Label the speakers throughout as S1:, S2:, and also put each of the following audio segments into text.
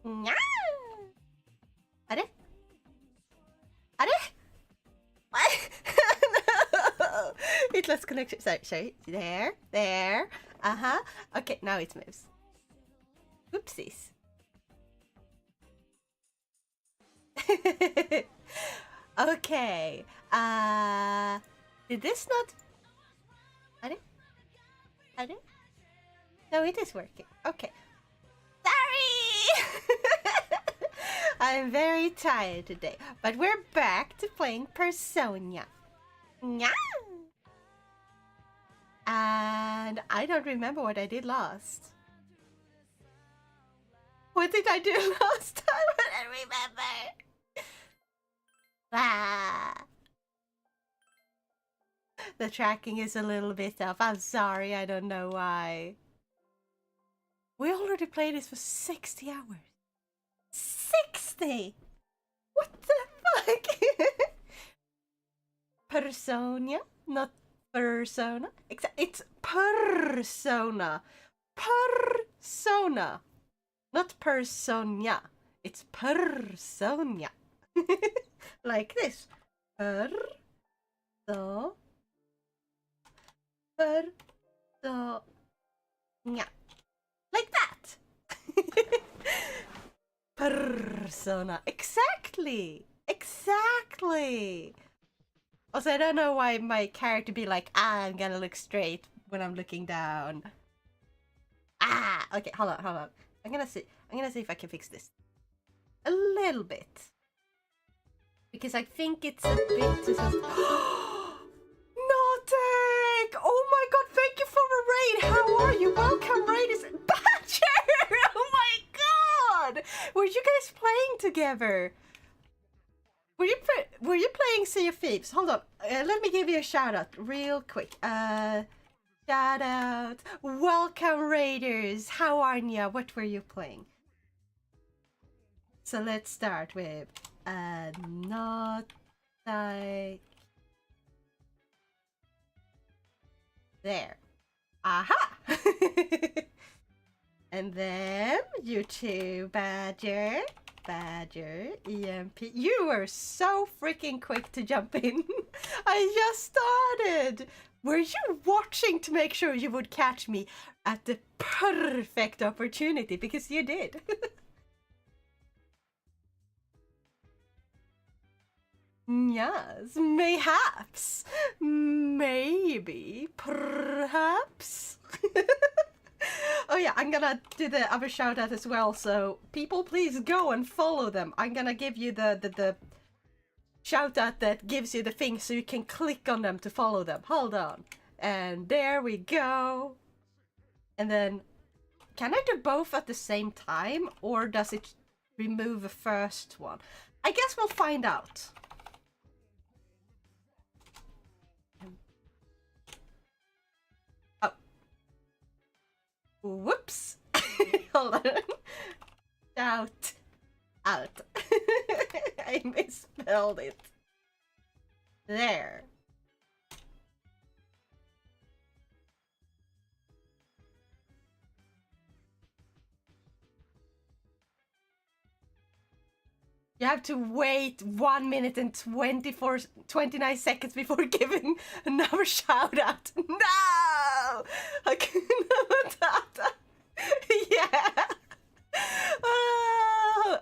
S1: Nya! Are? Are? What? No! It lost connection. Sorry. There. Uh-huh. Okay, now it moves. Oopsies. Okay. Did this not... Are? No, it is working. Okay. Sorry! I'm very tired today, but we're back to playing Purrsona. Yeah. And I don't remember what I did last. What did I do last time? I don't remember. Ah. The tracking is a little bit off. I'm sorry, I don't know why. We already played this for 60 hours. 60! What the fuck? Purrsona, not Purrsona. It's Purrsona. Purrsona. Not Purrsona. It's Purrsona. Like this. Purrsona. Like that. Purrsona. Exactly. Also, I don't know why my character be like, I'm gonna look straight when I'm looking down. Okay, hold on. I'm gonna see if I can fix this. A little bit. Because I think it's a bit too... Notek! Oh my god, thank you for the raid! How are you? Welcome, raid is... Badger! Oh my god! Were you guys playing together? Were you playing Sea of Thieves? Hold on, let me give you a shout out real quick. Shout out. Welcome, raiders. How are ya? What were you playing? So let's start with not like there. Aha! And then you two, Badger, EMP. You were so freaking quick to jump in. I just started. Were you watching to make sure you would catch me at the perfect opportunity? Because you did. Yes, mayhaps, maybe, perhaps. Oh yeah, I'm gonna do the other shout out as well, so people please go and follow them. I'm gonna give you the shout out that gives you the thing so you can click on them to follow them. Hold on. And there we go. And then, can I do both at the same time, or does it remove the first one? I guess we'll find out. Whoops! Hold on. Shout out. I misspelled it. There. You have to wait 1 minute and 29 seconds before giving another shout out. No! Yeah.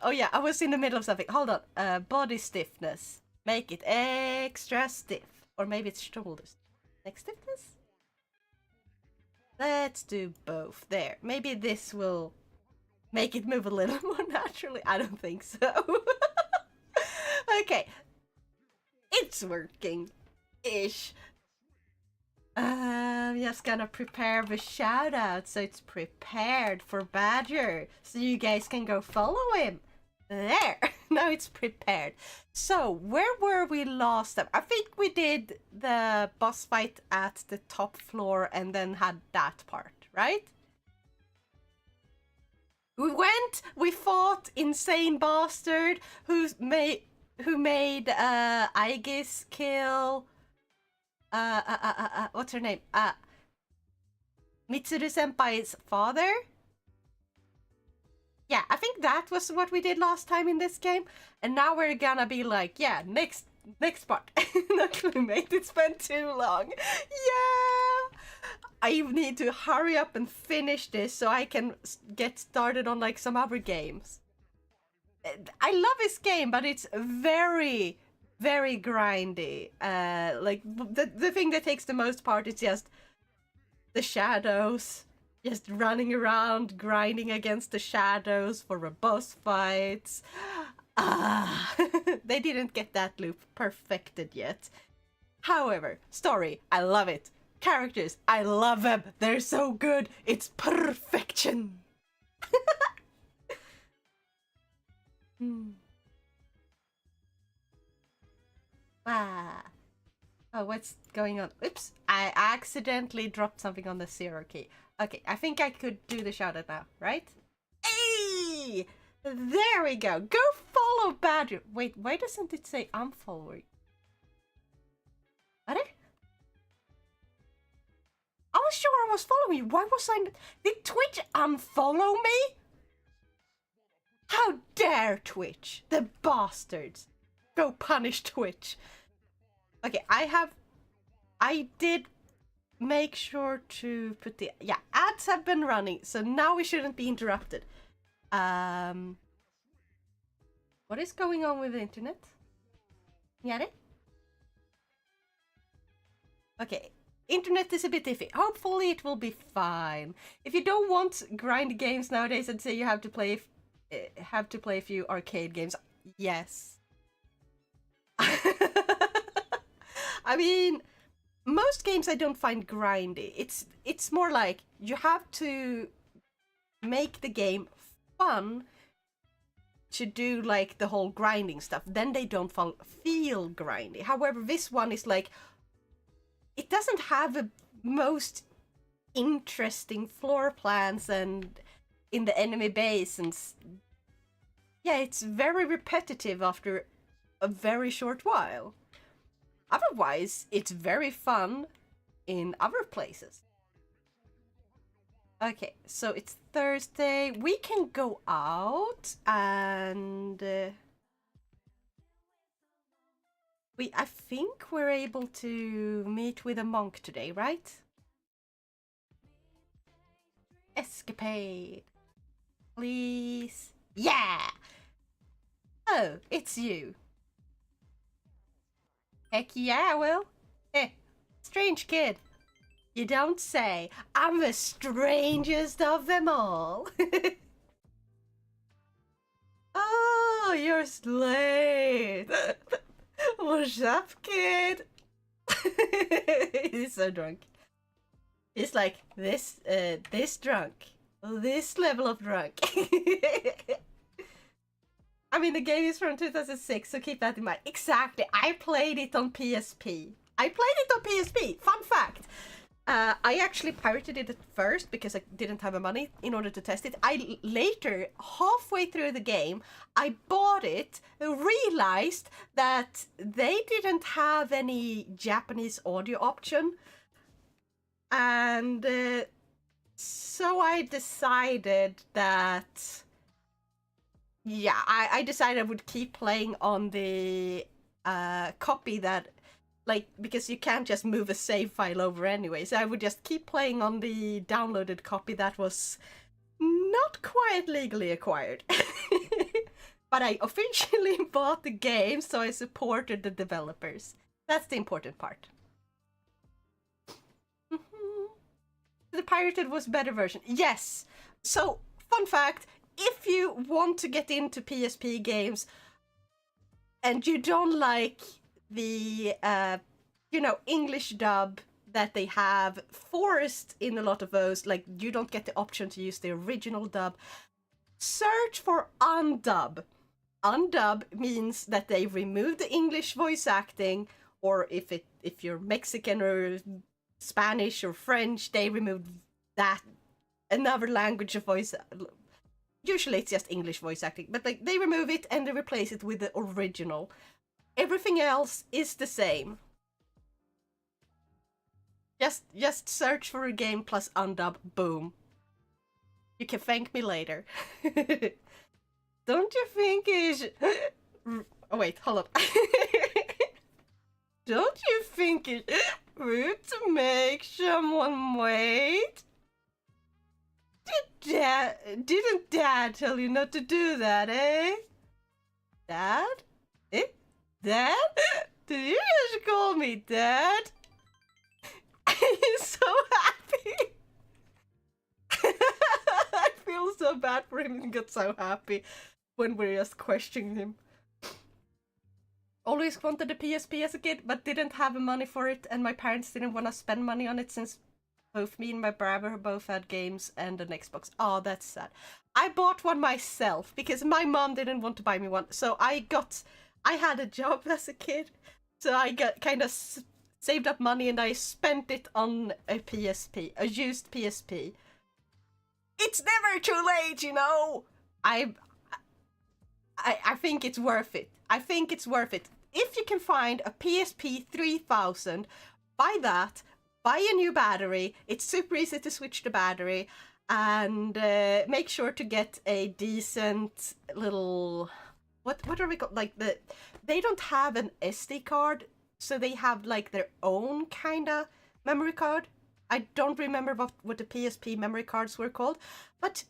S1: Oh yeah, I was in the middle of something. Hold on. Body stiffness. Make it extra stiff. Or maybe it's shoulders. Neck stiffness? Let's do both. There. Maybe this will make it move a little more naturally. I don't think so. Okay. It's working. Ish. I'm just gonna prepare the shout out so it's prepared for Badger. So you guys can go follow him. There. Now it's prepared. So, where were we last time? I think we did the boss fight at the top floor and then had that part, right? We fought Insane Bastard who made Aegis kill what's her name? Mitsuru Senpai's father? Yeah, I think that was what we did last time in this game, and now we're gonna be like, yeah, next part. Actually made it spend too long. Yeah! I need to hurry up and finish this so I can get started on like some other games. I love this game, but it's very, very grindy. Like the thing that takes the most part is just the shadows. Just running around, grinding against the shadows for a boss fights. Ah, they didn't get that loop perfected yet. However, story, I love it. Characters, I love them. They're so good. It's perfection. Hmm. Ah. Oh, what's going on? Oops, I accidentally dropped something on the 0 key. Okay, I think I could do the shout out now, right? Hey! There we go. Go follow Badger. Wait, why doesn't it say I'm following? What? I was sure I was following you. Why was I... Did Twitch unfollow me? How dare Twitch? The bastards. Go punish Twitch. Okay, I did make sure to put the... Yeah, ads have been running, so now we shouldn't be interrupted. What is going on with the internet? Yare? Okay, internet is a bit iffy. Hopefully it will be fine. If you don't want grind games nowadays, I'd say you have to play a few arcade games. Yes. I mean, most games I don't find grindy. It's more like you have to make the game fun to do like the whole grinding stuff. Then they don't feel grindy. However, this one is like, it doesn't have the most interesting floor plans and in the enemy base, and yeah, it's very repetitive after a very short while. Otherwise, it's very fun in other places. Okay, so it's Thursday. We can go out and I think we're able to meet with a monk today, right? Escapade. Please. Yeah! Oh, it's you. Heck yeah, I will. Eh, strange kid. You don't say. I'm the strangest of them all. Oh, you're late. What's up, kid? He's so drunk. He's like this drunk. This level of drunk. I mean, the game is from 2006, so keep that in mind. Exactly. I played it on PSP. Fun fact. I actually pirated it at first because I didn't have the money in order to test it. I later, halfway through the game, I bought it, realized that they didn't have any Japanese audio option. And so I decided that... Yeah, I decided I would keep playing on the copy that... Like, because you can't just move a save file over anyway, so I would just keep playing on the downloaded copy that was not quite legally acquired. But I officially bought the game, so I supported the developers. That's the important part. The pirated was better version. Yes! So, fun fact, if you want to get into PSP games and you don't like the English dub that they have forced in a lot of those, like you don't get the option to use the original dub, search for undub. Undub means that they remove the English voice acting, or if you're Mexican or Spanish or French, they remove that, another language of voice. Usually it's just English voice acting, but like they remove it and they replace it with the original. Everything else is the same. Just search for a game plus undub, boom. You can thank me later. Don't you think it's... Oh wait, hold up. Don't you think it's rude to make someone wait? Didn't Dad tell you not to do that, eh? Dad? Eh? Dad? Did you just call me Dad? He's so happy. I feel so bad for him. He got so happy when we just questioning him. Always wanted a PSP as a kid, but didn't have the money for it, and my parents didn't want to spend money on it since both me and my brother both had games and an Xbox. Oh, that's sad. I bought one myself because my mom didn't want to buy me one. So I had a job as a kid, so I got kind of saved up money and I spent it on a PSP, a used PSP. It's never too late, you know. I think it's worth it. I think it's worth it. If you can find a PSP 3000, buy that. Buy a new battery. It's super easy to switch the battery, and make sure to get a decent little what are we called? Like they don't have an SD card, so they have like their own kind of memory card. I don't remember what the PSP memory cards were called, but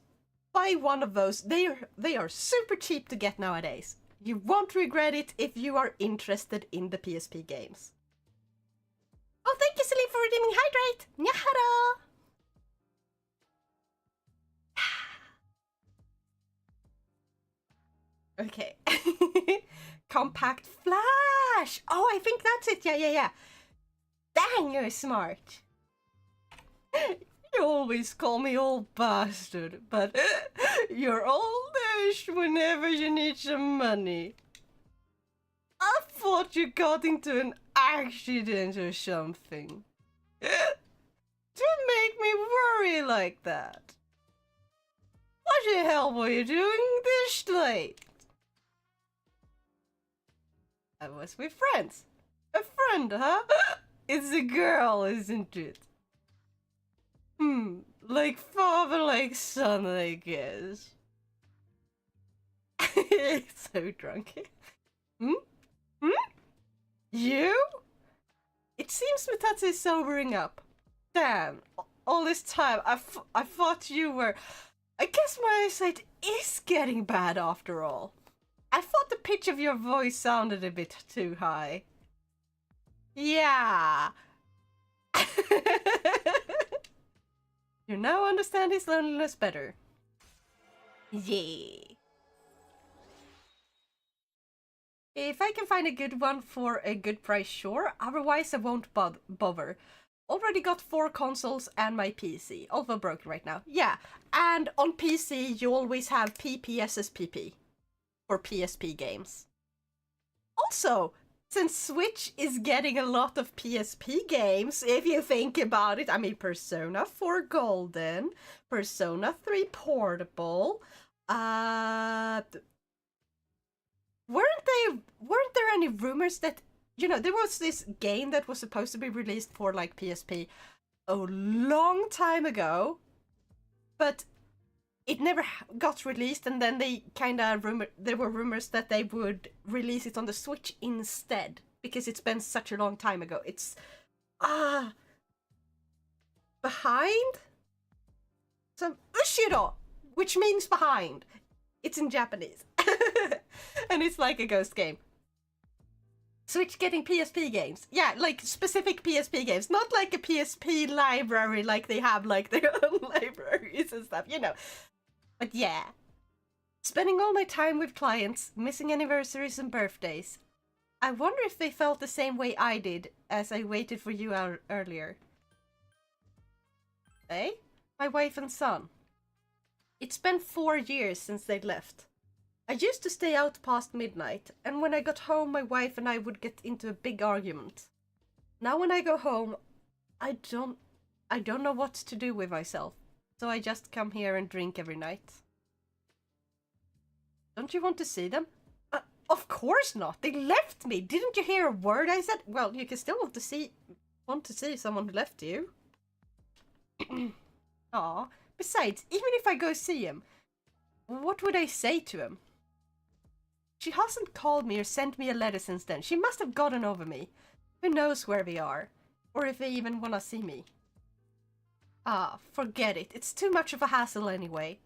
S1: buy one of those. They are super cheap to get nowadays. You won't regret it if you are interested in the PSP games. Oh, thank you, Celine, for redeeming Hydrate! Nyahara! Okay. Compact Flash! Oh, I think that's it. Yeah. Dang, you're smart. You always call me old bastard, but you're oldish whenever you need some money. I thought you got into an accident or something. Don't make me worry like that. What the hell were you doing this late? I was with friends. A friend, huh? It's a girl, isn't it? Like father, like son, I guess. So drunk. You? It seems Mitatsu is sobering up. Damn, all this time I thought you were... I guess my eyesight is getting bad after all. I thought the pitch of your voice sounded a bit too high. Yeah. You now understand his loneliness better. Yeah. If I can find a good one for a good price, sure. Otherwise, I won't bother. Already got 4 consoles and my PC. Although broken right now. Yeah, and on PC, you always have PPSSPP for PSP games. Also, since Switch is getting a lot of PSP games, if you think about it, I mean, Purrsona 4 Golden, Purrsona 3 Portable, weren't there any rumors that, you know, there was this game that was supposed to be released for like PSP a long time ago, but it never got released, and then they kind of there were rumors that they would release it on the Switch instead, because it's been such a long time ago. It's behind some Ushiro, which means behind. It's in Japanese. And it's like a ghost game. Switch getting PSP games. Yeah, like specific PSP games. Not like a PSP library like they have like their own libraries and stuff, you know. But yeah. Spending all my time with clients, missing anniversaries and birthdays. I wonder if they felt the same way I did as I waited for you earlier. Eh? My wife and son. It's been 4 years since they left. I used to stay out past midnight, and when I got home my wife and I would get into a big argument. Now when I go home, I don't know what to do with myself, so I just come here and drink every night. Don't you want to see them? Of course not! They left me! Didn't you hear a word I said? Well, you can still want to see someone who left you. Aw, Besides, even if I go see him, what would I say to him? She hasn't called me or sent me a letter since then. She must have gotten over me. Who knows where we are? Or if they even want to see me. Ah, forget it. It's too much of a hassle anyway.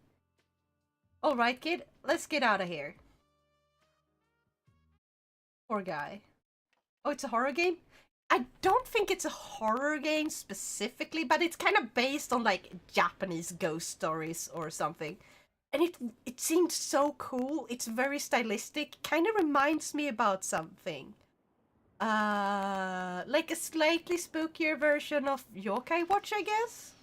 S1: Alright, kid. Let's get out of here. Poor guy. Oh, it's a horror game? I don't think it's a horror game specifically, but it's kind of based on, like, Japanese ghost stories or something. And it seemed so cool. It's very stylistic. Kind of reminds me about something. Like a slightly spookier version of Yokai Watch, I guess?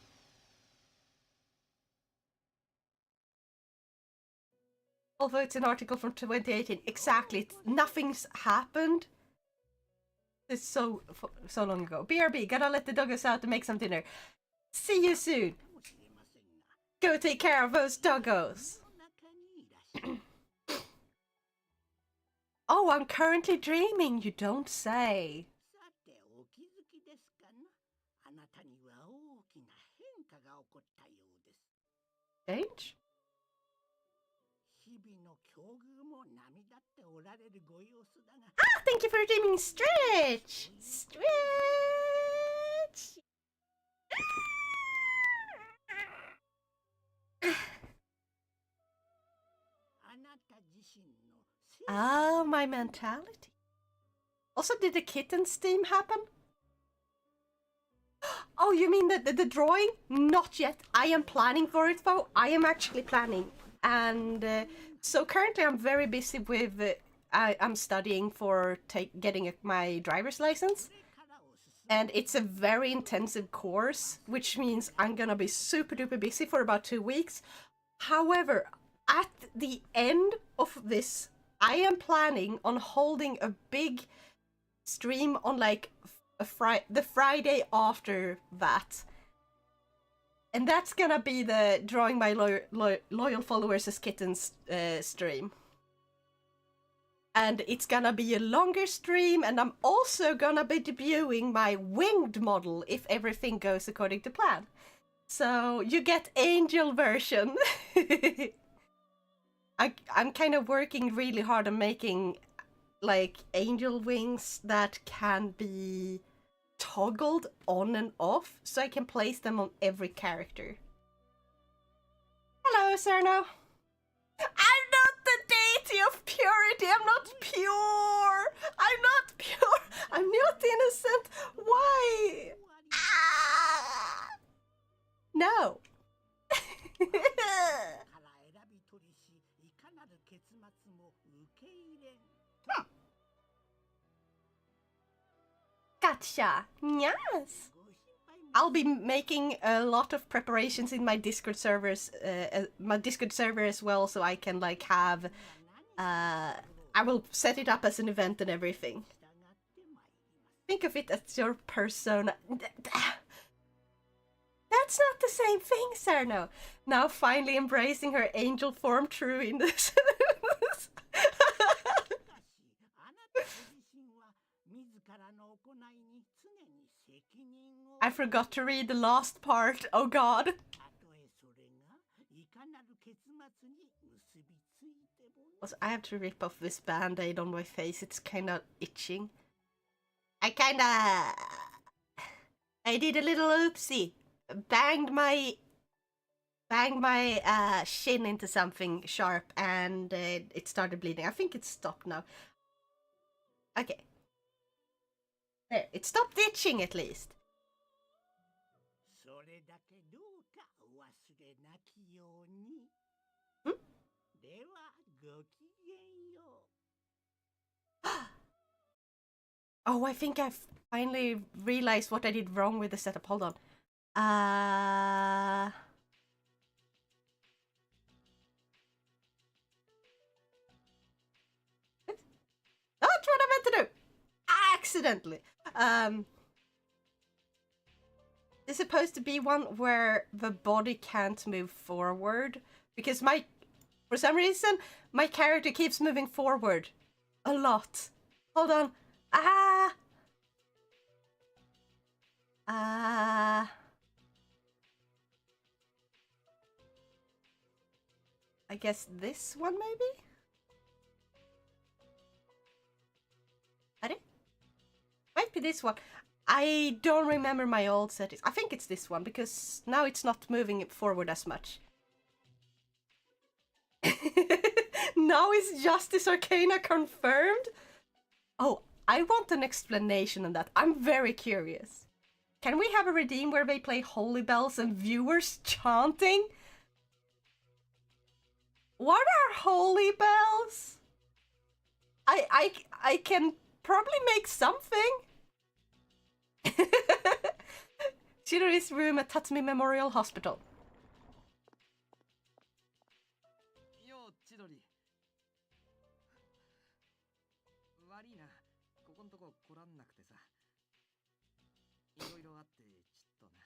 S1: Although it's an article from 2018. Exactly. Nothing's happened. It's so long ago. BRB, gotta let the doggos out to make some dinner. See you soon. Go take care of those doggos. Oh, I'm currently dreaming, you don't say. Change? Ah, thank you for dreaming. Stretch! Stretch! Ah, my mentality. Also, did the kitten steam happen? Oh, you mean the drawing? Not yet. I am planning for it, though. I am actually planning. And so currently I'm very busy with... I'm studying for getting my driver's license. And it's a very intensive course, which means I'm gonna be super duper busy for about 2 weeks. However, at the end of this, I am planning on holding a big stream on like the Friday after that. And that's gonna be the Drawing My Loyal Followers as Kittens stream. And it's gonna be a longer stream, and I'm also gonna be debuting my winged model if everything goes according to plan. So you get angel version. I'm kind of working really hard on making like angel wings that can be toggled on and off, so I can place them on every character. Hello, Cerno. I'm not the deity of purity. I'm not pure. I'm not pure. I'm not innocent. Why? Ah! No. Gotcha. Yes. I'll be making a lot of preparations in my Discord servers, as well, so I can like have. I will set it up as an event and everything. Think of it as your persona. That's not the same thing, Cerno. Now finally embracing her angel form true in this. I forgot to read the last part. Oh god. Also, I have to rip off this band-aid on my face. It's kinda itching. I did a little oopsie. Banged my shin into something sharp, and it started bleeding. I think it's stopped now. Okay. There, it stopped itching at least. Hmm? Oh, I think I've finally realized what I did wrong with the setup. Hold on. That's what I meant to do! Accidentally. It's supposed to be one where the body can't move forward. Because for some reason, my character keeps moving forward. A lot. Hold on. I guess this one maybe? I don't... Might be this one. I don't remember my old settings. I think it's this one because now it's not moving it forward as much. Now is Justice Arcana confirmed? Oh, I want an explanation on that. I'm very curious. Can we have a redeem where they play Holy Bells and viewers chanting? What are Holy Bells? I can probably make something. Chidori's room at Tatsumi Memorial Hospital.
S2: Yo, Chidori. 悪いな。ここんとこ来らんなくてさ。いろいろあってちょっと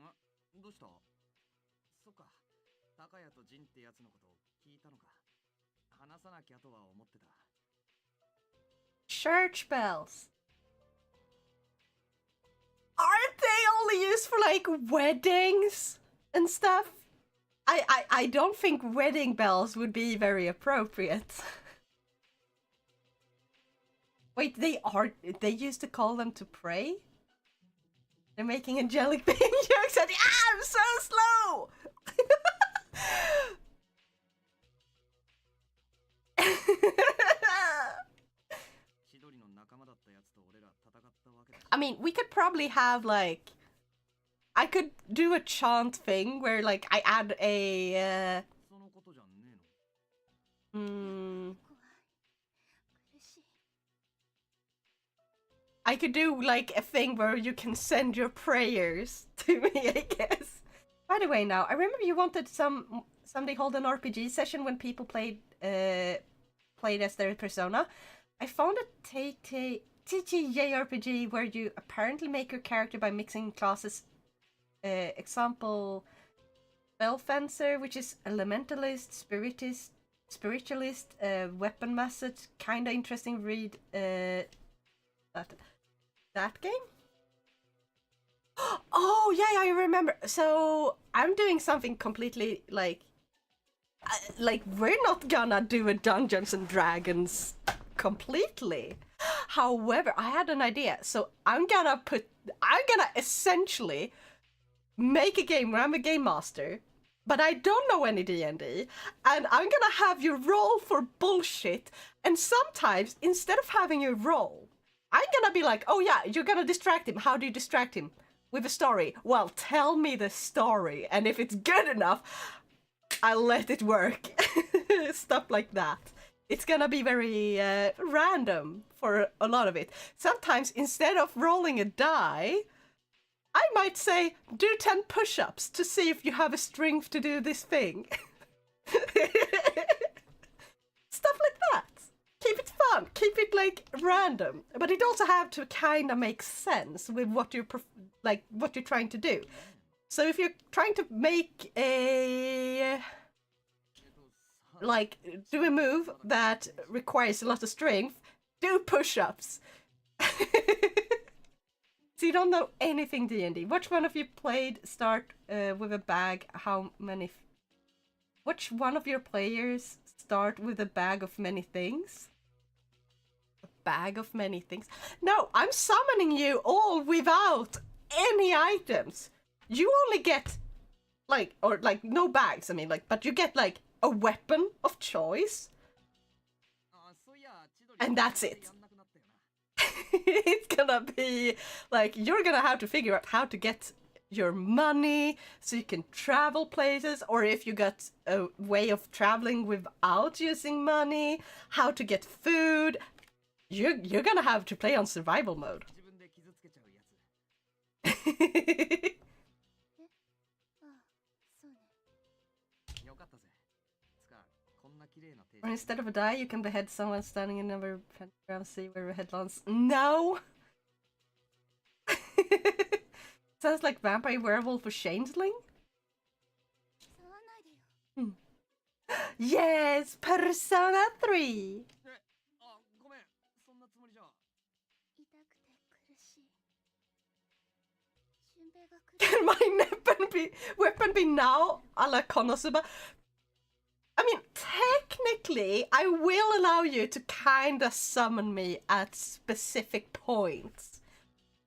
S2: な。どうした？そっか。高谷とジンってやつのこと聞いたのか。話さなきゃとは思ってた。
S1: Church bells. Aren't they only used for like weddings and stuff? I don't think wedding bells would be very appropriate. Wait, they used to call them to pray? They're making angelic being jokes at I'm so slow! I mean, we could probably have like... I could do a chant thing where like I add a... I could do like a thing where you can send your prayers to me, I guess. By the way, now, I remember you wanted someday hold an RPG session when people played as their Purrsona. I found a TTJ RPG where you apparently make your character by mixing classes. Example, Spellfencer, which is Elementalist, Spiritualist, Weapon Master. Kinda interesting read. That game? Oh yeah, I remember. So I'm doing something completely like we're not gonna do a Dungeons and Dragons completely. However, I had an idea. So I'm gonna essentially make a game where I'm a game master, but I don't know any D&D, and I'm gonna have you roll for bullshit, and sometimes, instead of having you roll, I'm gonna be like, oh yeah, you're gonna distract him. How do you distract him? With a story. Well, tell me the story, and if it's good enough, I'll let it work. Stuff like that. It's gonna be very random for a lot of it. Sometimes, instead of rolling a die, I might say, do 10 push-ups to see if you have a strength to do this thing. Stuff like that. Keep it fun. Keep it, like, random. But it also have to kind of make sense with what you're, what you're trying to do. So if you're trying to make a... like, do a move that requires a lot of strength, do push-ups. So you don't know anything D&D. Which one of you played start with a bag? How many... Which one of your players start with a bag of many things? A bag of many things? No, I'm summoning you all without any items. You only get, like, or like, no bags, I mean, like, but you get, like, a weapon of choice. And that's it. It's gonna be like you're gonna have to figure out how to get your money so you can travel places, or if you got a way of traveling without using money, how to get food. You're gonna have to play on survival mode. Or instead of a die, you can behead someone standing in another pentagram, see where your head lands. No! Sounds like vampire, werewolf, or changeling? Yes! Purrsona 3! Can my Neppen weapon be now a la Konosuba? I mean, technically, I will allow you to kinda summon me at specific points.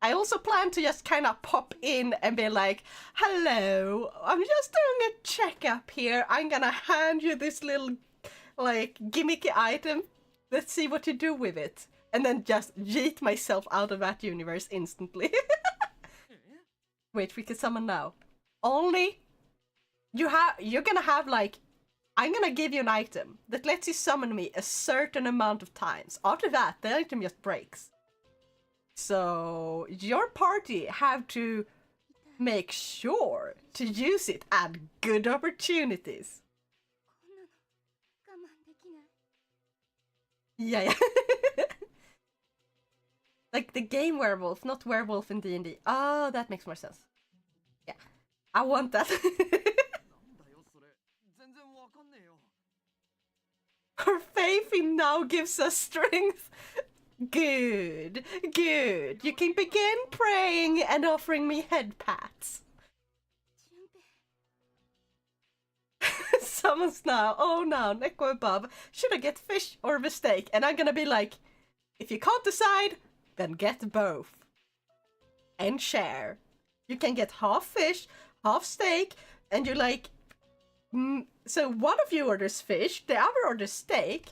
S1: I also plan to just kind of pop in and be like, hello, I'm just doing a checkup here. I'm gonna hand you this little, like, gimmicky item. Let's see what you do with it. And then just yeet myself out of that universe instantly. Wait, we can summon now. Only, you're gonna have, like, I'm gonna give you an item that lets you summon me a certain amount of times. After that, the item just breaks. So your party have to make sure to use it at good opportunities. Yeah. Like the game werewolf, not werewolf in D&D. Oh, that makes more sense. Yeah, I want that. Her faith in now gives us strength. Good, good. You can begin praying and offering me head pats. Summons now. Oh no, Neko above. Should I get fish or the steak? And I'm gonna be like, if you can't decide, then get both. And share. You can get half fish, half steak, and you're like, so one of you orders fish, the other orders steak.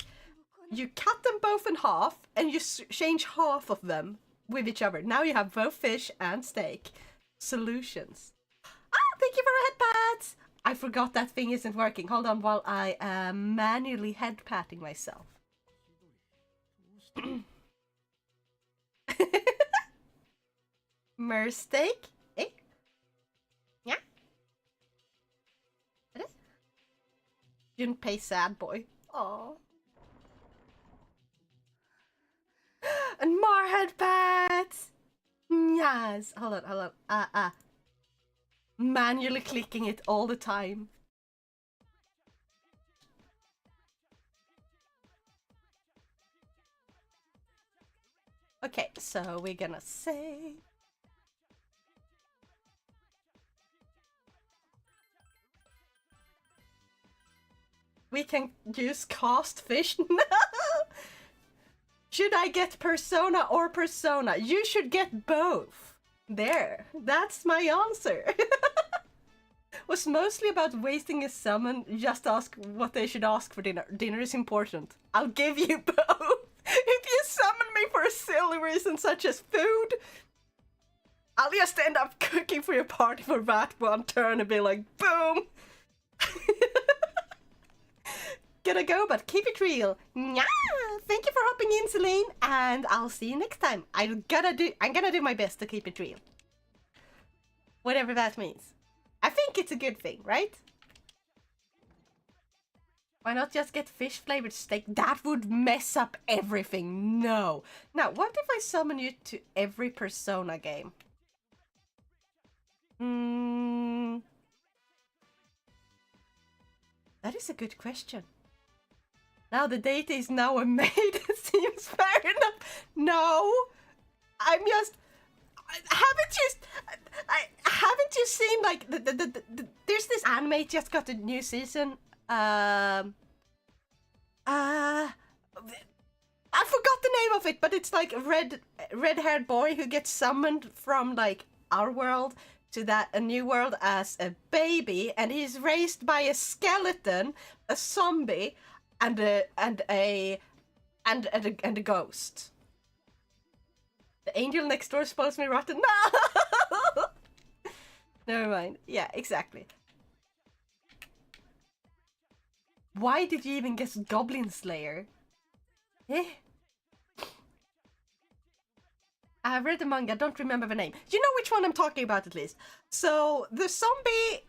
S1: You cut them both in half, and you change half of them with each other. Now you have both fish and steak. Solutions. Ah, thank you for the head pats! I forgot that thing isn't working. Hold on while I am manually head patting myself. Mer steak? Eh? Yeah? It is? Junpei sad boy. Aww. And more head pats! Yes. Hold on. Manually clicking it all the time. Okay, so we're gonna say... We can use cast fish? No! Should I get Purrsona or Purrsona? You should get both. There. That's my answer. Was mostly about wasting a summon. Just ask what they should ask for dinner. Dinner is important. I'll give you both. If you summon me for a silly reason such as food, I'll just end up cooking for your party for that one turn and be like, boom! Gotta go, but keep it real. Yeah, thank you for hopping in, Celine, and I'll see you next time. I'm gonna do my best to keep it real. Whatever that means. I think it's a good thing, right? Why not just get fish flavored steak? That would mess up everything. No. Now, what if I summon you to every Purrsona game? That is a good question. Now the data is now a maid. It seems fair enough. No, I'm just. Haven't you seen like there's this anime just got a new season. I forgot the name of it, but it's like a red-haired boy who gets summoned from like our world to a new world as a baby, and he's raised by a skeleton, a zombie, and a ghost. The angel next door spoils me rotten. No! Never mind. Yeah, exactly. Why did you even guess Goblin Slayer? Eh? I've read the manga, don't remember the name. You know which one I'm talking about at least. So the zombie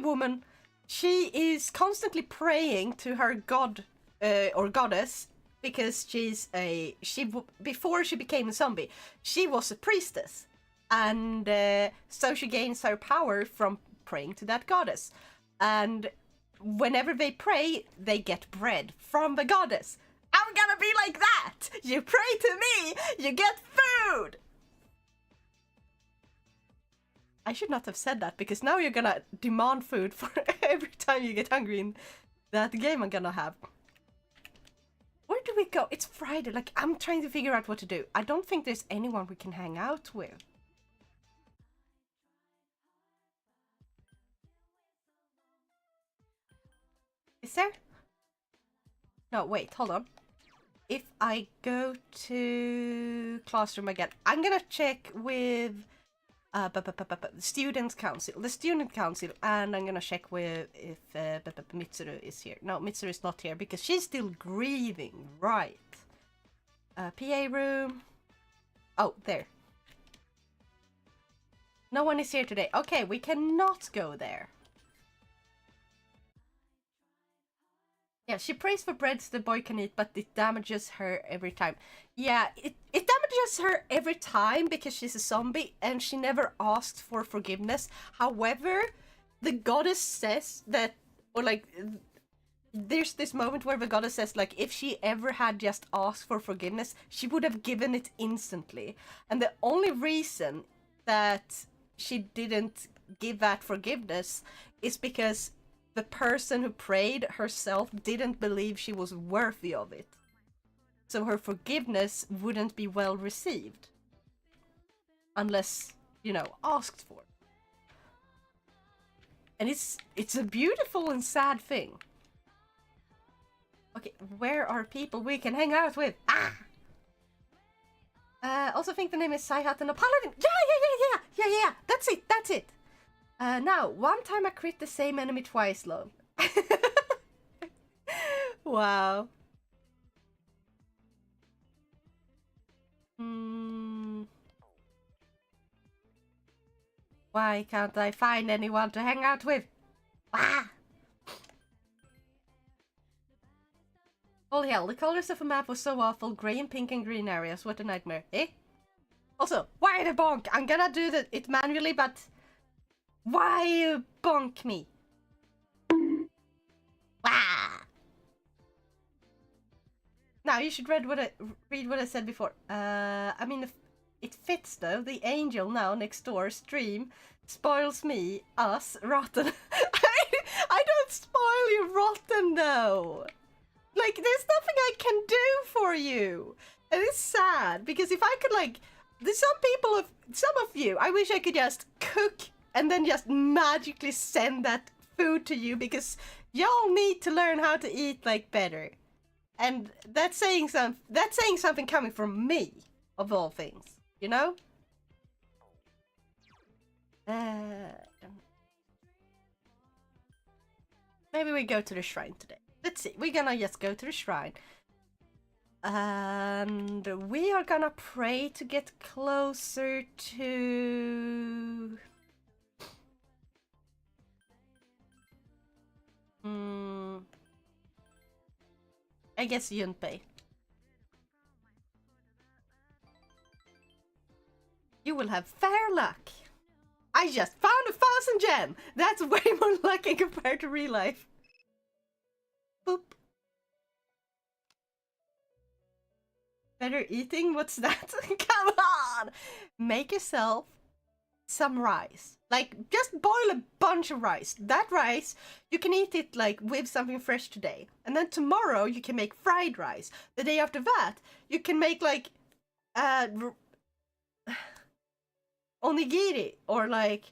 S1: woman, she is constantly praying to her god or goddess because before she became a zombie, she was a priestess, and so she gains her power from praying to that goddess. And whenever they pray, they get bread from the goddess. I'm gonna be like that! You pray to me, you get food! I should not have said that, because now you're gonna demand food for every time you get hungry in that game I'm gonna have. Where do we go? It's Friday. Like, I'm trying to figure out what to do. I don't think there's anyone we can hang out with. Is there? No, wait, hold on. If I go to classroom again, I'm gonna check with the student council, and I'm gonna check with if Mitsuru is here. No, Mitsuru is not here because she's still grieving, right? PA room. Oh, there. No one is here today. Okay, we cannot go there. Yeah, she prays for breads the boy can eat, but it damages her every time. Yeah, it damages her every time because she's a zombie and she never asked for forgiveness. However, the goddess says that, or like, there's this moment where the goddess says, like, if she ever had just asked for forgiveness, she would have given it instantly. And the only reason that she didn't give that forgiveness is because the person who prayed herself didn't believe she was worthy of it. So her forgiveness wouldn't be well received. Unless, you know, asked for. And it's a beautiful and sad thing. Okay, where are people we can hang out with? Also think the name is Saihat and a paladin. Yeah, that's it. Now, one time I crit the same enemy twice, lol. Wow. Why can't I find anyone to hang out with? Holy hell, the colors of the map was so awful. Grey and pink and green areas. What a nightmare. Eh? Also, why the bonk? I'm gonna do it manually, but... Why you bonk me? Now you should read what I said before. I mean, it fits though. The angel now next door, Stream, spoils me, us, rotten. I don't spoil you, rotten though. Like, there's nothing I can do for you, and it's sad because if I could, like, there's some of you, I wish I could just cook and then just magically send that food to you because y'all need to learn how to eat like better. And that's saying something coming from me, of all things, you know? Maybe we go to the shrine today. Let's see, we're gonna just go to the shrine. And we are gonna pray to get closer to... I guess Yunpei. You will have fair luck. I just found 1,000 gem. That's way more lucky compared to real life. Boop. Better eating? What's that? Come on! Make yourself some rice. Like, just boil a bunch of rice. That rice, you can eat it, like, with something fresh today. And then tomorrow, you can make fried rice. The day after that, you can make, like, onigiri. Or, like,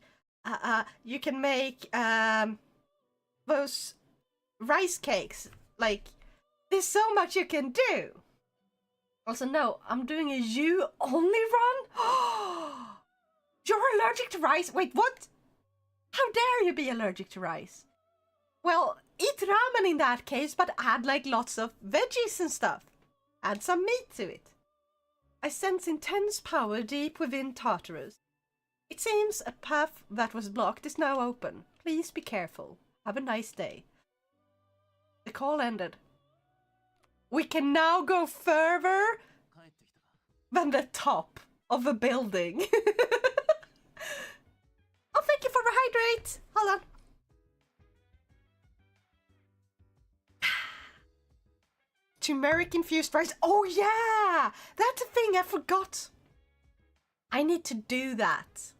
S1: you can make, those rice cakes. Like, there's so much you can do. Also, no, I'm doing a you only run? You're allergic to rice? Wait, what? How dare you be allergic to rice? Well, eat ramen in that case, but add like lots of veggies and stuff. Add some meat to it. I sense intense power deep within Tartarus. It seems a path that was blocked is now open. Please be careful. Have a nice day. The call ended. We can now go further than the top of a building. Oh, thank you for the hydrate. Hold on. Turmeric infused rice. Oh yeah, that's a thing I forgot. I need to do that.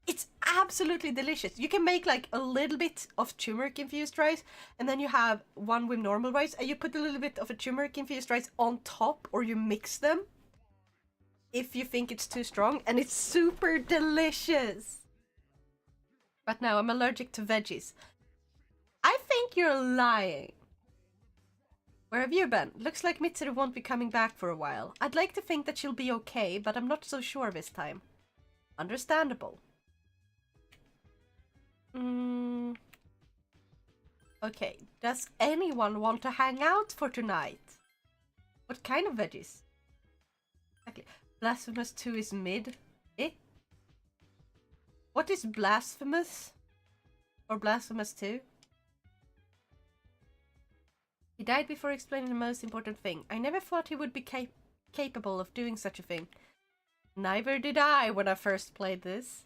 S1: It's absolutely delicious. You can make like a little bit of turmeric infused rice, and then you have one with normal rice, and you put a little bit of a turmeric infused rice on top, or you mix them if you think it's too strong, and it's super delicious. But now I'm allergic to veggies. I think you're lying. Where have you been? Looks like Mitsuru won't be coming back for a while. I'd like to think that she'll be okay, but I'm not so sure this time. Understandable. Okay, does anyone want to hang out for tonight? What kind of veggies? Exactly. Blasphemous 2 is mid. Eh? What is blasphemous? Or blasphemous 2? He died before explaining the most important thing. I never thought he would be capable of doing such a thing. Neither did I when I first played this.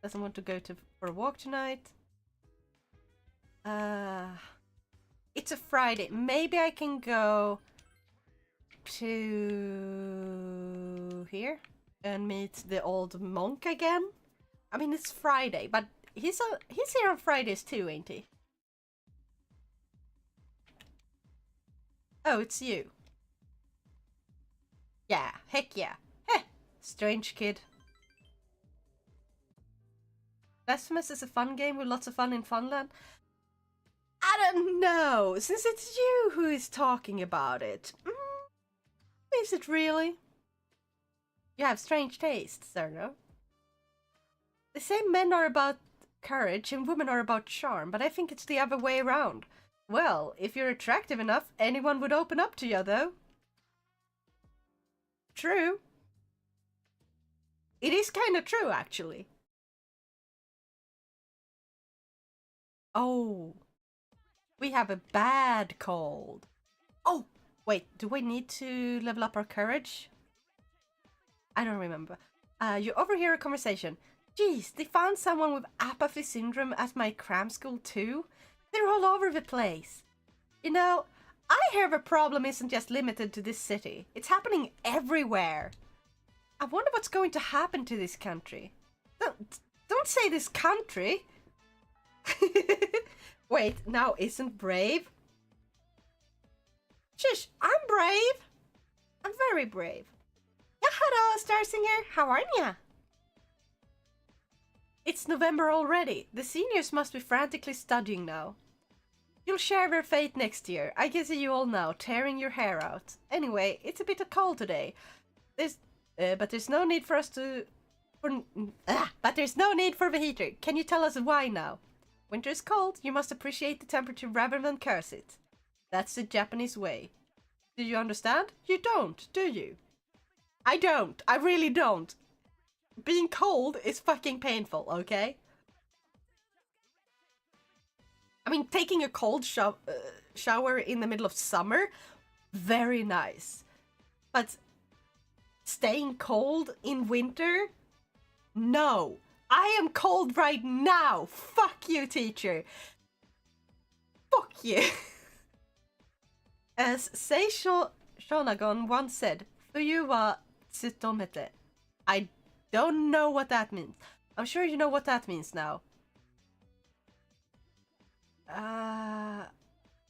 S1: Doesn't want to go for a walk tonight. It's a Friday. Maybe I can go to here and meet the old monk again. I mean, it's Friday, but he's here on Fridays too, ain't he? Oh, it's you. Yeah, heck yeah. Heh, strange kid. Blasphemous is a fun game with lots of fun in Funland. I don't know, since it's you who is talking about it. Is it really? You have strange tastes, Zerno. They say men are about courage and women are about charm, but I think it's the other way around. Well, if you're attractive enough, anyone would open up to you, though. True. It is kind of true, actually. Oh. We have a bad cold. Oh, wait, do we need to level up our courage? I don't remember. You overhear a conversation. Geez, they found someone with apathy syndrome at my cram school too? They're all over the place. You know, I hear the problem isn't just limited to this city. It's happening everywhere. I wonder what's going to happen to this country. Don't say this country. Wait, now isn't brave? Shush, I'm brave. I'm very brave. Yeah, hello, Starsinger. How are ya? It's November already. The seniors must be frantically studying now. You'll share their fate next year. I can see you all now, tearing your hair out. Anyway, it's a bit cold today. But there's no need for us to... but there's no need for the heater. Can you tell us why now? Winter is cold. You must appreciate the temperature rather than curse it. That's the Japanese way. Do you understand? You don't, do you? I don't. I really don't. Being cold is fucking painful, okay? I mean, taking a cold shower in the middle of summer, very nice. But staying cold in winter? No. I am cold right now. Fuck you, teacher. Fuck you. As Seisho Shonagon once said, Fuyu wa tsutomete. I don't know what that means. I'm sure you know what that means now.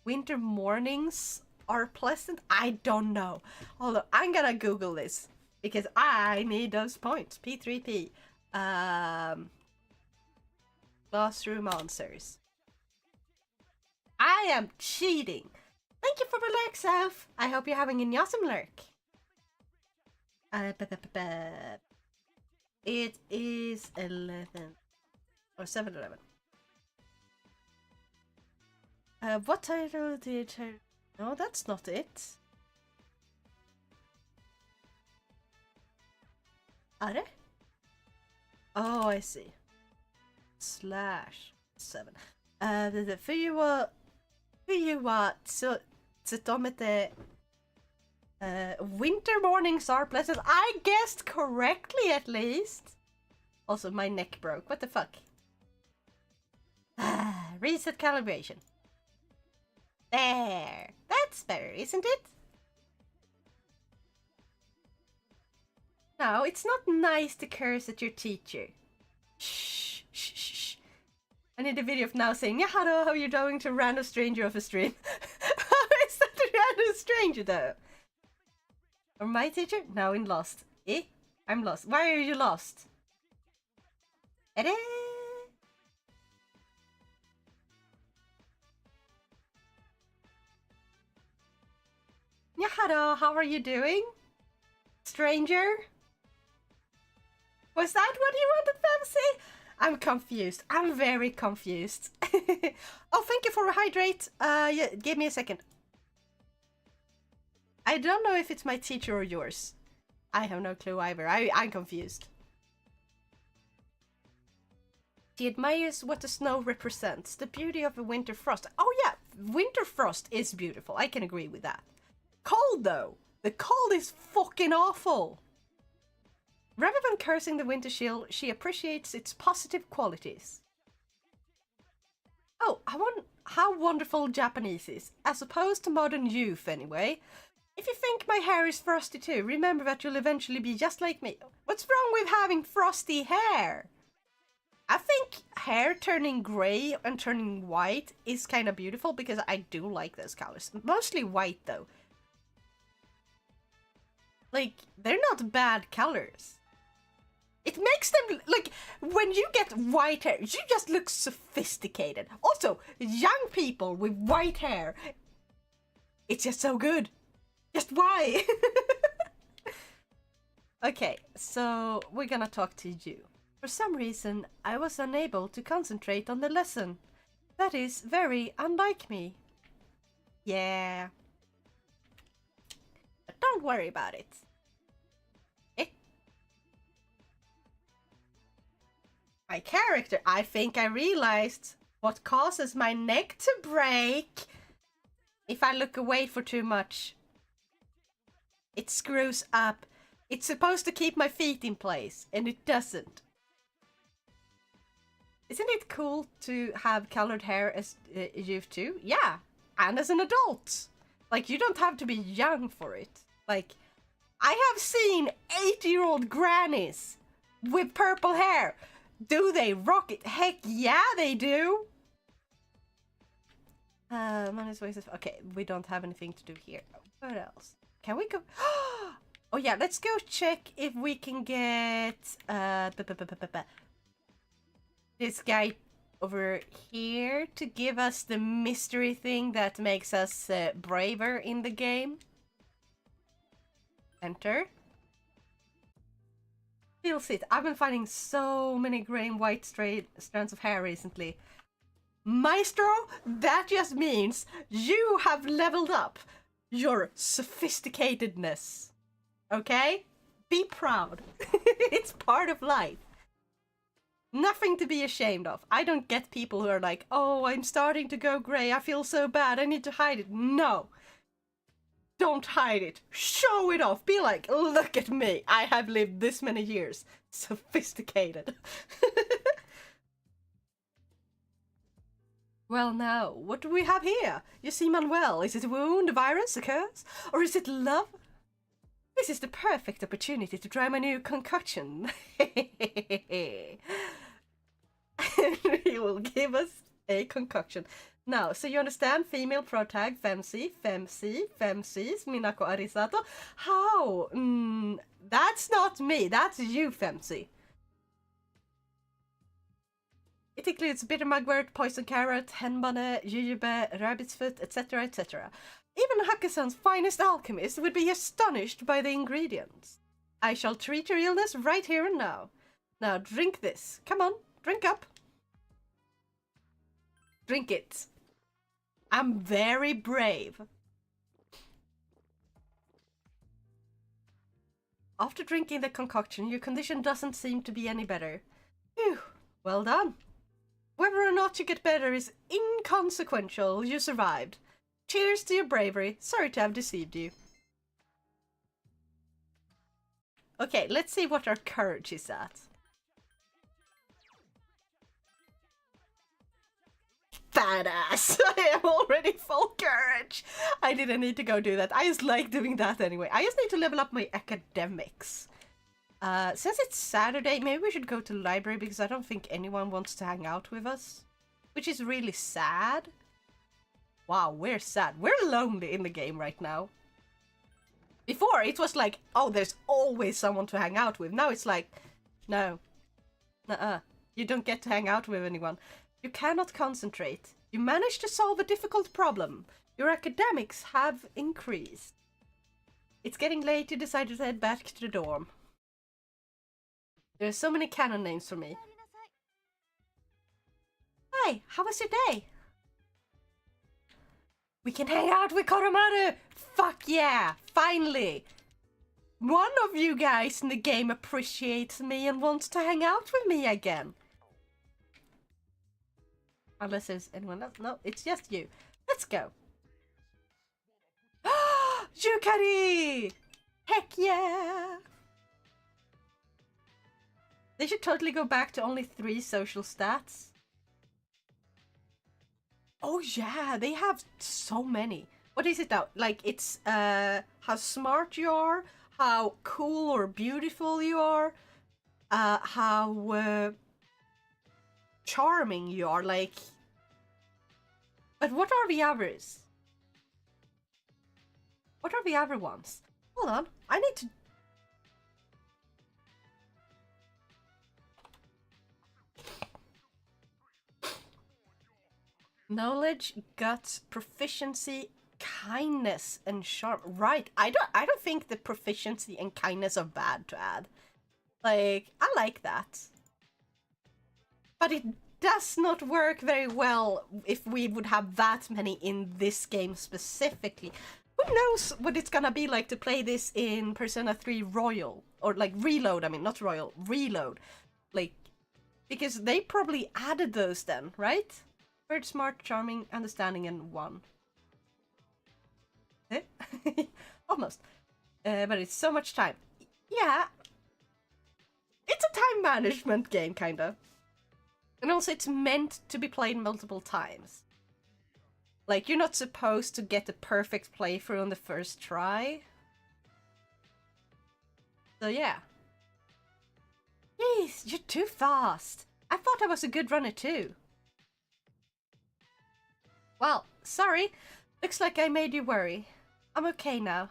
S1: Winter mornings are pleasant? I don't know. Hold on, I'm gonna Google this because I need those points. P3P. Classroom answers. I am cheating. Thank you for the lurk, Soph. I hope you're having an awesome lurk. It is 11 or 7:11. What title did her... No, that's not it. Are it? Oh, I see. /7. The Fuyu wa tsutomete. Winter mornings are pleasant. I guessed correctly at least. Also, my neck broke. What the fuck? Reset calibration. There. That's better, isn't it? No, it's not nice to curse at your teacher. Shh. I need a video of now saying, yeah, hello, how are you doing to a random stranger of a stream? How is that a random stranger though? Or my teacher? Now in Lost. Eh? I'm lost. Why are you lost? Ere? Yeah, hello, how are you doing? Stranger? Was that what you wanted, Fancy? I'm confused. I'm very confused. Oh, thank you for a hydrate. Yeah, give me a second. I don't know if it's my teacher or yours. I have no clue either. I'm confused. She admires what the snow represents, the beauty of a winter frost. Oh yeah, winter frost is beautiful. I can agree with that. Cold though. The cold is fucking awful. Rather than cursing the winter chill, she appreciates its positive qualities. Oh, how wonderful Japanese is, as opposed to modern youth anyway. If you think my hair is frosty too, remember that you'll eventually be just like me. What's wrong with having frosty hair? I think hair turning grey and turning white is kind of beautiful because I do like those colors. Mostly white though. Like, they're not bad colors. It makes them, like, when you get white hair, you just look sophisticated. Also, young people with white hair, it's just so good. Just why? Okay, so we're gonna talk to you. For some reason, I was unable to concentrate on the lesson. That is very unlike me. Yeah. But don't worry about it. My character, I think I realized what causes my neck to break. If I look away for too much, it screws up. It's supposed to keep my feet in place, and it doesn't. Isn't it cool to have colored hair as youth too? Yeah, and as an adult. Like, you don't have to be young for it. Like, I have seen 80-year-old grannies with purple hair. Do they rock it? Heck yeah, they do. Money's wasted. Okay, we don't have anything to do here. What else? Can we go? Oh yeah, let's go check if we can get this guy over here to give us the mystery thing that makes us braver in the game. Enter. Feels it. I've been finding so many grey and white strands of hair recently. Maestro, that just means you have leveled up your sophisticatedness. Okay? Be proud. It's part of life. Nothing to be ashamed of. I don't get people who are like, oh, I'm starting to go grey. I feel so bad. I need to hide it. No. Don't hide it. Show it off. Be like, look at me. I have lived this many years. Sophisticated. Well now, what do we have here? You seem unwell. Is it a wound, a virus, a curse? Or is it love? This is the perfect opportunity to try my new concoction. He will give us a concoction. Now, so you understand? Female protag, femcy, minako arisato. How? That's not me. That's you, femcy. It includes bitter mugwort, poison carrot, henbane, jujube, rabbit's foot, etc., etc. Even Hakkasan's finest alchemist would be astonished by the ingredients. I shall treat your illness right here and now. Now drink this. Come on, drink up. Drink it. I'm very brave. After drinking the concoction, your condition doesn't seem to be any better. Phew, well done. Whether or not you get better is inconsequential. You survived. Cheers to your bravery. Sorry to have deceived you. Okay, let's see what our courage is at. Badass! I am already full courage! I didn't need to go do that. I just like doing that anyway. I just need to level up my academics. Since it's Saturday, maybe we should go to the library because I don't think anyone wants to hang out with us. which is really sad. Wow, we're sad. We're lonely in the game right now. Before, it was like, oh, there's always someone to hang out with. Now it's like, no. Nuh-uh. You don't get to hang out with anyone. You cannot concentrate. You managed to solve a difficult problem. Your academics have increased. It's getting late. You decided to head back to the dorm. There are so many canon names for me. Hi, how was your day? We can hang out with Koromaru! Fuck yeah! Finally! One of you guys in the game appreciates me and wants to hang out with me again. Unless there's anyone else. No, it's just you. Let's go. Yukari! Heck yeah! They should totally go back to only 3 social stats. Oh yeah, they have so many. What is it now? Like, it's how smart you are, how cool or beautiful you are, how charming you are, like... But what are the others? What are the other ones? Hold on, I need to... Knowledge, guts, proficiency, kindness, and charm. Right, I don't think the proficiency and kindness are bad to add. Like, I like that. But it does not work very well if we would have that many in this game specifically. Who knows what it's gonna be like to play this in Persona 3 Royal? Or like Reload, I mean, not Royal, Reload. Like, because they probably added those then, right? Very smart, charming, understanding, and 1. Eh? Almost. But it's so much time. Yeah. It's a time management game, kinda. And also it's meant to be played multiple times. Like, you're not supposed to get the perfect playthrough on the first try. So yeah. Jeez, you're too fast. I thought I was a good runner too. Well, sorry. Looks like I made you worry. I'm okay now.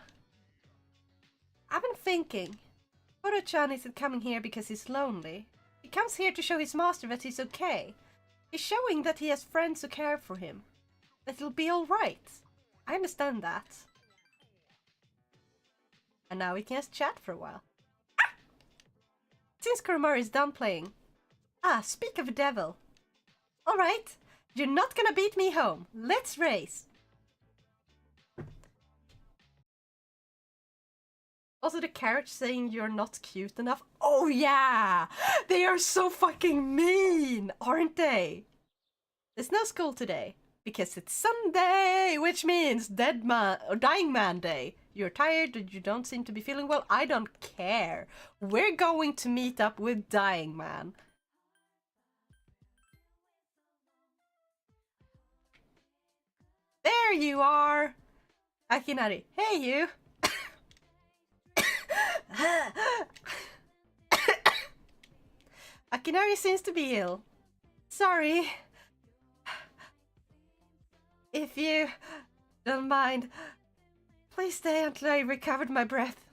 S1: I've been thinking. Koro-chan isn't coming here because he's lonely. He comes here to show his master that he's okay. He's showing that he has friends who care for him. That he'll be alright. I understand that. And now we can just chat for a while. Ah! Since Koromaru is done playing. Ah, speak of the devil. Alright. You're not gonna beat me home. Let's race. Also the carrot saying you're not cute enough. Oh yeah! They are so fucking mean, aren't they? There's no school today. Because it's Sunday, which means dead man or dying man day. You're tired and you don't seem to be feeling well. I don't care. We're going to meet up with dying man. There you are! Akinari. Hey, you! Akinari seems to be ill. Sorry. If you don't mind, please stay until I recovered my breath.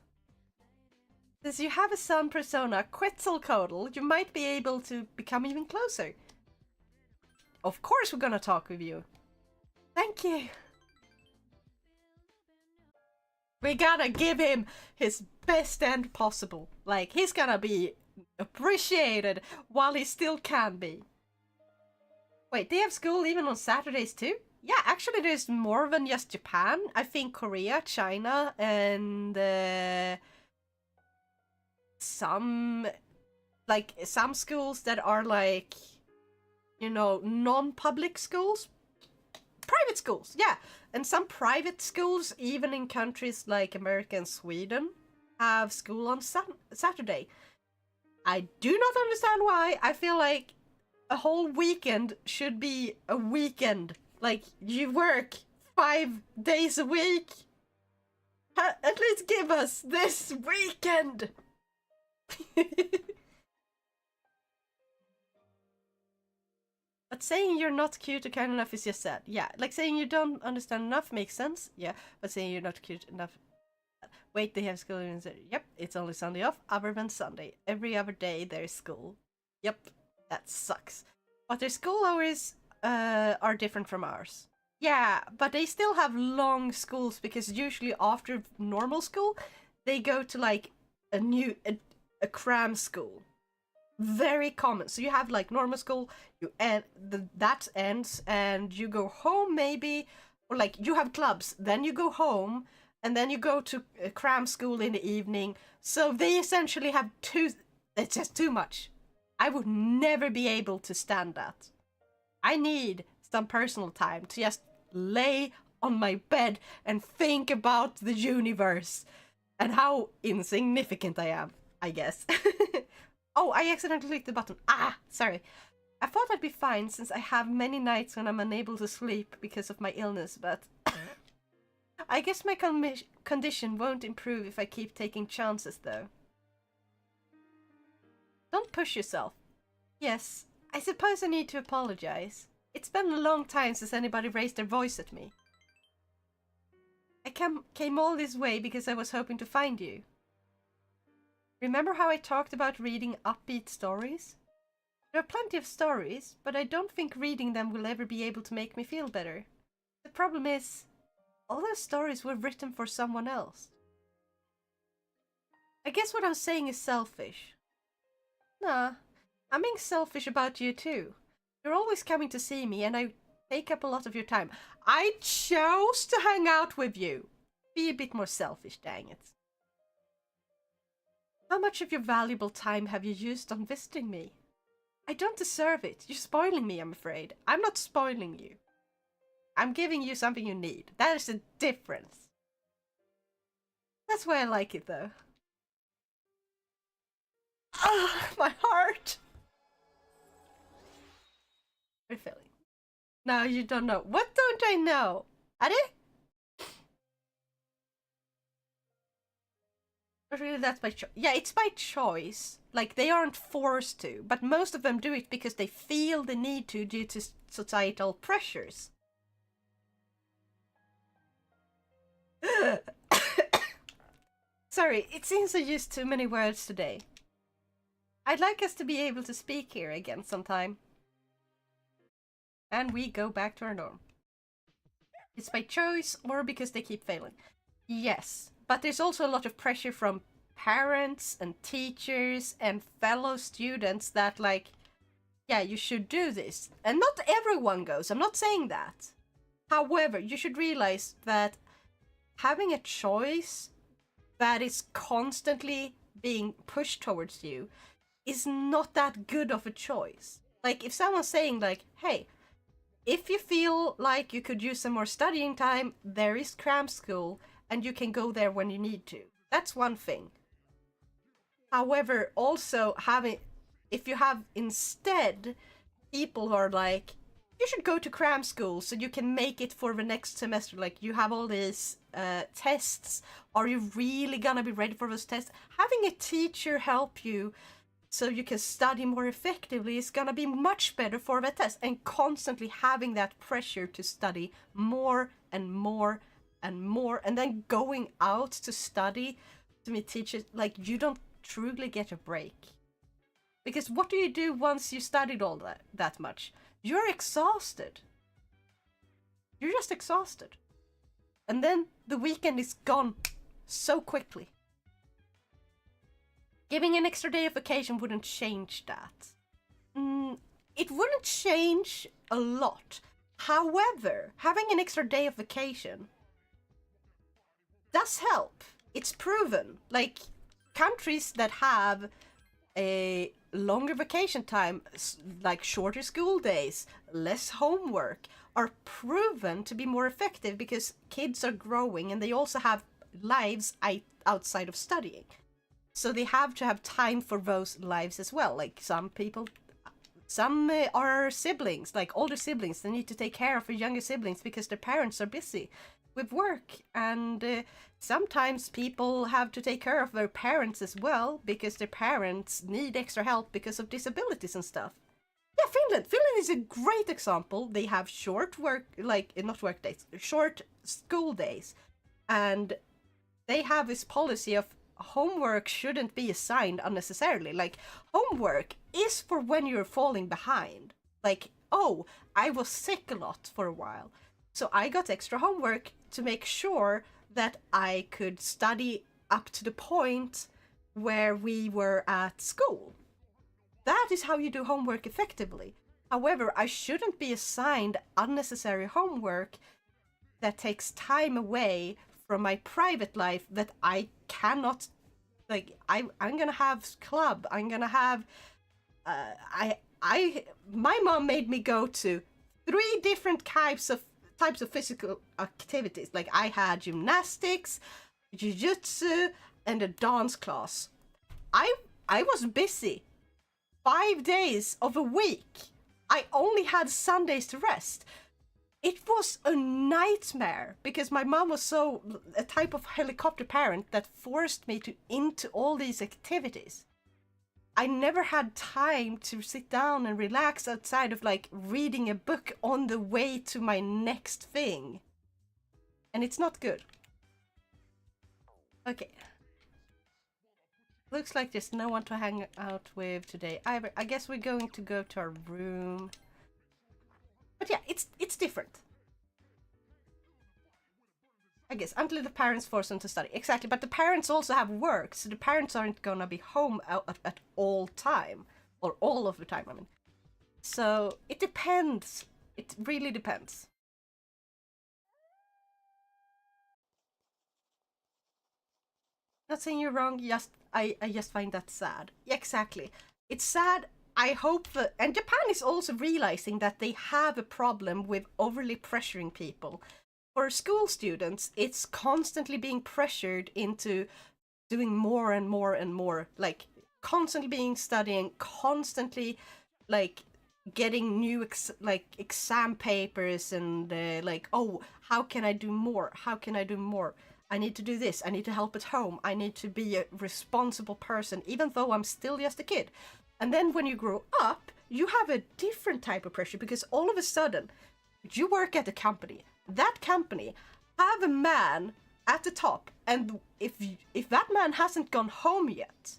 S1: Since you have a son Purrsona, Quetzalcoatl, you might be able to become even closer. Of course we're gonna talk with you. Thank you. We gotta give him his best end possible. Like, he's gonna be appreciated while he still can be. Wait, they have school even on Saturdays too? Yeah, actually there's more than just Japan. I think Korea, China, and some schools that are like, you know, non-public schools. Private schools, yeah. And some private schools, even in countries like America and Sweden, have school on Saturday. I do not understand why. I feel like a whole weekend should be a weekend. Like, you work 5 days a week. At least give us this weekend. But But saying you're not cute or kind enough is just sad. Yeah, like saying you don't understand enough makes sense. Yeah, but saying you're not cute enough. Wait, they have school. Yep, it's only Sunday off, other than Sunday. Every other day there's school. Yep, that sucks. But their school hours are different from ours. Yeah, but they still have long schools because usually after normal school, they go to like a cram school. Very common. So you have like normal school, you end that ends, and you go home maybe, or like you have clubs, then you go home, and then you go to cram school in the evening. So they essentially have two. It's just too much. I would never be able to stand that. I need some personal time to just lay on my bed and think about the universe and how insignificant I am, I guess. Oh, I accidentally clicked the button. Ah, sorry. I thought I'd be fine since I have many nights when I'm unable to sleep because of my illness, but I guess my condition won't improve if I keep taking chances, though. Don't push yourself. Yes, I suppose I need to apologize. It's been a long time since anybody raised their voice at me. I came all this way because I was hoping to find you. Remember how I talked about reading upbeat stories? There are plenty of stories, but I don't think reading them will ever be able to make me feel better. The problem is, all those stories were written for someone else. I guess what I'm saying is selfish. Nah, I'm being selfish about you too. You're always coming to see me and I take up a lot of your time. I chose to hang out with you. Be a bit more selfish, dang it. How much of your valuable time have you used on visiting me? I don't deserve it. You're spoiling me, I'm afraid. I'm not spoiling you. I'm giving you something you need. That is the difference. That's why I like it, though. Ah, my heart! Refilling. Now you don't know. What don't I know? Are they? Really, that's by choice. Yeah, it's by choice. Like, they aren't forced to, but most of them do it because they feel the need to due to societal pressures. Sorry, it seems I used too many words today. I'd like us to be able to speak here again sometime. And we go back to our norm. It's by choice or because they keep failing. Yes, but there's also a lot of pressure from parents and teachers and fellow students that like, yeah, you should do this. And not everyone goes, I'm not saying that. However, you should realize that having a choice that is constantly being pushed towards you is not that good of a choice. Like, if someone's saying like, hey, if you feel like you could use some more studying time, there is cram school and you can go there when you need to. That's one thing. However, also if you have instead people who are like, you should go to cram school so you can make it for the next semester. Like, you have all these tests. Are you really gonna be ready for those tests? Having a teacher help you so you can study more effectively is gonna be much better for the test. And constantly having that pressure to study more and more and more, and then going out to study to meet teachers, like, you don't truly get a break. Because what do you do once you studied all that much? You're exhausted. You're just exhausted. And then the weekend is gone so quickly. Giving an extra day of vacation wouldn't change that. It wouldn't change a lot. However, having an extra day of vacation does help. It's proven. Like, countries that have a longer vacation time, like shorter school days, less homework, are proven to be more effective because kids are growing and they also have lives outside of studying. So they have to have time for those lives as well. Like, some are siblings, like older siblings. They need to take care of their younger siblings because their parents are busy with work. And sometimes people have to take care of their parents as well because their parents need extra help because of disabilities and stuff. Yeah, Finland. Finland is a great example. They have short work, like not work days, short school days, and they have this policy of homework shouldn't be assigned unnecessarily. Like homework is for when you're falling behind. Like, oh, I was sick a lot for a while, so I got extra homework to make sure that I could study up to the point where we were at school. That is how you do homework effectively. However, I shouldn't be assigned unnecessary homework that takes time away from my private life that I cannot, like, I'm gonna have club, I'm gonna have, my mom made me go to 3 different types of physical activities. Like I had gymnastics, jiu-jitsu, and a dance class. I was busy 5 days of a week. I only had Sundays to rest. It was a nightmare because my mom was so a type of helicopter parent that forced me into all these activities. I never had time to sit down and relax outside of like reading a book on the way to my next thing. And it's not good. Okay. Looks like there's no one to hang out with today either. I guess we're going to go to our room. But yeah, it's different. I guess until the parents force them to study. Exactly, but the parents also have work, so the parents aren't gonna be home at all time. Or all of the time, I mean. So it depends. It really depends. Not saying you're wrong, just I just find that sad. Yeah, exactly. It's sad. I hope that, and Japan is also realizing that they have a problem with overly pressuring people. For school students, it's constantly being pressured into doing more and more and more, like constantly being studying, constantly like getting new exam papers and like, oh, how can I do more? How can I do more? I need to do this. I need to help at home. I need to be a responsible person, even though I'm still just a kid. And then when you grow up, you have a different type of pressure because all of a sudden, you work at a company. That company have a man at the top, and if that man hasn't gone home yet,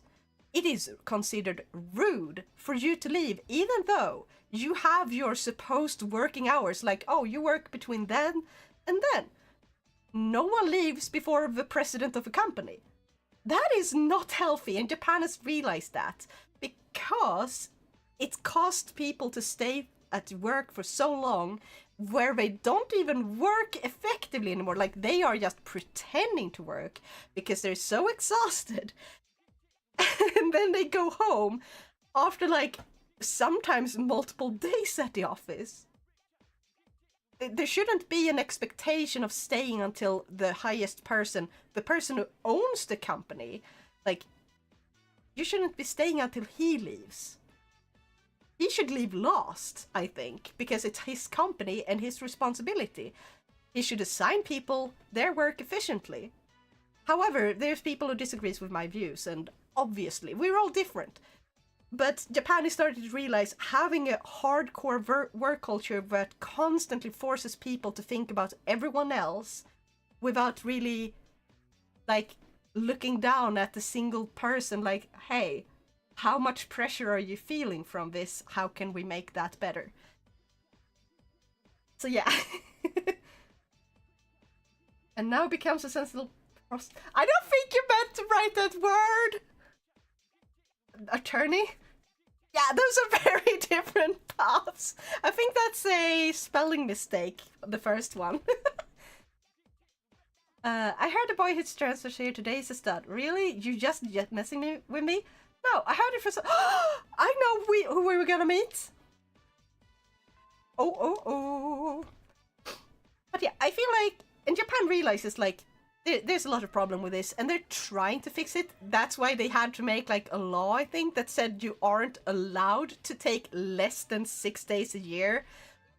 S1: it is considered rude for you to leave, even though you have your supposed working hours. Like, oh, you work between then and then. No one leaves before the president of a company. That is not healthy, and Japan has realized that because it costs people to stay at work for so long where they don't even work effectively anymore. Like they are just pretending to work because they're so exhausted. And then they go home after like sometimes multiple days at the office. There shouldn't be an expectation of staying until the highest person, the person who owns the company, like, you shouldn't be staying until he leaves. He should leave last, I think, because it's his company and his responsibility. He should assign people their work efficiently. However, there's people who disagree with my views, and obviously, we're all different. But Japan is starting to realize having a hardcore work culture that constantly forces people to think about everyone else without really, like, looking down at the single person, like, hey, how much pressure are you feeling from this? How can we make that better? So yeah. And now becomes a sensible process. I don't think you meant to write that word! Attorney? Yeah, those are very different paths. I think that's a spelling mistake, the first one. I heard a boy hits transfers here today is a stud. Really? You just messing with me? No, I heard it for so. I know who we were gonna meet. Oh. But yeah, I feel like, and Japan realizes like there's a lot of problem with this, and they're trying to fix it. That's why they had to make like a law, I think, that said you aren't allowed to take less than 6 days a year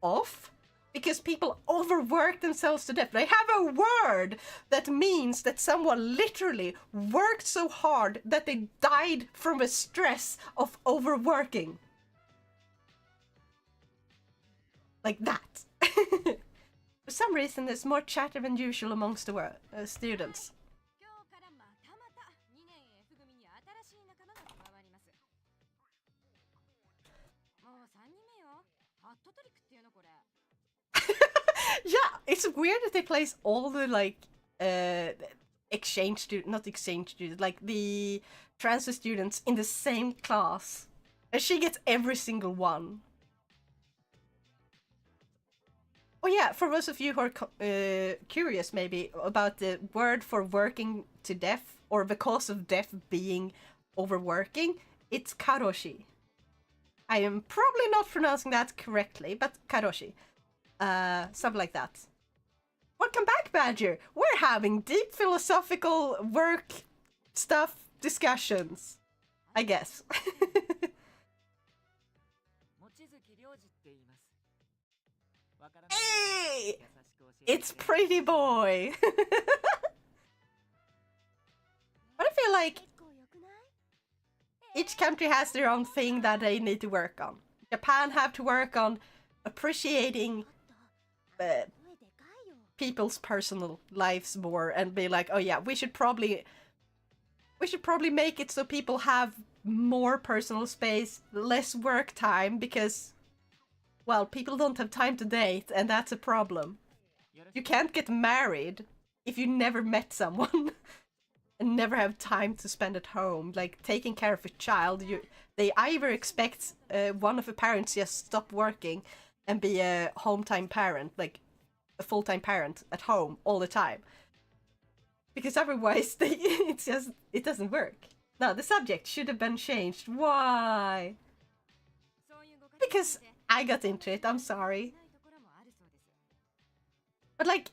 S1: off. Because people overwork themselves to death. They have a word that means that someone literally worked so hard that they died from the stress of overworking. Like that. For some reason, there's more chatter than usual amongst the students.
S3: 今日からまたまた2年 F 組に新しい仲間が加わります。もう3人目よ。ハットトリックっていうのこれ。
S1: Yeah, it's weird that they place all the like exchange student, not exchange students, like the transfer students in the same class, and she gets every single one. Oh yeah, for those of you who are curious maybe about the word for working to death or the cause of death being overworking, it's karoshi. I am probably not pronouncing that correctly, but karoshi. Something like that. Welcome back, Badger! We're having deep philosophical work stuff discussions. I guess. Hey! It's Pretty Boy! But I feel like each country has their own thing that they need to work on. Japan have to work on appreciating people's personal lives more and be like, oh yeah, we should probably make it so people have more personal space, less work time, because, well, people don't have time to date, and that's a problem. You can't get married if you never met someone and never have time to spend at home. Like, taking care of a child, they either expect one of the parents just stop working and be a home-time parent, like a full-time parent at home all the time. Because otherwise, it doesn't work. Now, the subject should have been changed. Why? Because I got into it, I'm sorry. But like,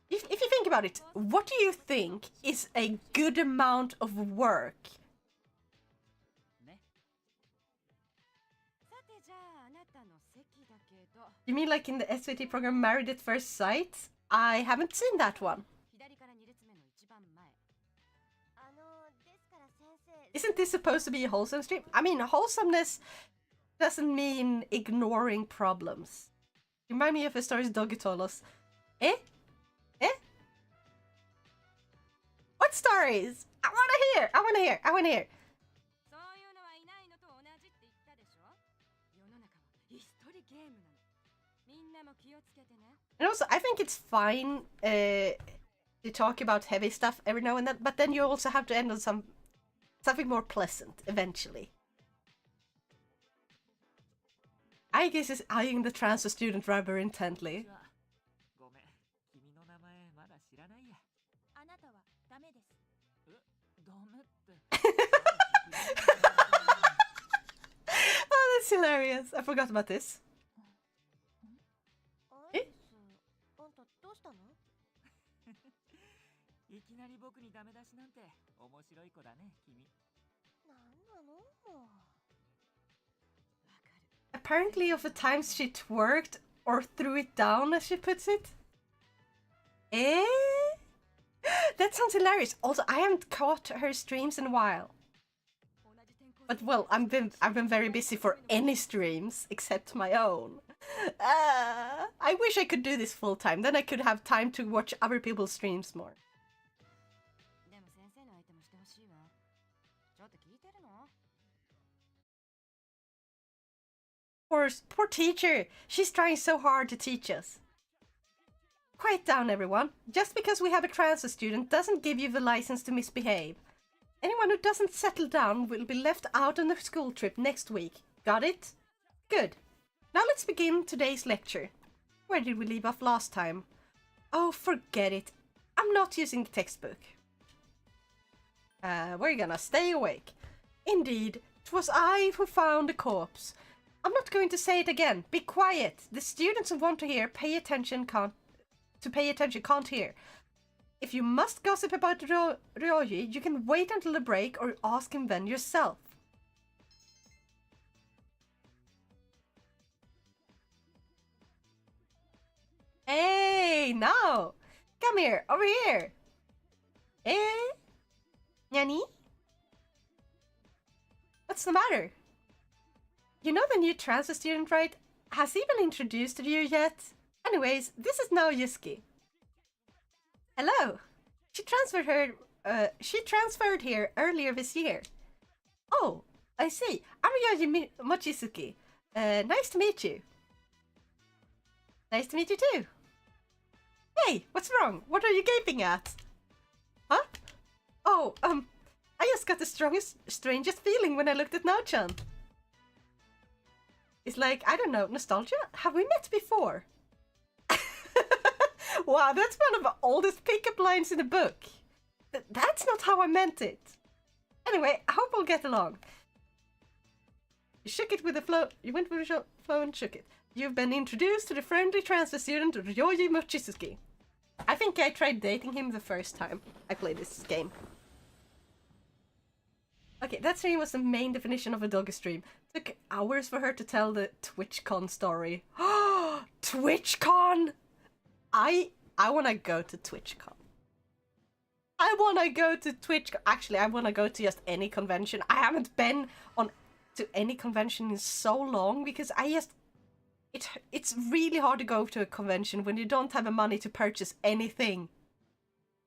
S1: if you think about it, what do you think is a good amount of work? You mean like in the SVT program Married at First Sight? I haven't seen that one. Isn't this supposed to be a wholesome stream? I mean, wholesomeness doesn't mean ignoring problems. Remind me of the stories Doggy told us. Eh? Eh? What stories? I wanna hear! I wanna hear! I wanna hear! And also, I think it's fine to talk about heavy stuff every now and then, but then you also have to end on something more pleasant eventually. I guess is eyeing the transfer student rather intently. Oh, that's hilarious. I forgot about this. Eh? Apparently of the times she twerked or threw it down, as she puts it. Eh? That sounds hilarious. Also, I haven't caught her streams in a while. But well, I've been very busy for any streams except my own. I wish I could do this full time. Then I could have time to watch other people's streams more. Poor teacher. She's trying so hard to teach us. Quiet down, everyone. Just because we have a transfer student doesn't give you the license to misbehave. Anyone who doesn't settle down will be left out on the school trip next week. Got it? Good. Now let's begin today's lecture. Where did we leave off last time? Oh, forget it. I'm not using the textbook. We're gonna stay awake. Indeed, it was I who found the corpse. I'm not going to say it again. Be quiet. The students who want to hear, pay attention can't hear. If you must gossip about Ryoji, you can wait until the break or ask him then yourself. Hey, now! Come here, over here! Eh? Nani? What's the matter? You know the new transfer student, right? Has he been introduced to you yet? Anyways, this is now Yusuke. Hello. She transferred here earlier this year. Oh, I see. I'm Ryoji Mochizuki. Nice to meet you. Nice to meet you too. Hey, what's wrong? What are you gaping at? Huh? Oh, I just got the strangest feeling when I looked at Nao-chan. It's like, I don't know, nostalgia? Have we met before? Wow, that's one of the oldest pickup lines in the book. That's not how I meant it. Anyway, I hope we'll get along. You shook it with the flow. You went with the flow and shook it. You've been introduced to the friendly transfer student Ryoji Mochizuki. I think I tried dating him the first time I played this game. Okay, that stream was the main definition of a doggy stream. Took hours for her to tell the TwitchCon story. TwitchCon! I wanna go to TwitchCon. I wanna go to TwitchCon. Actually, I wanna go to just any convention. I haven't been to any convention in so long because it's really hard to go to a convention when you don't have the money to purchase anything.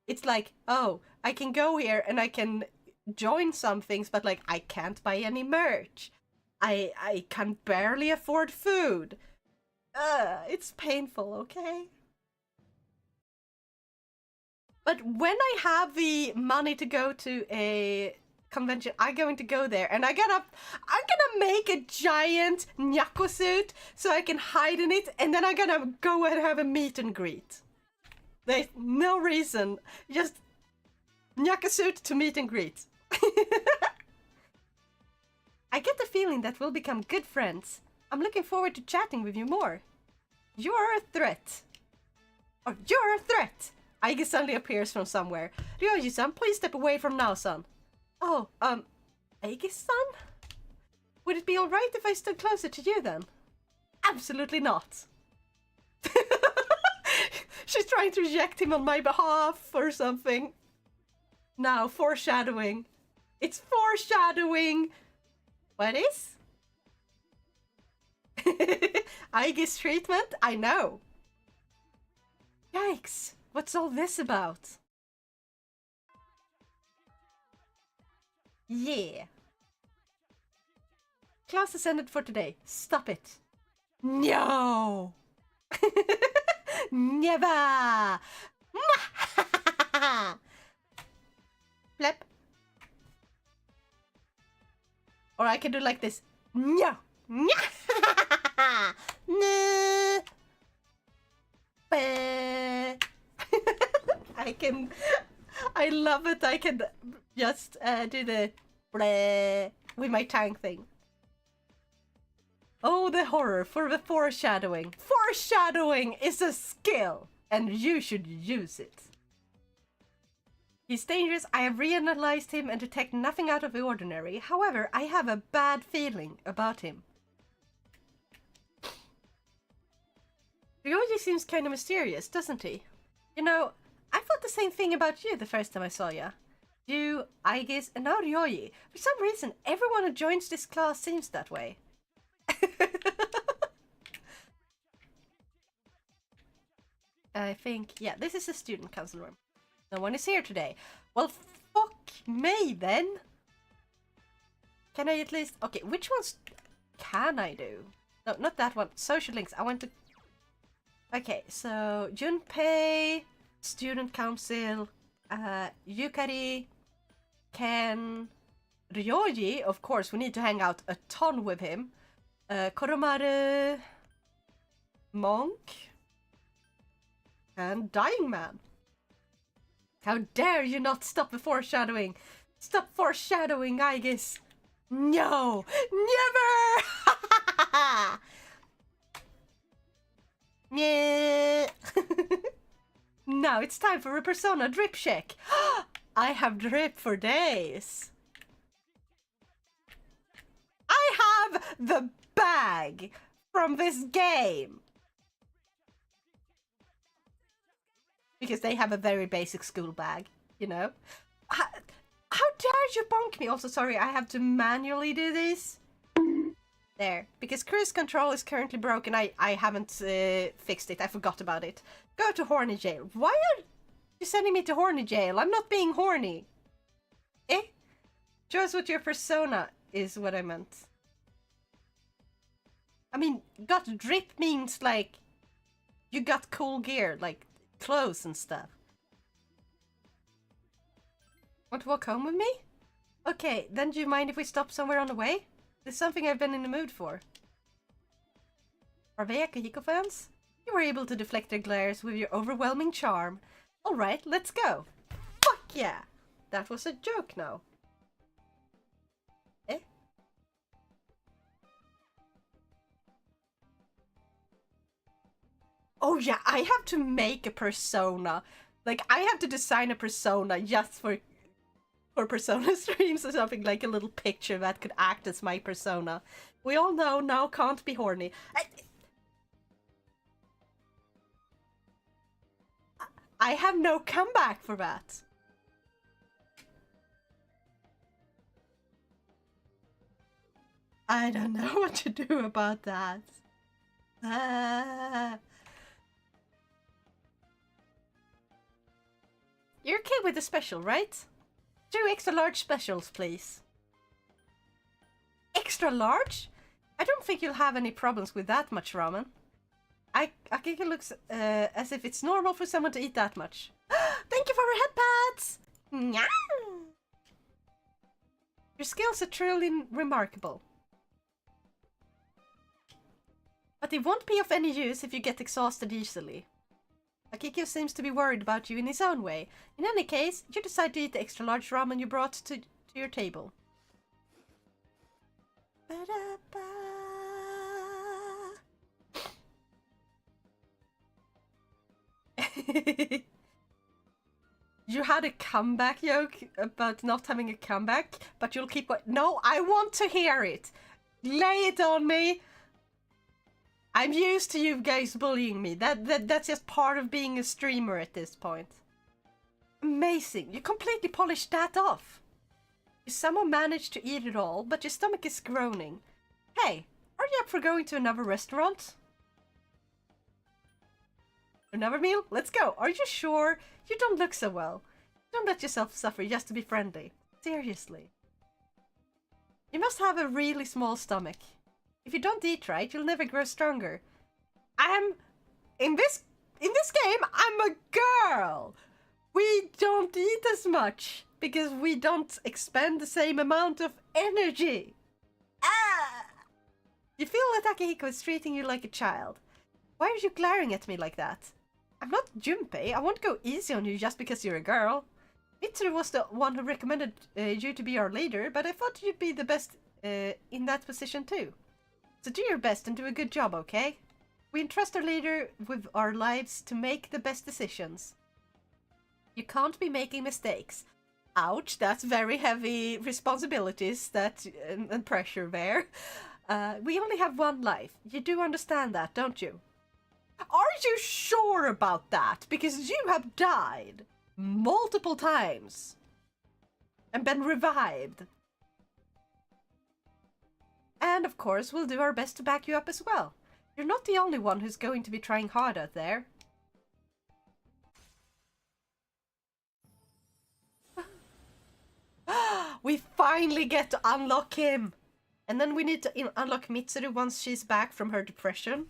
S1: It's like, oh, I can go here and I can join some things, but like I can't buy any merch. I can barely afford food. It's painful, okay? But when I have the money to go to a convention, I'm going to go there, and I'm gonna make a giant nyako suit so I can hide in it, and then I'm gonna go and have a meet and greet. There's no reason, just nyako suit to meet and greet. I get the feeling that we'll become good friends. I'm looking forward to chatting with you more. You're a threat. Or you're a threat! Aige suddenly appears from somewhere. Ryoji-san, please step away from now-san. Oh, Aige-san? Would it be alright if I stood closer to you then? Absolutely not. She's trying to reject him on my behalf or something. Now, foreshadowing. It's foreshadowing! What is? Aige's treatment? I know. Yikes. What's all this about? Yeah. Class has ended for today. Stop it. No! Never! Flip. Or I can do like this. No! No! I love it. I can just do the bleh with my tongue thing. Oh, the horror for the foreshadowing. Foreshadowing is a skill, and you should use it. He's dangerous. I have reanalyzed him and detect nothing out of the ordinary. However, I have a bad feeling about him. Ryoji seems kind of mysterious, doesn't he? You know, I thought the same thing about you the first time I saw ya. You, Aigis, and now Ryoji. For some reason, everyone who joins this class seems that way. I think, yeah, this is the student council room. No one is here today. Well, fuck me then. Can I at least... Okay, which ones can I do? No, not that one. Social links. I want to... Okay, so Junpei, student council, Yukari, Ken, Ryoji, of course, we need to hang out a ton with him. Koromaru, Monk, and Dying Man. How dare you not stop the foreshadowing! Stop foreshadowing, I guess. No! Never! Yeah. Now it's time for a Purrsona drip check. I have drip for days. I have the bag from this game. Because they have a very basic school bag, you know? How dare you bonk me? Also, sorry, I have to manually do this. There. Because cruise control is currently broken. I haven't fixed it. I forgot about it. Go to horny jail. Why are you sending me to horny jail? I'm not being horny. Eh? Show us what your persona is, what I meant. I mean, got drip means like you got cool gear, like clothes and stuff. Want to walk home with me? Okay, then do you mind if we stop somewhere on the way? There's something I've been in the mood for. Are they Akihiko fans? You were able to deflect their glares with your overwhelming charm. Alright, let's go. Fuck yeah! That was a joke now. Eh? Oh yeah, I have to make a persona. Like, I have to design a persona just for Purrsona streams or something, like a little picture that could act as my persona. We all know now can't be horny. I have no comeback for that. I don't know what to do about that. You're okay with the special, right? 2 extra large specials, please. Extra large? I don't think you'll have any problems with that much ramen. I think it looks as if it's normal for someone to eat that much. Thank you for your head pats! Your skills are truly remarkable. But it won't be of any use if you get exhausted easily. Akiko seems to be worried about you in his own way. In any case, you decide to eat the extra large ramen you brought to your table. Ba-da-ba. You had a comeback joke about not having a comeback, but you'll keep going. No, I want to hear it. Lay it on me. I'm used to you guys bullying me. That's just part of being a streamer at this point. Amazing. You completely polished that off. You somehow managed to eat it all, but your stomach is groaning. Hey, are you up for going to another restaurant? Another meal? Let's go. Are you sure? You don't look so well. Don't let yourself suffer just to be friendly. Seriously. You must have a really small stomach. If you don't eat right, you'll never grow stronger. In this game, I'm a girl. We don't eat as much because we don't expend the same amount of energy. Ah! You feel that Akihiko is treating you like a child. Why are you glaring at me like that? I'm not Junpei. I won't go easy on you just because you're a girl. Mitsuru was the one who recommended you to be our leader, but I thought you'd be the best in that position too. So do your best and do a good job, okay? We entrust our leader with our lives to make the best decisions. You can't be making mistakes. Ouch, that's very heavy responsibilities and pressure there. We only have one life. You do understand that, don't you? Are you sure about that? Because you have died multiple times and been revived. And of course, we'll do our best to back you up as well. You're not the only one who's going to be trying hard out there. We finally get to unlock him! And then we need to unlock Mitsuru once she's back from her depression.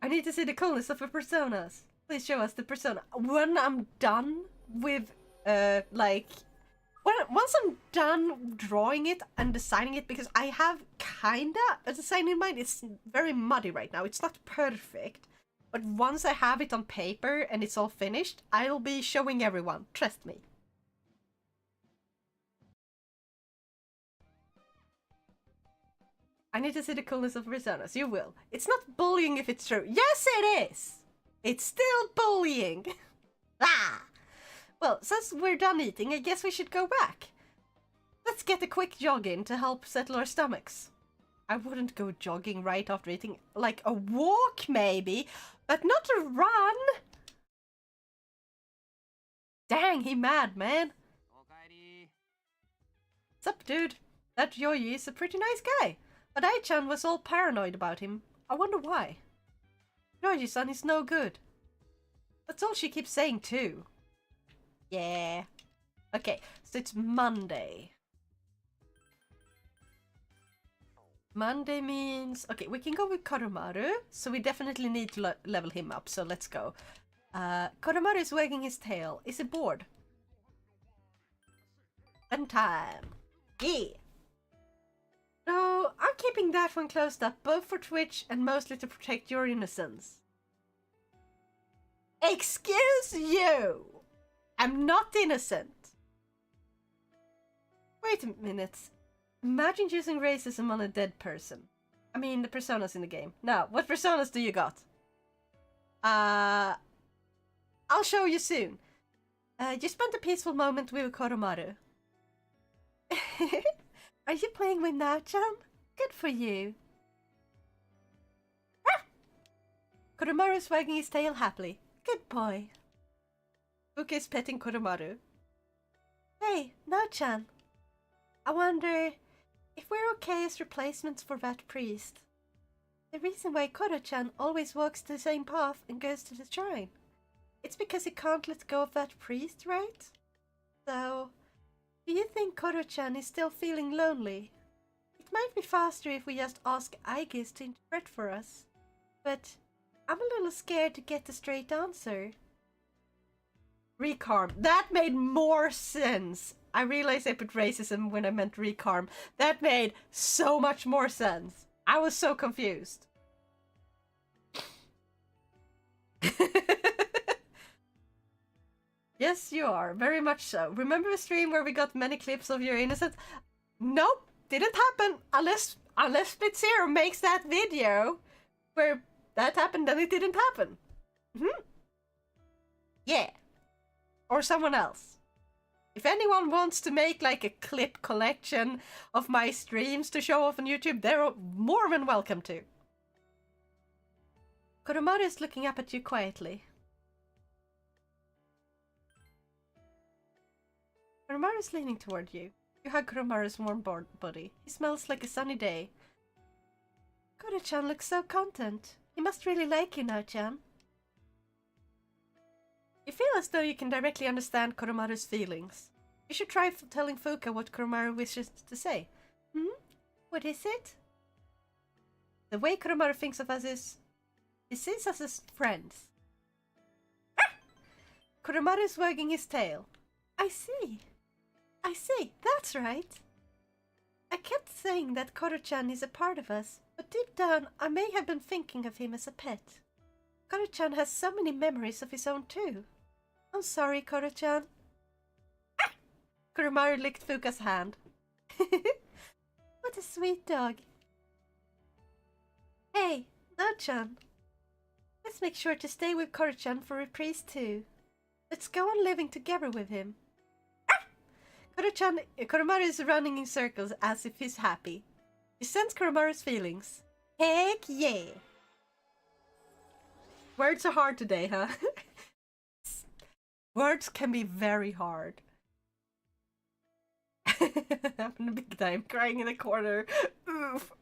S1: I need to see the coolness of her personas. Please show us the persona. When I'm done with, once I'm done drawing it and designing it, because I have kinda a design in mind. It's very muddy right now. It's not perfect. But once I have it on paper and it's all finished, I'll be showing everyone. Trust me. I need to see the coolness of personas. You will. It's not bullying if it's true. Yes, it is! It's still bullying. Ah! Well, since we're done eating, I guess we should go back. Let's get a quick jog in to help settle our stomachs. I wouldn't go jogging right after eating. Like a walk, maybe, but not a run. Dang, he mad, man. What's up, dude? That Yoyi is a pretty nice guy, but Ai-chan was all paranoid about him. I wonder why. Yoyi-san is no good. That's all she keeps saying too. Yeah. Okay, so it's Monday. Monday means... Okay, we can go with Koromaru, so we definitely need to level him up, so let's go. Koromaru is wagging his tail. Is he bored? Spend time. Yeah! No, I'm keeping that one closed up, both for Twitch and mostly to protect your innocence. Excuse you! I'm not innocent. Wait a minute. Imagine using racism on a dead person. I mean, the personas in the game. Now, what personas do you got? I'll show you soon. You spent a peaceful moment with Koromaru. Are you playing with Nao-chan? Good for you. Ah! Koromaru is wagging his tail happily. Good boy. Fuka is petting Koromaru. Hey, Nao-chan. I wonder if we're okay as replacements for that priest. The reason why Koro-chan always walks the same path and goes to the shrine. It's because he can't let go of that priest, right? So, do you think Koro-chan is still feeling lonely? It might be faster if we just ask Aigis to interpret for us. But I'm a little scared to get a straight answer. Recarm. That made more sense. I realized I put racism when I meant recarm. That made so much more sense. I was so confused. Yes, you are. Very much so. Remember the stream where we got many clips of your innocence? Nope. Didn't happen. Unless Splitzy makes that video where that happened, then it didn't happen. Yeah. Or someone else. If anyone wants to make like a clip collection of my streams to show off on YouTube, they're more than welcome to. Koromaru is looking up at you quietly. Koromaru is leaning toward you. You hug Koromaru's warm body. He smells like a sunny day. Koro-chan looks so content. He must really like you now, Chan. You feel as though you can directly understand Koromaru's feelings. You should try telling Fuka what Koromaru wishes to say. What is it? The way Koromaru thinks of us is... He sees us as friends. Ah! Koromaru is wagging his tail. I see. That's right. I kept saying that Koro-chan is a part of us, but deep down I may have been thinking of him as a pet. Koro-chan has so many memories of his own too. I'm sorry, Koro-chan. Ah! Koromaru licked Fuka's hand. What a sweet dog. Hey, Nao-chan. Let's make sure to stay with Koro-chan for reprise too. Let's go on living together with him. Koromaru is running in circles as if he's happy. He senses Koromaru's feelings. Heck yeah! Words are hard today, huh? Words can be very hard. Having a big time, crying in a corner. Oof.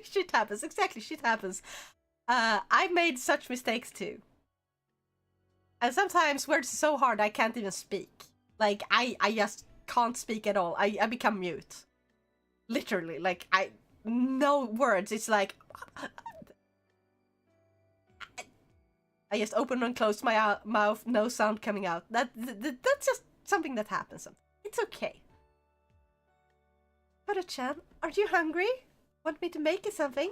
S1: Shit happens, exactly, shit happens. I've made such mistakes too. And sometimes words are so hard I can't even speak. Like, I just can't speak at all. I become mute. Literally, like, no words. It's like... I just open and close my mouth, no sound coming out. That's just something that happens. It's okay. Koro-chan, are you hungry? Want me to make you something?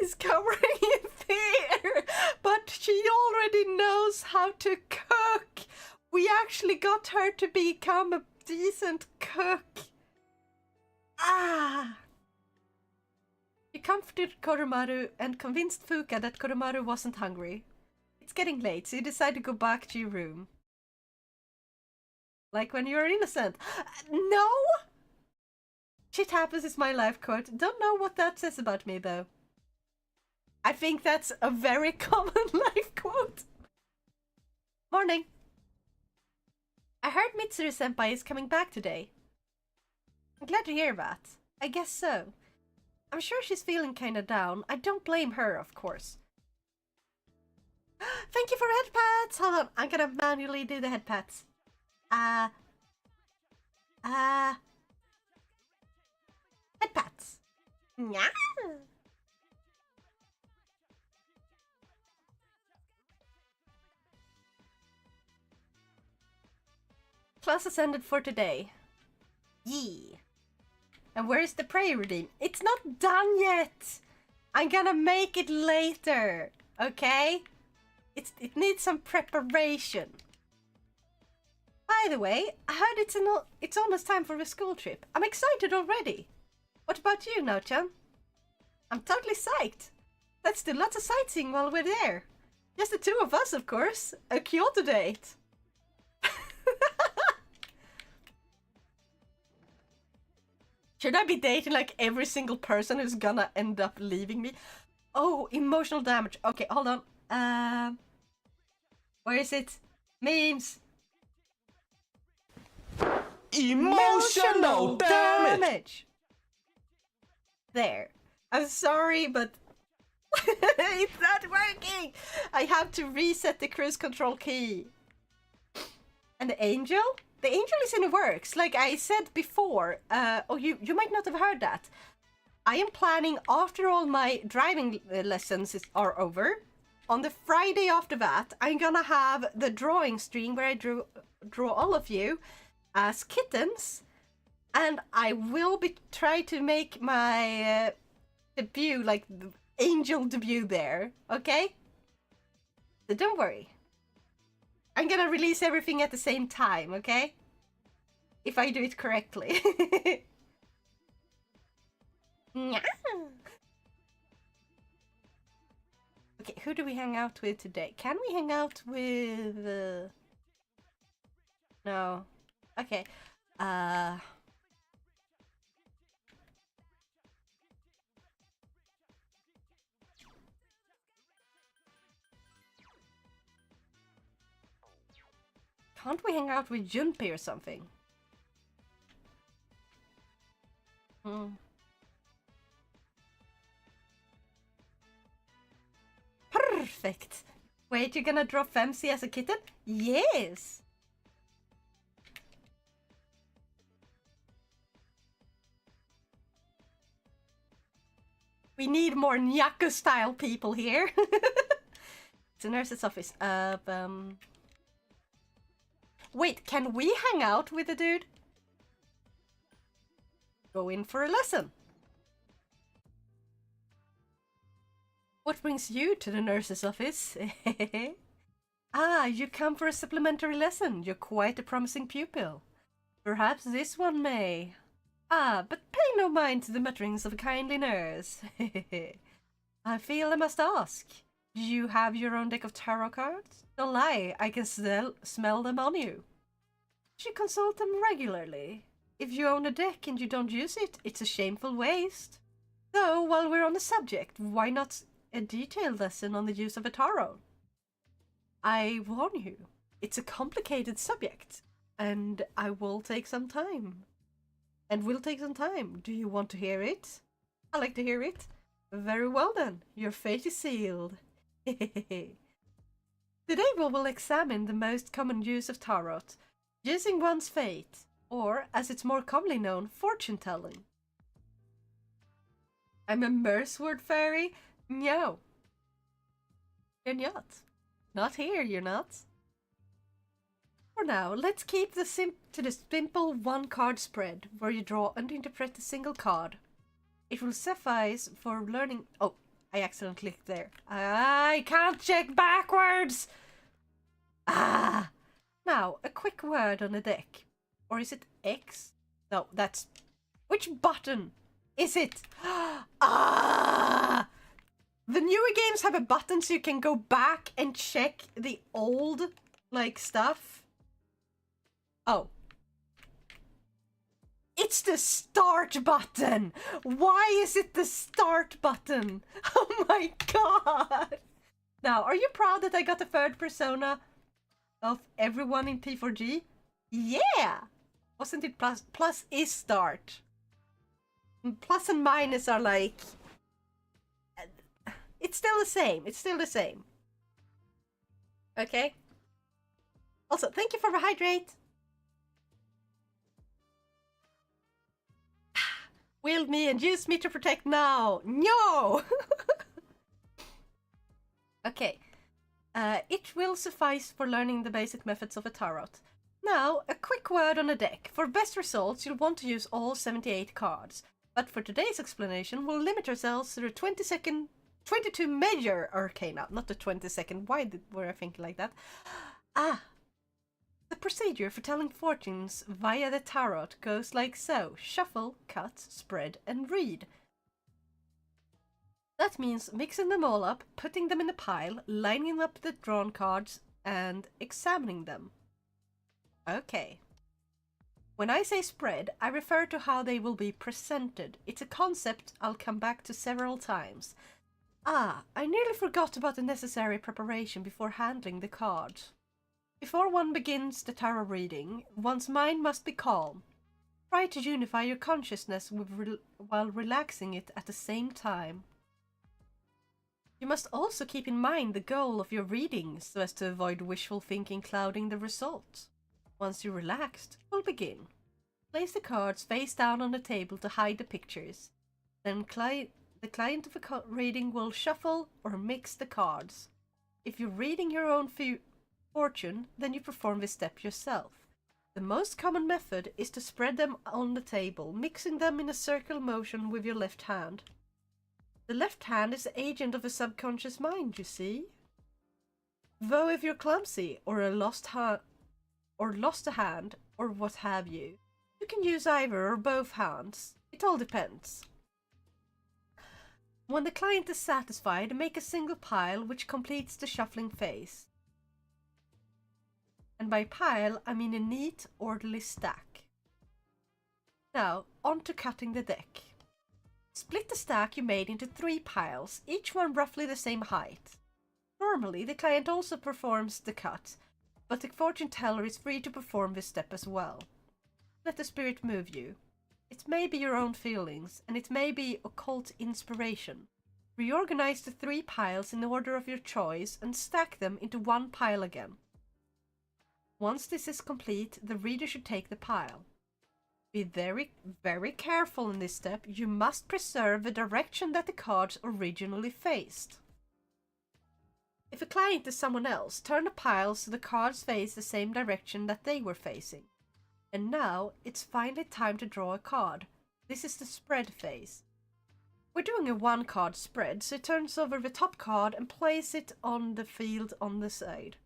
S1: He's covering in fear, but she already knows how to cook. We actually got her to become a decent cook. Ah! She comforted Koromaru and convinced Fuka that Koromaru wasn't hungry. It's getting late, so you decide to go back to your room. Like when you're innocent. No! Shit happens is my life quote. Don't know what that says about me, though. I think that's a very common life quote. Morning. I heard Mitsuru-senpai is coming back today. I'm glad to hear that. I guess so. I'm sure she's feeling kinda down. I don't blame her, of course. Thank you for head pats! Hold on, I'm gonna manually do the head pats. Head pats. Yeah. Class has ended for today. Yee. And where's the prayer redeem? It's not done yet! I'm gonna make it later, okay? It needs some preparation. By the way, I heard it's almost time for a school trip. I'm excited already. What about you, Nochan? I'm totally psyched. Let's do lots of sightseeing while we're there. Just the two of us, of course. A Kyoto date. Should I be dating like every single person who's gonna end up leaving me? Oh, emotional damage. Okay, hold on. Where is it? Memes.
S4: Emotional damage!
S1: There. I'm sorry, but it's not working. I have to reset the cruise control key. And the angel? The angel is in the works. Like I said before. You might not have heard that. I am planning, after all my driving lessons are over, on the Friday after that, I'm gonna have the drawing stream where I draw all of you as kittens, and I will be try to make my debut, like the angel debut there, okay? So don't worry. I'm gonna release everything at the same time, okay? If I do it correctly. Okay, who do we hang out with today? Can we hang out with... No. Okay. Can't we hang out with Junpei or something? Perfect. Wait, you're gonna draw Femsi as a kitten? Yes. We need more Nyaku style people here. It's a nurse's office. Wait, can we hang out with the dude? Go in for a lesson. What brings you to the nurse's office? Ah, you come for a supplementary lesson. You're quite a promising pupil. Perhaps this one may. Ah, but pay no mind to the mutterings of a kindly nurse. I feel I must ask. Do you have your own deck of tarot cards? Don't lie, I can smell them on you. You consult them regularly. If you own a deck and you don't use it, it's a shameful waste. So, while we're on the subject, why not a detailed lesson on the use of a tarot? I warn you, it's a complicated subject, and I will take some time. Do you want to hear it? I like to hear it. Very well then, your fate is sealed. Today we will examine the most common use of tarot, using one's fate, or as it's more commonly known, fortune-telling. I'm a merceword fairy? No. You're not. Not here, you're not. For now, let's keep to the simple one-card spread, where you draw and interpret a single card. It will suffice for learning... Oh, I accidentally clicked there. I can't check backwards! Ah! Now, a quick word on the deck. Or is it X? No, that's... Which button is it? Ah! The newer games have a button so you can go back and check the old, like, stuff. Oh. It's the start button! Why is it the start button? Oh my god! Now, are you proud that I got the third persona of everyone in P4G? Yeah! Wasn't it plus is start? Plus and minus are like... It's still the same. It's still the same. Okay? Also, thank you for the hydrate. Wield me and use me to protect now. No! Okay. It will suffice for learning the basic methods of a tarot. Now, a quick word on a deck. For best results, you'll want to use all 78 cards. But for today's explanation, we'll limit ourselves to the 22 major arcana. Not the 22nd. Why were I thinking like that? The procedure for telling fortunes via the tarot goes like so. Shuffle, cut, spread, and read. That means mixing them all up, putting them in a pile, lining up the drawn cards, and examining them. Okay. When I say spread, I refer to how they will be presented. It's a concept I'll come back to several times. I nearly forgot about the necessary preparation before handling the cards. Before one begins the tarot reading, one's mind must be calm. Try to unify your consciousness while relaxing it at the same time. You must also keep in mind the goal of your reading so as to avoid wishful thinking clouding the results. Once you're relaxed, we'll begin. Place the cards face down on the table to hide the pictures. Then the client of a reading will shuffle or mix the cards. If you're reading your own fortune, then you perform this step yourself. The most common method is to spread them on the table, mixing them in a circle motion with your left hand. The left hand is the agent of a subconscious mind, you see. Though if you're clumsy or lost a hand or what have you, you can use either or both hands. It all depends. When the client is satisfied, make a single pile which completes the shuffling phase. And by pile, I mean a neat, orderly stack. Now, on to cutting the deck. Split the stack you made into 3 piles, each one roughly the same height. Normally, the client also performs the cut, but the fortune teller is free to perform this step as well. Let the spirit move you. It may be your own feelings, and it may be occult inspiration. Reorganize the 3 piles in order of your choice and stack them into 1 pile again. Once this is complete, the reader should take the pile. Be very, very careful in this step. You must preserve the direction that the cards originally faced. If a client is someone else, turn the pile so the cards face the same direction that they were facing. And now, it's finally time to draw a card. This is the spread phase. We're doing a 1-card spread, so it turns over the top card and place it on the field on the side.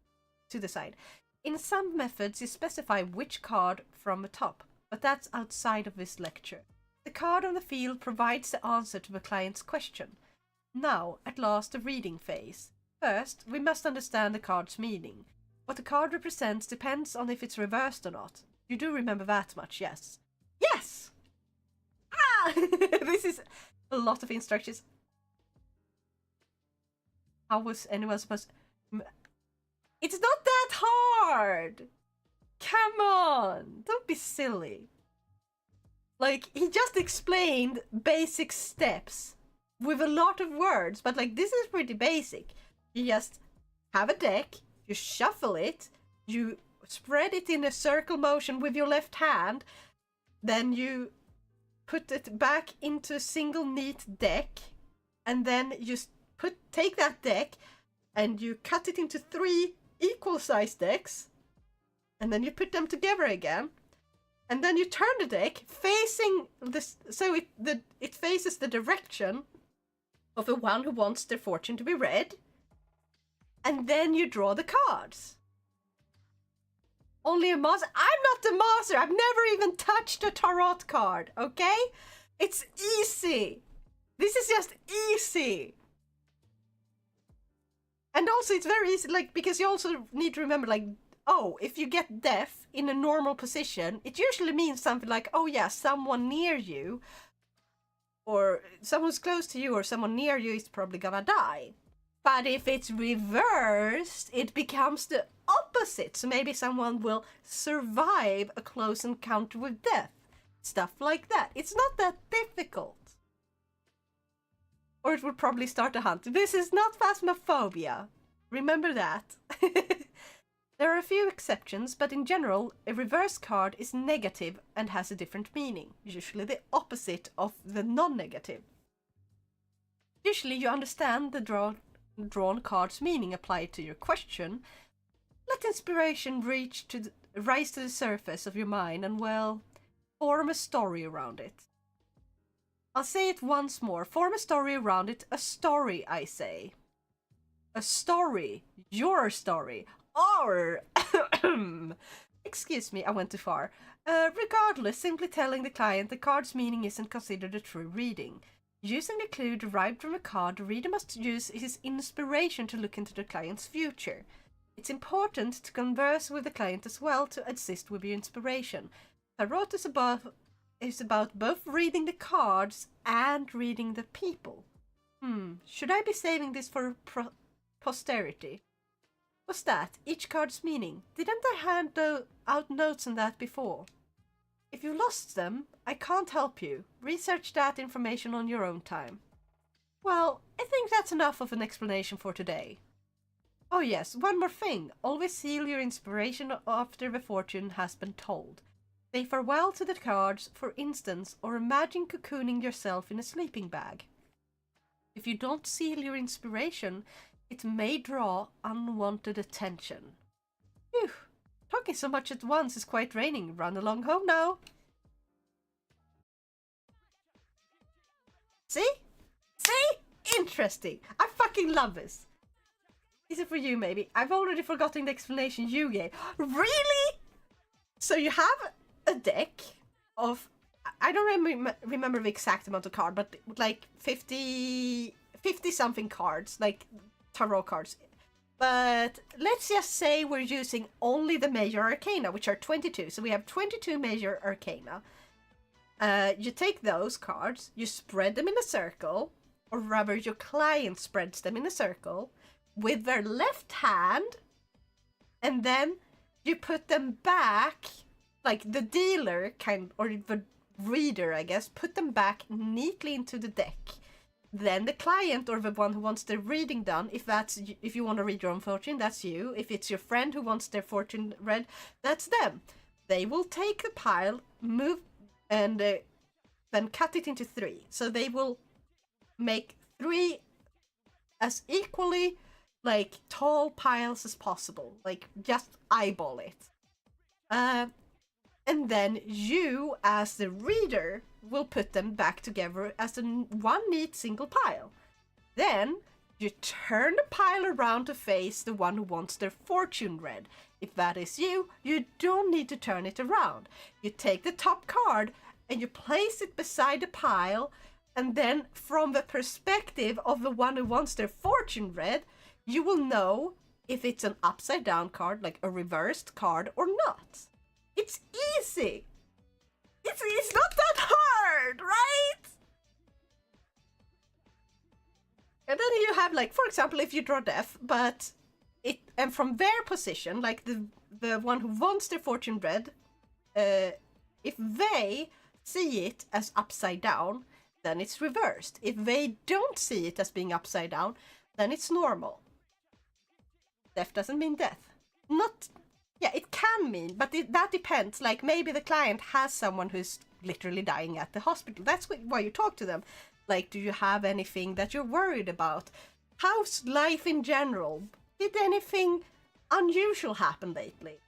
S1: To the side. In some methods, you specify which card from the top, but that's outside of this lecture. The card on the field provides the answer to the client's question. Now, at last, the reading phase. First, we must understand the card's meaning. What the card represents depends on if it's reversed or not. You do remember that much, yes? Yes! This is a lot of instructions. How was anyone supposed to... It's not that hard! Come on! Don't be silly. Like, he just explained basic steps with a lot of words, but like, this is pretty basic. You just have a deck, you shuffle it, you spread it in a circle motion with your left hand, then you put it back into a single neat deck, and then you take that deck and you cut it into 3 equal sized decks, and then you put them together again, and then you turn the deck facing this, so it faces the direction of the one who wants their fortune to be read, and then you draw the cards. Only a master. I'm not the master. I've never even touched a tarot card, okay? It's easy. This is just easy. And also it's very easy, like, because you also need to remember, like, oh, if you get death in a normal position, it usually means something like, oh yeah, someone near you, or someone's close to you, or someone near you is probably gonna die. But if it's reversed, it becomes the opposite. So maybe someone will survive a close encounter with death. Stuff like that. It's not that difficult. Or it would probably start a hunt. This is not phasmophobia. Remember that. There are a few exceptions, but in general, a reverse card is negative and has a different meaning, usually the opposite of the non-negative. Usually you understand the drawn card's meaning applied to your question. Let inspiration rise to the surface of your mind and, well, form a story around it. I'll say it once more. Form a story around it. A story, I say. A story. Your story. Our... Excuse me, I went too far. Regardless, simply telling the client the card's meaning isn't considered a true reading. Using the clue derived from a card, the reader must use his inspiration to look into the client's future. It's important to converse with the client as well to assist with your inspiration. Tarot is about both reading the cards and reading the people. Should I be saving this for posterity? What's that? Each card's meaning. Didn't I hand out notes on that before? If you lost them, I can't help you. Research that information on your own time. Well, I think that's enough of an explanation for today. Oh yes, one more thing. Always seal your inspiration after the fortune has been told. Say farewell to the cards, for instance, or imagine cocooning yourself in a sleeping bag. If you don't seal your inspiration, it may draw unwanted attention. Phew, talking so much at once is quite draining. Run along home now. See? See? Interesting. I fucking love this. Is it for you, maybe? I've already forgotten the explanation you gave. Really? So you have a deck of... I don't remember the exact amount of cards, but like 50 something cards, like tarot cards. But let's just say we're using only the major arcana, which are 22. So we have 22 major arcana. You take those cards, you spread them in a circle, or rather your client spreads them in a circle with their left hand, and then you put them back, like the dealer or the reader, I guess, put them back neatly into the deck. Then the client, or the one who wants the reading done, if you want to read your own fortune, that's you. If it's your friend who wants their fortune read, that's them. They will take the pile, move, and then cut it into 3. So they will make 3 as equally like tall piles as possible, like just eyeball it. And then you, as the reader, will put them back together as one neat single pile. Then you turn the pile around to face the one who wants their fortune read. If that is you, you don't need to turn it around. You take the top card and you place it beside the pile, and then from the perspective of the one who wants their fortune read, you will know if it's an upside down card, like a reversed card, or not. It's easy. It's not that hard, right? And then you have, like, for example, if you draw death, and from their position, like the one who wants their fortune read, if they see it as upside down, then it's reversed. If they don't see it as being upside down, then it's normal. Death doesn't mean death. Yeah, it can mean, but that depends. Like, maybe the client has someone who's literally dying at the hospital. That's why you talk to them. Like, do you have anything that you're worried about? How's life in general? Did anything unusual happen lately?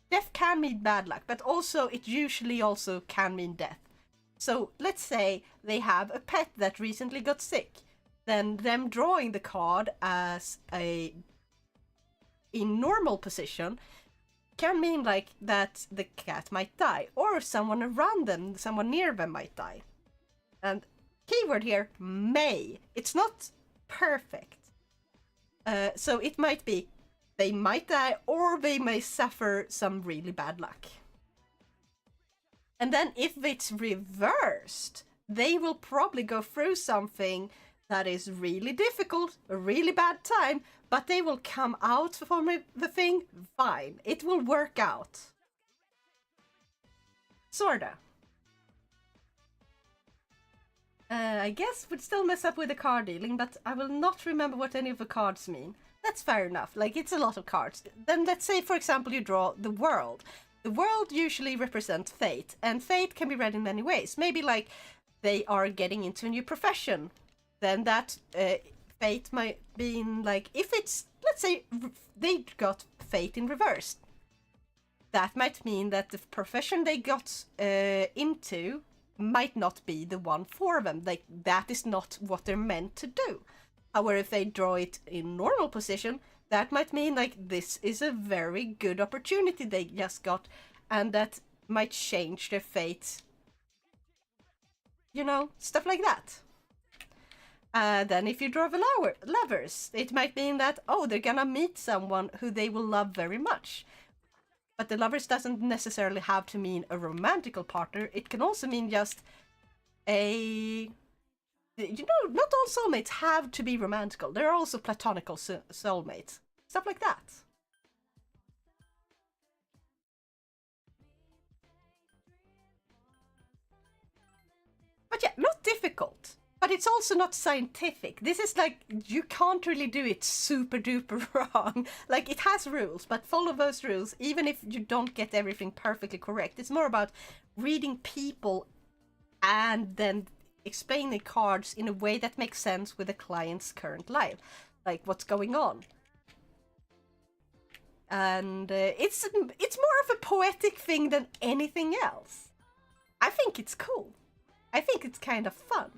S1: Death can mean bad luck, but also it usually also can mean death. So let's say they have a pet that recently got sick. Then them drawing the card as in normal position can mean like that the cat might die, or someone around them, someone near them might die. And keyword here, may. It's not perfect. So it might be they might die, or they may suffer some really bad luck. And then if it's reversed, they will probably go through something that is really difficult, a really bad time, but they will come out from the thing fine. It will work out. Sorta. I guess would still mess up with the card dealing, but I will not remember what any of the cards mean. That's fair enough, like it's a lot of cards. Then let's say, for example, you draw the world. The world usually represents fate, and fate can be read in many ways. Maybe like they are getting into a new profession. Then that fate might be in like, if it's, let's say, they got fate in reverse. That might mean that the profession they got into might not be the one for them. Like, that is not what they're meant to do. However, if they draw it in normal position, that might mean like this is a very good opportunity they just got, and that might change their fate. You know, stuff like that. Then if you draw the lovers, it might mean that, oh, they're gonna meet someone who they will love very much. But the lovers doesn't necessarily have to mean a romantical partner. It can also mean just a... You know, not all soulmates have to be romantical. There are also platonical soulmates. Stuff like that. But yeah, not difficult. But it's also not scientific. This is like, you can't really do it super duper wrong. Like, it has rules, but follow those rules, even if you don't get everything perfectly correct. It's more about reading people and then explain the cards in a way that makes sense with the client's current life. Like, what's going on. And it's more of a poetic thing than anything else. I think it's cool. I think it's kind of fun.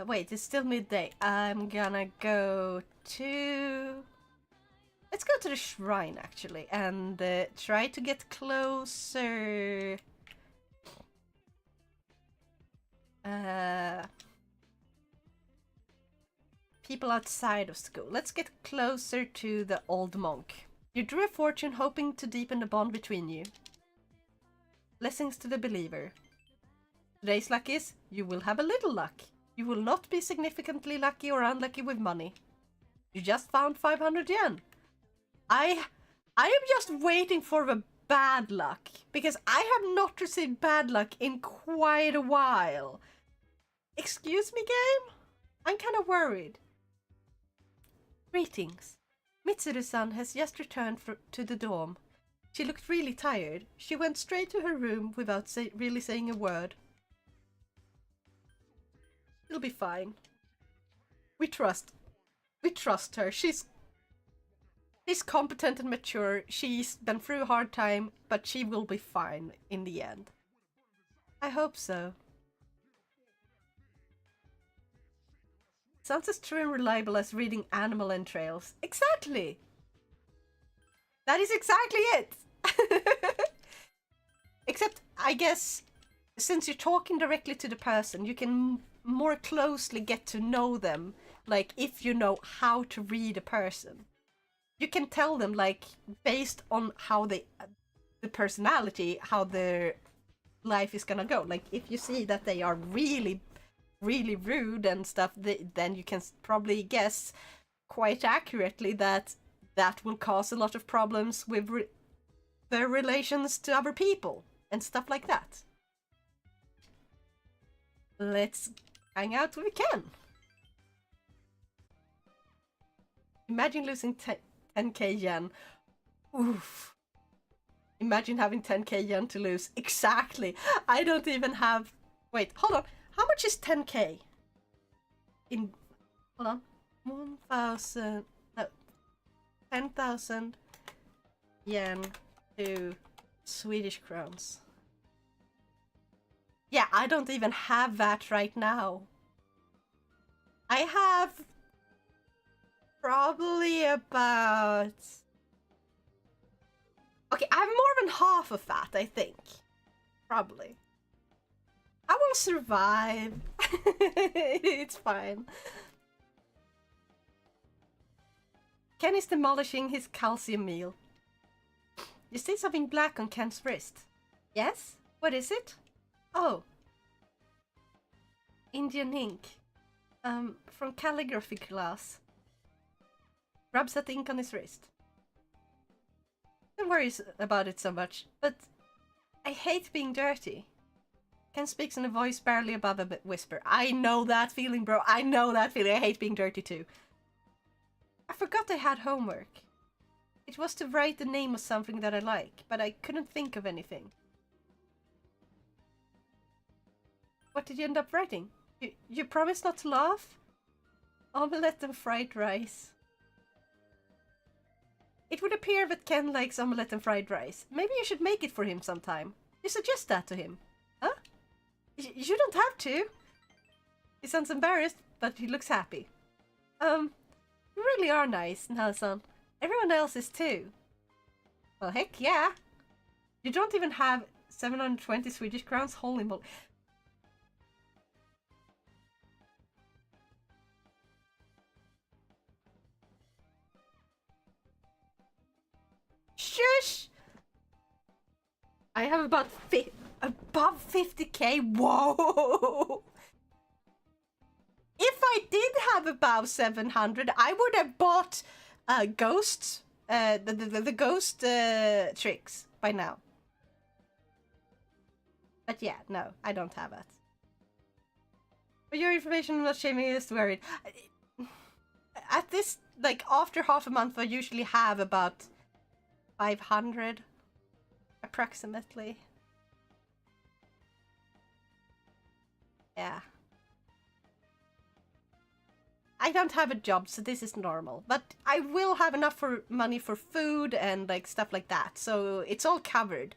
S1: Wait, it's still midday. I'm gonna go to... Let's go to the shrine, actually, and try to get closer. People outside of school. Let's get closer to the old monk. You drew a fortune hoping to deepen the bond between you. Blessings to the believer. Today's luck is, you will have a little luck. You will not be significantly lucky or unlucky with money. You just found 500 yen. I am just waiting for the bad luck, because I have not received bad luck in quite a while. Excuse me, game? I'm kind of worried. Greetings. Mitsuru-san has just returned to the dorm. She looked really tired. She went straight to her room without really saying a word. It'll be fine. We trust her. She's competent and mature. She's been through a hard time, but she will be fine in the end. I hope so. Sounds as true and reliable as reading animal entrails. Exactly! That is exactly it! Except, I guess, since you're talking directly to the person, you can more closely get to know them. Like, if you know how to read a person. You can tell them, like, based on how the personality, how their life is gonna go. Like, if you see that they are really, really rude and stuff, then you can probably guess quite accurately that that will cause a lot of problems with their relations to other people and stuff like that. Let's hang out when we can. Imagine losing 10k yen. Oof. Imagine having 10k yen to lose. Exactly. I don't even have... Wait, hold on. How much is 10k? In... Hold on. 1,000... No. 10,000 yen to Swedish crowns. Yeah, I don't even have that right now. I have... probably about... Okay, I have more than half of that, I think. Probably. I will survive. It's fine. Ken is demolishing his calcium meal. You see something black on Ken's wrist? Yes? What is it? Oh. Indian ink. From calligraphy class. Rubs at the ink on his wrist. Don't worry about it so much, but I hate being dirty. Ken speaks in a voice barely above a whisper. I know that feeling, bro. I know that feeling. I hate being dirty too. I forgot I had homework. It was to write the name of something that I like, but I couldn't think of anything. What did you end up writing? You promised not to laugh? Omelette and fried rice. It would appear that Ken likes omelette and fried rice. Maybe you should make it for him sometime. You suggest that to him. Huh? You don't have to. He sounds embarrassed, but he looks happy. You really are nice, Nelson. Everyone else is too. Well, heck yeah. You don't even have 720 Swedish crowns? Holy moly. Shush! I have about above 50k. Whoa! If I did have above 700, I would have bought ghosts, the ghost tricks by now. But yeah, no, I don't have it. For your information, I'm not shaming you, just worried. At this, like, after half a month, I usually have about 500, approximately. Yeah. I don't have a job, so this is normal. But I will have enough for money for food and like stuff like that, so it's all covered.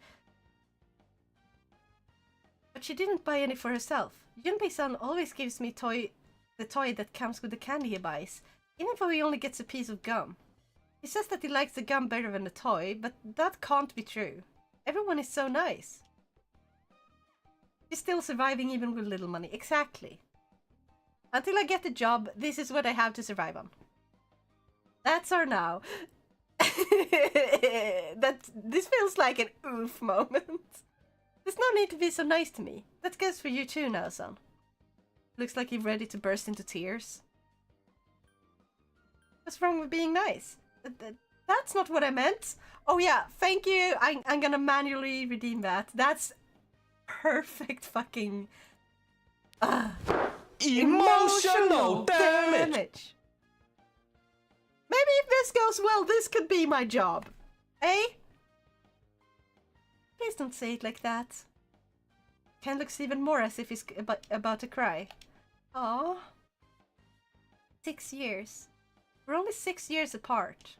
S1: But she didn't buy any for herself. Junpei-san always gives me the toy that comes with the candy he buys, even though he only gets a piece of gum. He says that he likes the gum better than the toy, but that can't be true. Everyone is so nice. She's still surviving even with little money. Exactly. Until I get a job, this is what I have to survive on. That's our now. This feels like an oof moment. There's no need to be so nice to me. That goes for you too now, son. Looks like you're ready to burst into tears. What's wrong with being nice? That's not what I meant. Oh yeah, thank you. I'm gonna manually redeem that. That's perfect fucking... Emotional damage. Maybe if this goes well, this could be my job. Eh? Please don't say it like that. Ken looks even more as if he's about to cry. Aww. 6 years. We're only 6 years apart.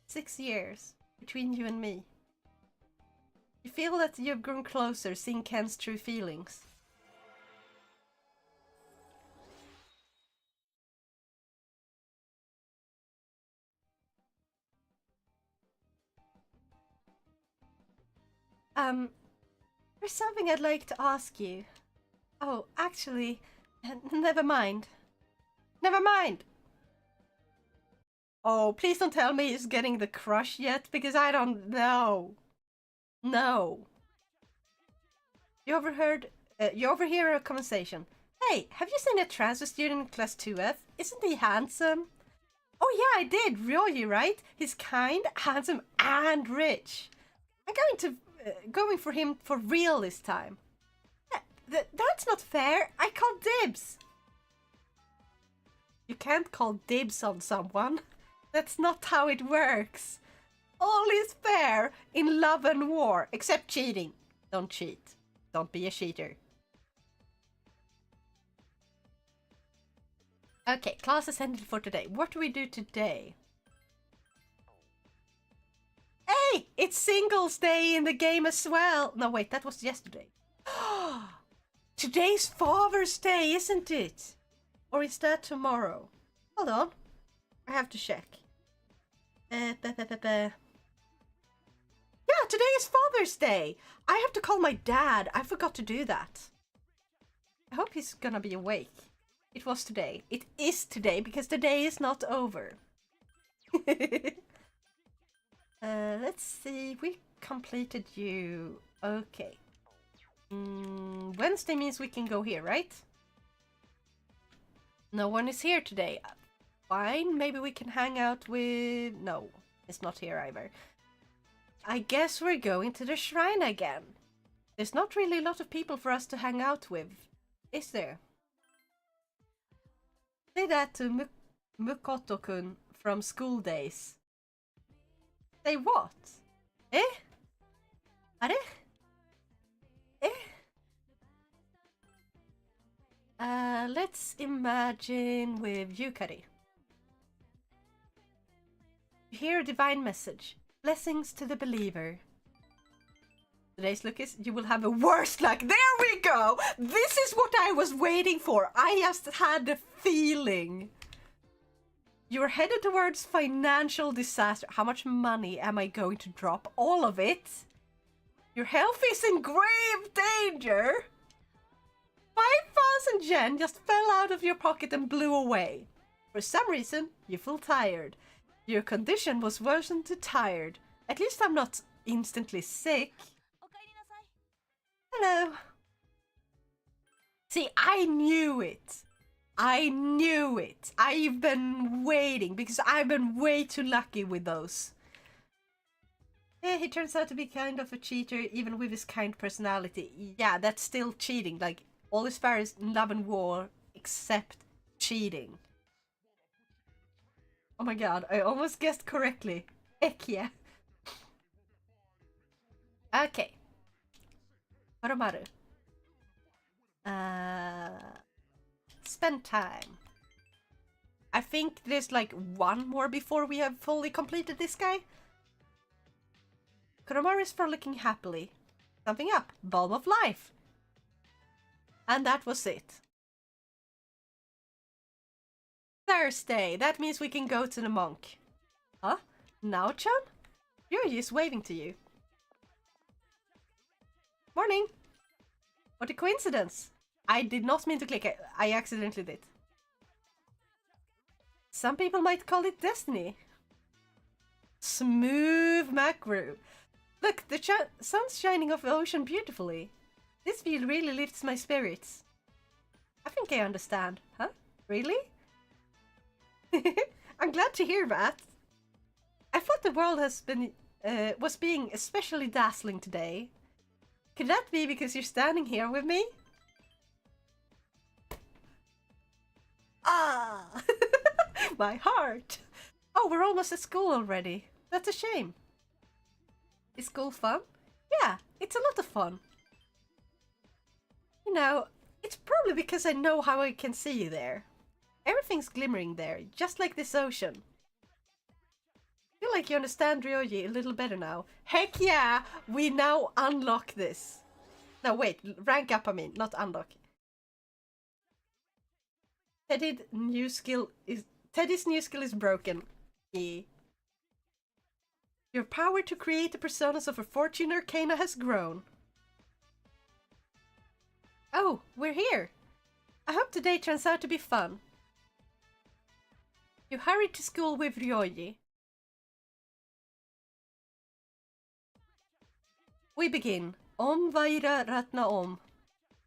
S1: 6 years between you and me. You feel that you've grown closer seeing Ken's true feelings. There's something I'd like to ask you. Oh, actually, never mind. Never mind! Oh, please don't tell me he's getting the crush yet, because I don't know. No. You overhear a conversation. Hey, have you seen a transfer student in class 2F? Isn't he handsome? Oh yeah, I did. Really, right? He's kind, handsome, and rich. I'm going for him for real this time. That's not fair. I call dibs. You can't call dibs on someone. That's not how it works. All is fair in love and war, except cheating. Don't cheat. Don't be a cheater. Okay, class is ended for today. What do we do today? Hey, it's Singles Day in the game as well. No, wait, that was yesterday. Today's Father's Day, isn't it? Or is that tomorrow? Hold on. I have to check. Yeah, today is Father's Day. I have to call my dad. I forgot to do that. I hope he's gonna be awake. It was today. It is today because the day is not over. Let's see. We completed you. Okay. Wednesday means we can go here, right? No one is here today. Fine. Maybe we can hang out with... No, it's not here either. I guess we're going to the shrine again. There's not really a lot of people for us to hang out with, is there? Say that to Mukoto-kun from school days. Say what? Eh? Are? Eh? Let's imagine with Yukari. You hear a divine message. Blessings to the believer. Today's look is you will have a worse luck. There we go! This is what I was waiting for. I just had a feeling. You're headed towards financial disaster. How much money am I going to drop? All of it? Your health is in grave danger. 5,000 yen just fell out of your pocket and blew away. For some reason, you feel tired. Your condition was worsened to tired. At least I'm not instantly sick. Hello. See, I knew it. I knew it. I've been waiting because I've been way too lucky with those. Yeah, he turns out to be kind of a cheater even with his kind personality. Yeah, that's still cheating. Like, all is fair in love and war except cheating. Oh my god, I almost guessed correctly. Heck yeah. Okay. Horomaru. Spend time. I think there's like one more before we have fully completed this guy. Koromaru is frolicking happily. Something up. Bulb of life. And that was it. Thursday. That means we can go to the monk. Huh? Now-chan? Ryuji is waving to you. Morning. What a coincidence. I did not mean to click. I accidentally did. Some people might call it destiny. Smooth macro. Look, the sun's shining off the ocean beautifully. This view really lifts my spirits. I think I understand. Huh? Really? I'm glad to hear that. I thought the world was being especially dazzling today. Could that be because you're standing here with me? Ah! My heart! Oh, we're almost at school already. That's a shame. Is school fun? Yeah, it's a lot of fun. You know, it's probably because I know how I can see you there. Everything's glimmering there, just like this ocean. I feel like you understand Ryoji a little better now. Heck yeah! We now unlock this. No, wait, rank up I mean, not unlock. Teddy's new skill is broken. Your power to create the personas of a fortune arcana has grown. Oh, we're here. I hope today turns out to be fun. You hurried to school with Ryoji. We begin. Om Vaira Ratna Om.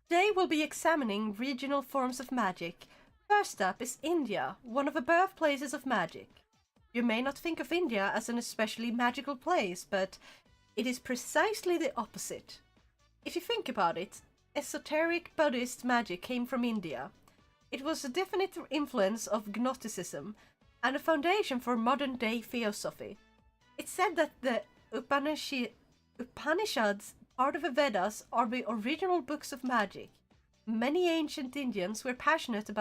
S1: Today we'll be examining regional forms of magic. First up is India, one of the birthplaces of magic. You may not think of India as an especially magical place, but it is precisely the opposite. If you think about it, esoteric Buddhist magic came from India. It was a definite influence of Gnosticism and a foundation for modern-day theosophy. It's said that the Upanishads, part of the Vedas, are the original books of magic. Many ancient Indians were passionate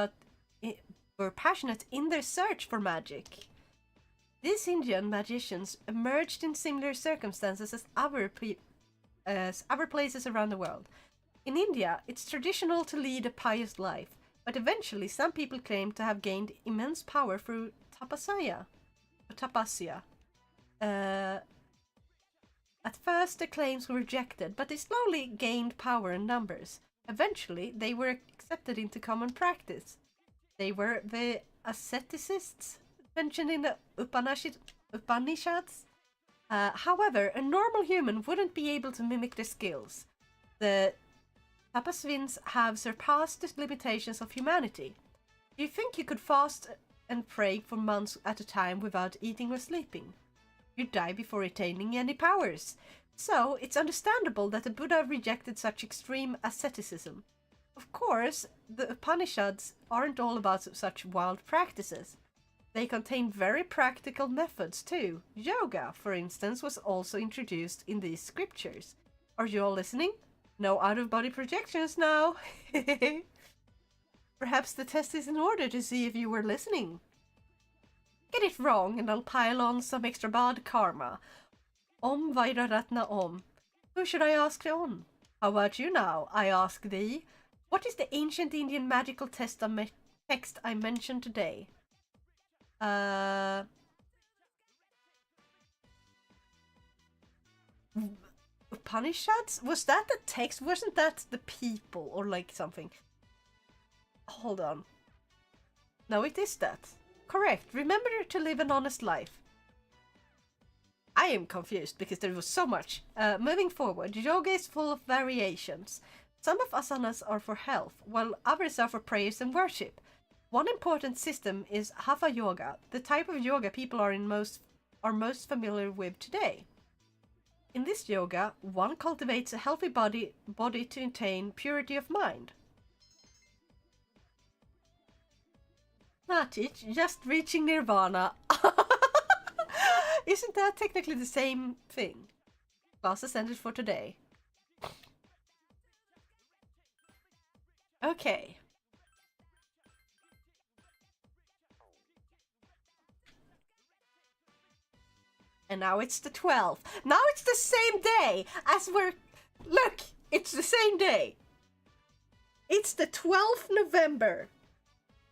S1: in their search for magic. These Indian magicians emerged in similar circumstances as other places around the world. In India, it's traditional to lead a pious life, but eventually some people claim to have gained immense power through tapasya. At first, the claims were rejected, but they slowly gained power and numbers. Eventually, they were accepted into common practice. They were the asceticists mentioned in the Upanishads. However, a normal human wouldn't be able to mimic their skills. The tapasvins have surpassed the limitations of humanity. Do you think you could fast and pray for months at a time without eating or sleeping? You'd die before attaining any powers. So it's understandable that the Buddha rejected such extreme asceticism. Of course, the Upanishads aren't all about such wild practices. They contain very practical methods too. Yoga, for instance, was also introduced in these scriptures. Are you all listening? No out-of-body projections now. Perhaps the test is in order to see if you were listening. Get it wrong and I'll pile on some extra bad karma. Om Vairaratna Om. Who should I ask on? How about you now? I ask thee. What is the ancient Indian magical text I mentioned today? Upanishads? Was that the text? Wasn't that the people or like something? Hold on. No, it is that. Correct. Remember to live an honest life. I am confused because there was so much. Moving forward, yoga is full of variations. Some of asanas are for health, while others are for prayers and worship. One important system is Hatha yoga, the type of yoga people are most familiar with today. In this yoga, one cultivates a healthy body to attain purity of mind. Not it, just reaching nirvana. Isn't that technically the same thing? Classes ended for today. Okay. And now it's the 12th. Now it's the same day as we're... Look! It's the same day. It's the 12th November.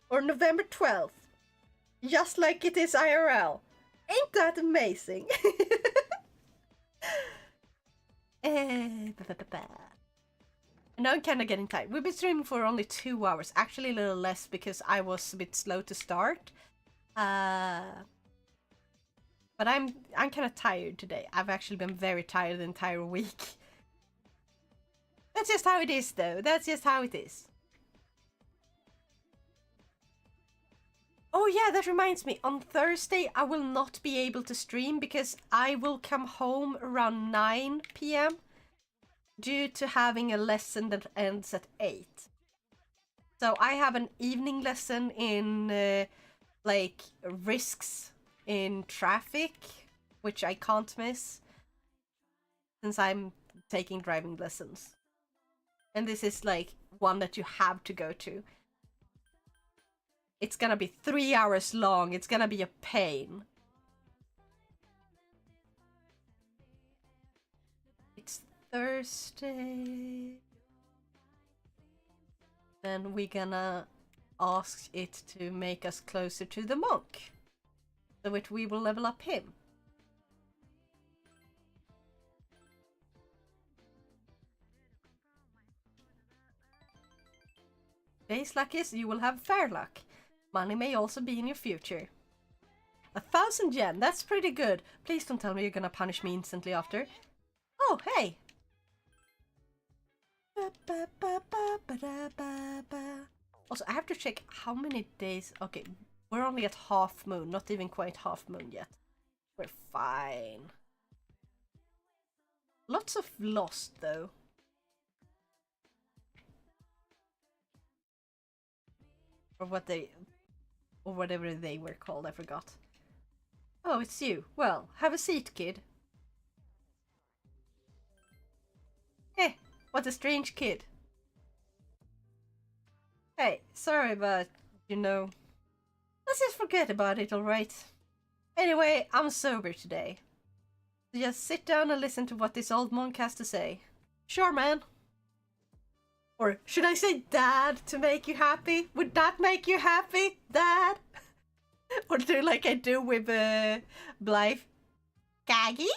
S1: Or November 12th. Just like it is IRL. Ain't that amazing? Now I'm kind of getting tired. We've been streaming for only 2 hours. Actually a little less because I was a bit slow to start. But I'm kind of tired today. I've actually been very tired the entire week. That's just how it is though. That's just how it is. Oh yeah, that reminds me. On Thursday, I will not be able to stream because I will come home around 9 p.m. due to having a lesson that ends at 8. So I have an evening lesson in like risks in traffic, which I can't miss since I'm taking driving lessons. And this is like one that you have to go to. It's gonna be 3 hours long. It's gonna be a pain. It's Thursday. Then we're gonna ask it to make us closer to the monk. So that we will level up him. Days like this, you will have fair luck. Money may also be in your future. 1,000 yen, that's pretty good. Please don't tell me you're gonna punish me instantly after. Oh, hey! Also, I have to check how many days... Okay, we're only at half moon, not even quite half moon yet. We're fine. Lots of lost, though. Or whatever they were called, I forgot. Oh, it's you. Well, have a seat, kid. Hey, what a strange kid. Hey, sorry, but, you know, let's just forget about it, alright? Anyway, I'm sober today. So just sit down and listen to what this old monk has to say. Sure, man. Or should I say dad to make you happy? Would that make you happy, dad? Or do like I do with Blythe? Gaggy?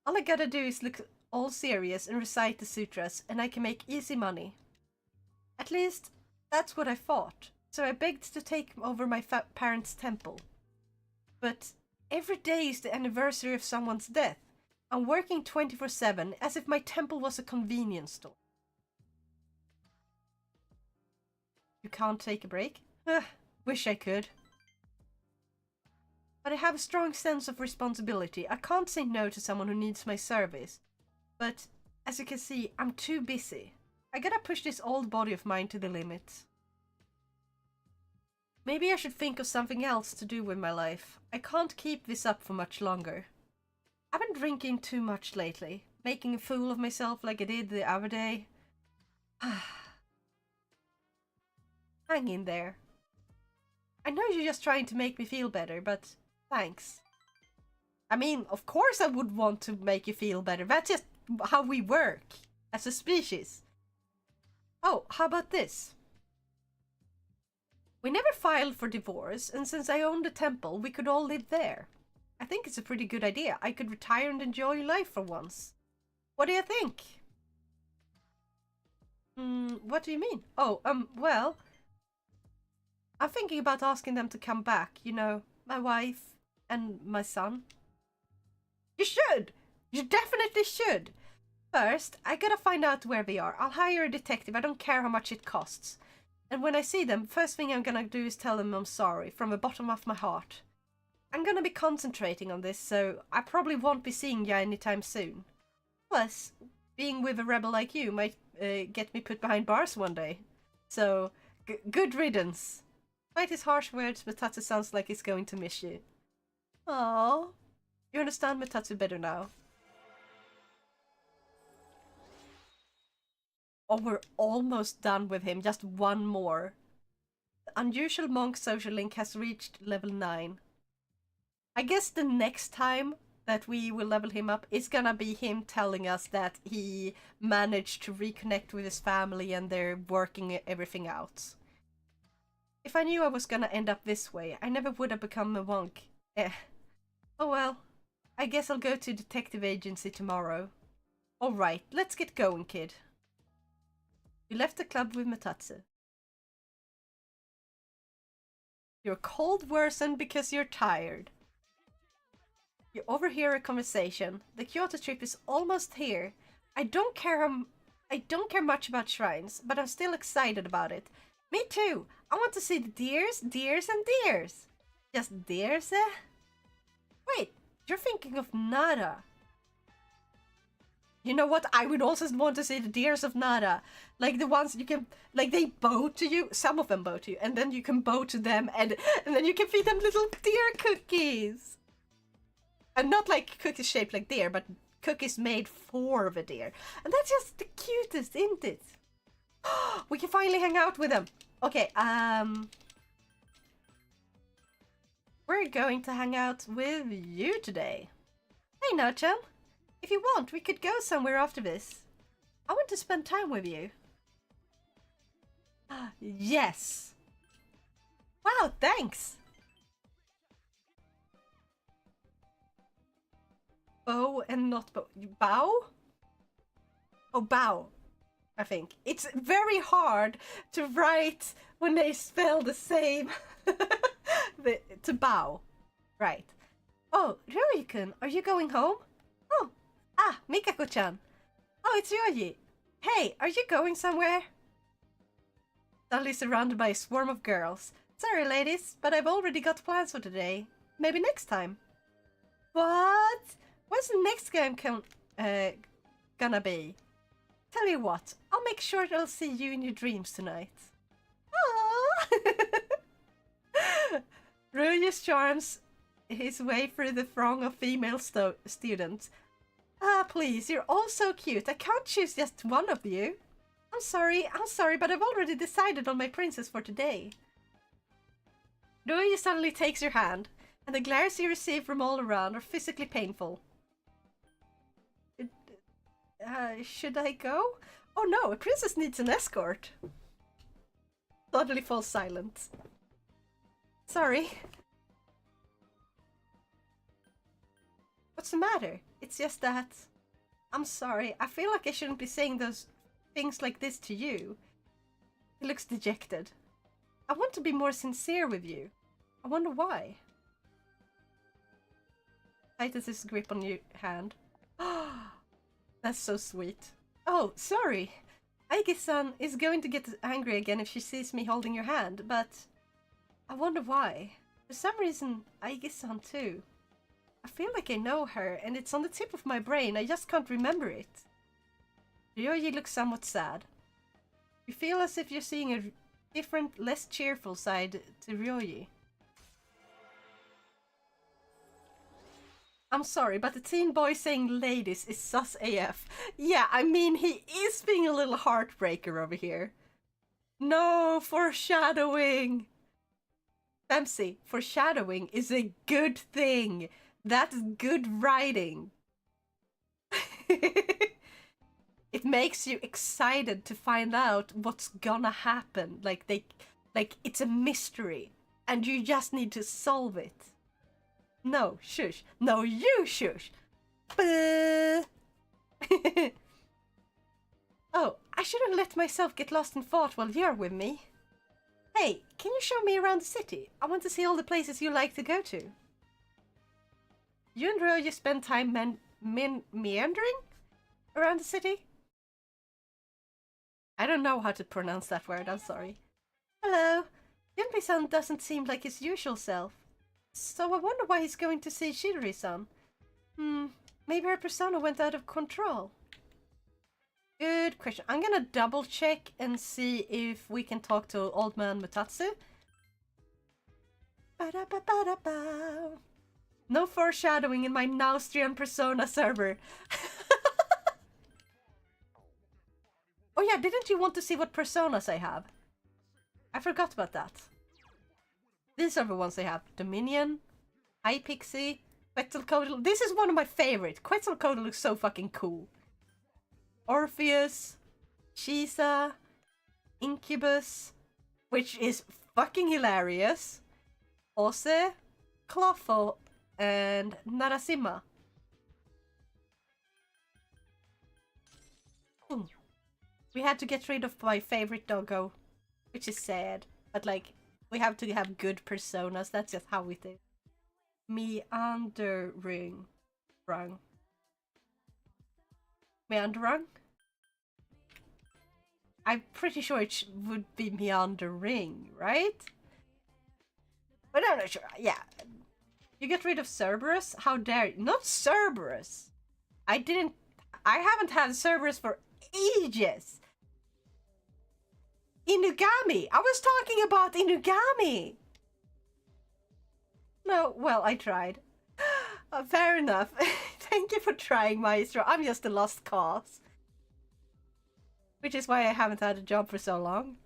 S1: All I gotta do is look all serious and recite the sutras and I can make easy money. At least, that's what I thought. So I begged to take over my parents' temple. But every day is the anniversary of someone's death. I'm working 24/7 as if my temple was a convenience store. You can't take a break? Wish I could. but I have a strong sense of responsibility. I can't say no to someone who needs my service. But, as you can see, I'm too busy. I gotta push this old body of mine to the limit. Maybe I should think of something else to do with my life. I can't keep this up for much longer. I've been drinking too much lately, making a fool of myself like I did the other day. Hang in there. I know you're just trying to make me feel better, but thanks. I mean, of course I would want to make you feel better. That's just how we work as a species. Oh, how about this? We never filed for divorce, and since I own the temple, we could all live there. I think it's a pretty good idea. I could retire and enjoy life for once. What do you think? What do you mean? Oh, well, I'm thinking about asking them to come back, you know, my wife and my son. You should! You definitely should! First, I gotta find out where they are. I'll hire a detective. I don't care how much it costs. And when I see them, first thing I'm gonna do is tell them I'm sorry, from the bottom of my heart. I'm gonna be concentrating on this, so I probably won't be seeing you anytime soon. Plus, being with a rebel like you might get me put behind bars one day. So, good riddance. Despite his harsh words, Metatsu sounds like he's going to miss you. Aww. You understand Metatsu better now. Oh, we're almost done with him. Just one more. The unusual monk social link has reached level 9. I guess the next time that we will level him up is gonna be him telling us that he managed to reconnect with his family and they're working everything out. If I knew I was gonna end up this way, I never would have become a monk. Oh well. I guess I'll go to detective agency tomorrow. Alright, let's get going, kid. You left the club with Metatsu. You're cold worsened because you're tired. You overhear a conversation. The Kyoto trip is almost here. I don't care much about shrines, but I'm still excited about it. Me too. I want to see the deers, and deers. Just deers, eh? Wait, you're thinking of Nara. You know what? I would also want to see the deers of Nara. Like the ones you can, like they bow to you. Some of them bow to you. And then you can bow to them and then you can feed them little deer cookies. And not like cookies shaped like deer, but cookies made for the deer. And that's just the cutest, isn't it? We can finally hang out with them. Okay, we're going to hang out with you today. Hey, Nochan. If you want, we could go somewhere after this. I want to spend time with you. Yes. Wow, thanks. Bow and not bow. Bow? Oh, bow. I think. It's very hard to write when they spell the same. To bow. Right. Oh, Ryoji-kun, are you going home? Oh. Ah, Mikako-chan. Oh, it's Ryoji. Hey, are you going somewhere? Suddenly surrounded by a swarm of girls. Sorry, ladies, but I've already got plans for today. Maybe next time. What? When's the next game gonna be? Tell you what, I'll make sure I'll see you in your dreams tonight. Aww. Ryoji charms his way through the throng of female students. Ah, please, you're all so cute. I can't choose just one of you. I'm sorry, but I've already decided on my princess for today. Ryoji suddenly takes your hand, and the glares you receive from all around are physically painful. Should I go? Oh no, a princess needs an escort. Suddenly falls silent. Sorry. What's the matter? It's just that... I'm sorry, I feel like I shouldn't be saying those things like this to you. He looks dejected. I want to be more sincere with you. I wonder why. Tightens his grip on your hand. That's so sweet. Oh, sorry. Aiki-san is going to get angry again if she sees me holding your hand, but I wonder why. For some reason, Aige-san too. I feel like I know her, and it's on the tip of my brain. I just can't remember it. Ryoji looks somewhat sad. You feel as if you're seeing a different, less cheerful side to Ryoji. I'm sorry, but the teen boy saying ladies is sus AF. Yeah, I mean, he is being a little heartbreaker over here. No foreshadowing! Dempsey, foreshadowing is a good thing. That's good writing. It makes you excited to find out what's gonna happen. Like it's a mystery, and you just need to solve it. No, shush. No, you shush. Oh, I shouldn't let myself get lost in thought while you're with me. Hey, can you show me around the city? I want to see all the places you like to go to. You and Ryoji spend time meandering around the city? I don't know how to pronounce that word, I'm sorry. Hello. Junpei-san doesn't seem like his usual self. So I wonder why he's going to see Shidori-san. Maybe her persona went out of control. Good question. I'm gonna double check and see if we can talk to old man Mutatsu. Ba-da-ba-ba-da-ba. No foreshadowing in my Naustrian Persona server. Oh yeah, didn't you want to see what personas I have? I forgot about that. These are the ones I have. Dominion, High Pixie, Quetzalcoatl. This is one of my favorite. Quetzalcoatl looks so fucking cool. Orpheus, Shisa, Incubus, which is fucking hilarious. Ose, Clotho, and Narasimha. We had to get rid of my favorite doggo, which is sad. But like, we have to have good personas. That's just how we do. Meandering. Meandering? I'm pretty sure it would be meandering, right? But I'm not sure. Yeah. You get rid of Cerberus? How dare you? Not Cerberus! I haven't had Cerberus for ages! Inugami! I was talking about Inugami! No, well, I tried. Fair enough. Thank you for trying, Maestro. I'm just a lost cause. Which is why I haven't had a job for so long.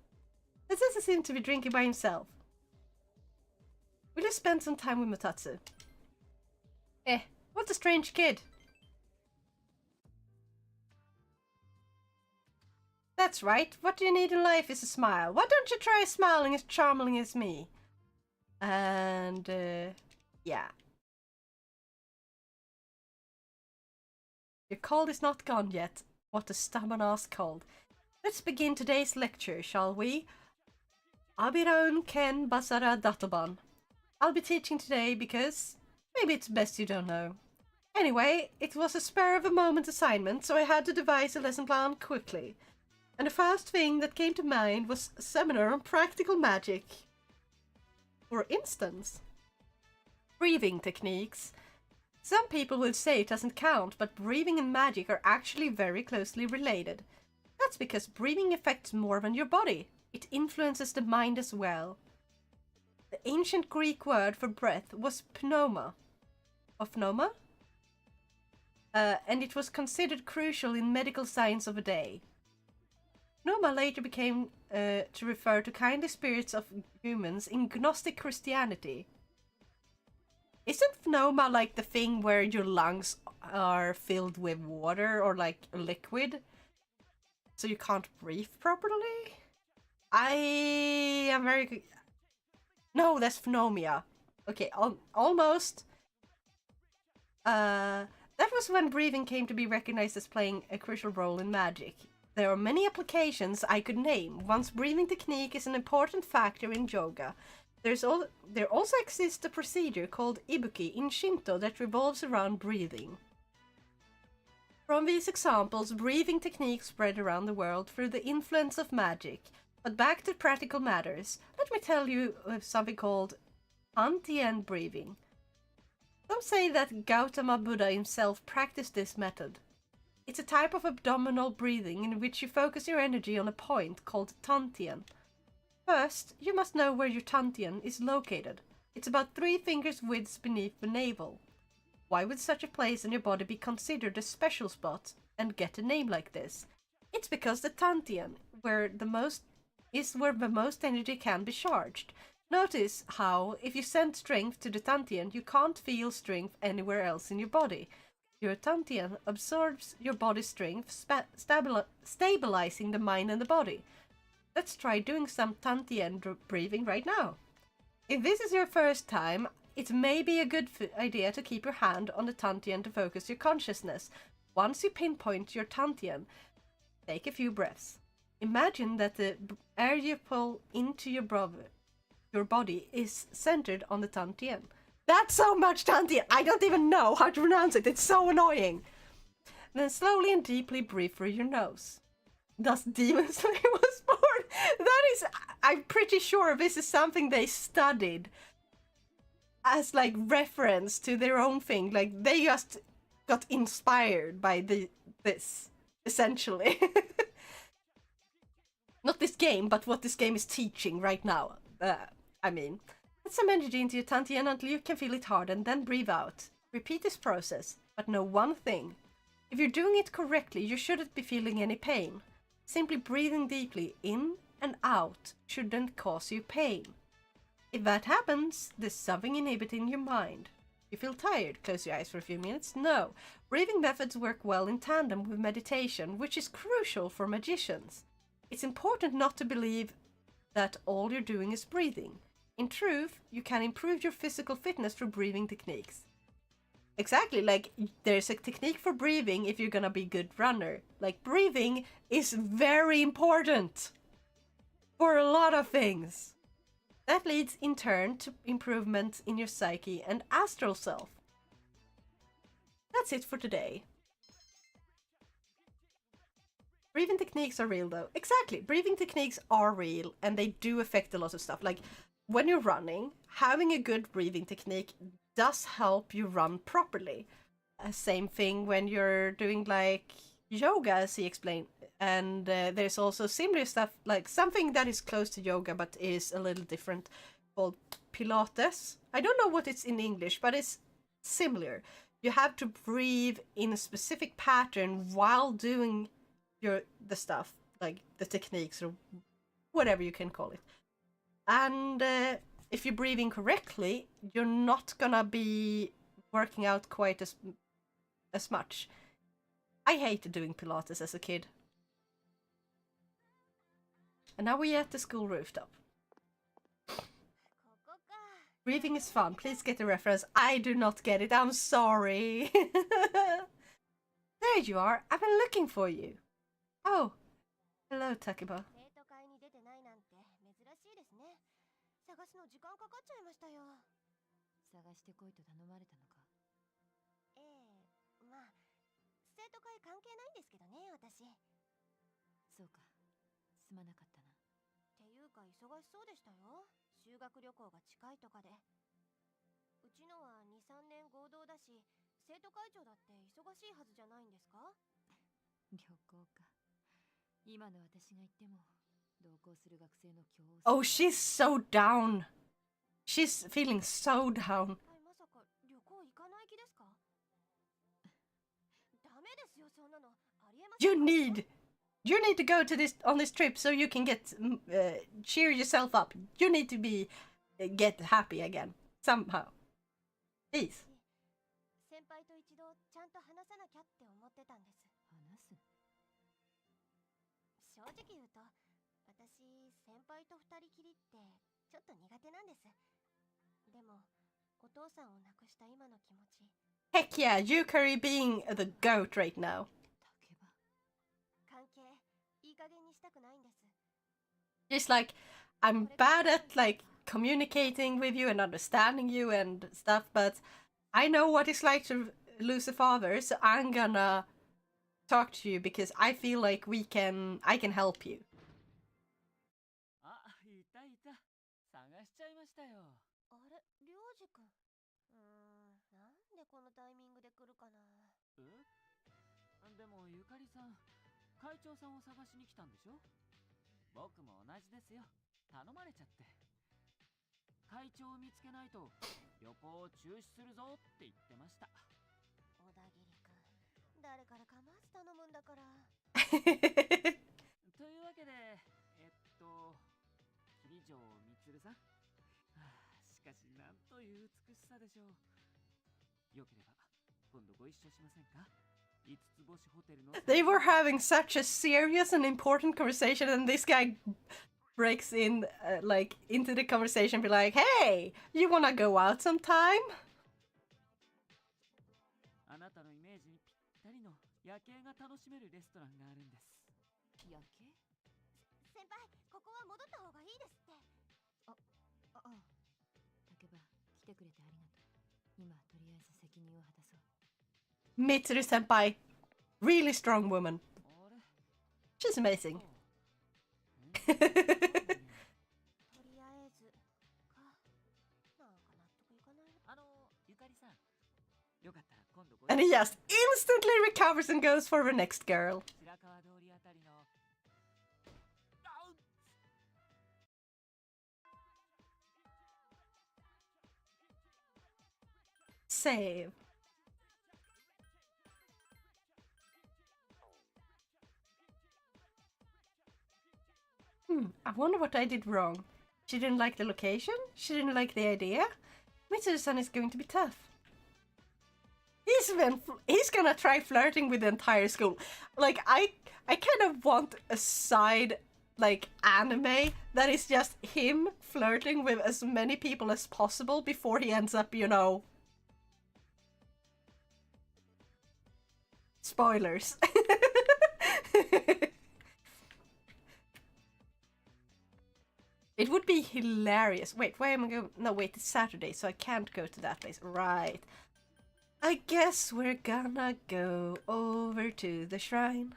S1: This doesn't seem to be drinking by himself. Will you spend some time with Mutatsu? What a strange kid. That's right. What you need in life is a smile. Why don't you try smiling as charming as me? And, yeah. Your cold is not gone yet. What a stubborn-ass cold. Let's begin today's lecture, shall we? Abiraun Ken Basara Datoban. I'll be teaching today because maybe it's best you don't know. Anyway, it was a spur-of-the-moment assignment, so I had to devise a lesson plan quickly. And the first thing that came to mind was a seminar on practical magic. For instance, breathing techniques. Some people will say it doesn't count, but breathing and magic are actually very closely related. That's because breathing affects more than your body. It influences the mind as well. The ancient Greek word for breath was pneuma. Of pneuma? And it was considered crucial in medical science of the day. Pneuma later became to refer to kindly spirits of humans in Gnostic Christianity. Isn't pneuma like the thing where your lungs are filled with water or like liquid? So you can't breathe properly? I am very... No, that's phenomia. Okay, almost. That was when breathing came to be recognized as playing a crucial role in magic. There are many applications I could name. One's breathing technique is an important factor in yoga. There also exists a procedure called ibuki in Shinto that revolves around breathing. From these examples, breathing techniques spread around the world through the influence of magic. But back to practical matters, let me tell you of something called Tantien breathing. Some say that Gautama Buddha himself practiced this method. It's a type of abdominal breathing in which you focus your energy on a point called Tantien. First, you must know where your Tantien is located. It's about 3 fingers width beneath the navel. Why would such a place in your body be considered a special spot and get a name like this? It's because the Tantien is where the most energy can be charged. Notice how, if you send strength to the Tantien, you can't feel strength anywhere else in your body. Your Tantien absorbs your body's strength, stabilizing the mind and the body. Let's try doing some Tantien breathing right now. If this is your first time, it may be a good idea to keep your hand on the Tantien to focus your consciousness. Once you pinpoint your Tantien, take a few breaths. Imagine that the air you pull into your body is centered on the Tantien. That's so much Tantien! I don't even know how to pronounce it, it's so annoying! Then slowly and deeply breathe through your nose. Thus Demon Slayer was born! That is, I'm pretty sure this is something they studied as like reference to their own thing. Like they just got inspired by this, essentially. Not this game, but what this game is teaching right now. Put some energy into your Tantien until you can feel it hard and then breathe out. Repeat this process, but know one thing. If you're doing it correctly, you shouldn't be feeling any pain. Simply breathing deeply in and out shouldn't cause you pain. If that happens, there's something inhibiting your mind. You feel tired? Close your eyes for a few minutes? No. Breathing methods work well in tandem with meditation, which is crucial for magicians. It's important not to believe that all you're doing is breathing. In truth, you can improve your physical fitness through breathing techniques. Exactly, like there's a technique for breathing if you're gonna be a good runner. Like breathing is very important for a lot of things. That leads in turn to improvements in your psyche and astral self. That's it for today. Breathing techniques are real though. Exactly, breathing techniques are real and they do affect a lot of stuff. Like when you're running, having a good breathing technique does help you run properly. Same thing when you're doing like yoga, as he explained. And there's also similar stuff, like something that is close to yoga but is a little different, called Pilates. I don't know what it's in English, but it's similar. You have to breathe in a specific pattern while doing the stuff, like the techniques or whatever you can call it. And if you're breathing correctly, you're not gonna be working out quite as much. I hated doing Pilates as a kid. And now we're at the school rooftop. Breathing is fun. Please get the reference. I do not get it. I'm sorry. There you are. I've been looking for you. Oh. Hello, Takiba.
S3: 探すの時間かかっちゃいましたよ。探してこいと頼まれたのか。まあ生徒会関係ないんですけどね、私。そうか、すまなかったな。っていうか忙しそうでしたよ。修学旅行が近いとかで。うちのは2、3年合同だし、生徒会長だって忙しいはずじゃないんですか？旅行か。今の私が言っても。
S1: Oh, she's so down. She's feeling so down. You need to go to this trip so you can get cheer yourself up. You need to get happy again somehow. Please.
S3: 先輩と一度ちゃんと話さなきゃって思ってたんです。話す？正直言うと。私、先輩と二人きりってちょっと苦手なんです。でも、お父さんを亡くした今の気持ち。
S1: Heck yeah, Yukari being the goat right now.
S3: 関係、いい加減にしたくないんです。
S1: She's like, I'm bad at like communicating with you and understanding you and stuff, but I know what it's like to lose a father, so I'm gonna talk to you because I feel like I can help you.
S3: あれ、りょうじくん。なんでこのタイミングで来るかな。
S4: でもゆかりさん、会長さんを探しに来たんでしょ。僕も同じですよ。頼まれちゃって。会長を見つけないと旅行を中止するぞって言ってました。
S3: 小田切くん、誰からかまず頼むんだから。
S4: というわけで、桐城みつるさん。しかしなんという美しさでしょう。よければ今度ご一緒しませんか。5つ星ホテルの。
S1: They were having such a serious and important conversation, and this guy breaks in, like, into the conversation, be like, "Hey, you wanna go out sometime?"
S4: あなたのイメージにぴったりの夜景が楽しめるレストランがあるんです。夜景？
S3: 先輩、ここは戻った方がいいですって。
S5: 竹場、来てくれてありがとう。今とりあえず責任を果たそう。
S1: Mitsuru senpai, really strong woman. She's amazing.
S3: とりあえずか。なんか納得いかないな。
S4: ゆかりさん、よかったら今度ご
S1: And he just instantly recovers and goes for the next girl.
S4: 白川通りあたりの。
S1: Save. I wonder what I did wrong. She didn't like the location? She didn't like the idea? Mitsuru-san is going to be tough. He's gonna try flirting with the entire school. Like, I kind of want a side, like, anime that is just him flirting with as many people as possible before he ends up, you know... Spoilers. It would be hilarious. Wait, where am I going? No, wait, it's Saturday, so I can't go to that place. Right. I guess we're gonna go over to the shrine.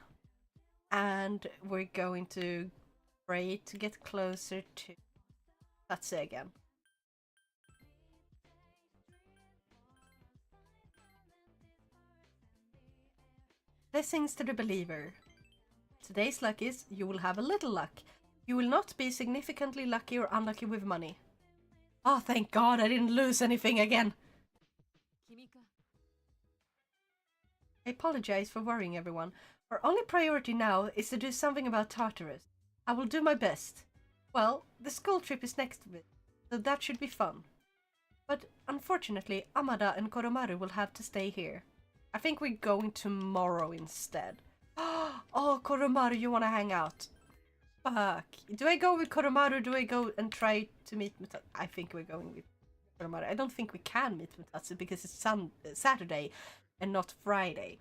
S1: And we're going to pray to get closer to Tatsu again. Blessings to the believer. Today's luck is you will have a little luck. You will not be significantly lucky or unlucky with money. Oh, thank God I didn't lose anything again. I apologize for worrying everyone. Our only priority now is to do something about Tartarus. I will do my best. Well, the school trip is next week, so that should be fun. But unfortunately, Amada and Koromaru will have to stay here. I think we're going tomorrow instead. Oh, Koromaru, you wanna hang out? Fuck. Do I go with Koromaru? Do I go and try to meet Mutatsu? I think we're going with Koromaru. I don't think we can meet Mutatsu because it's Saturday and not Friday.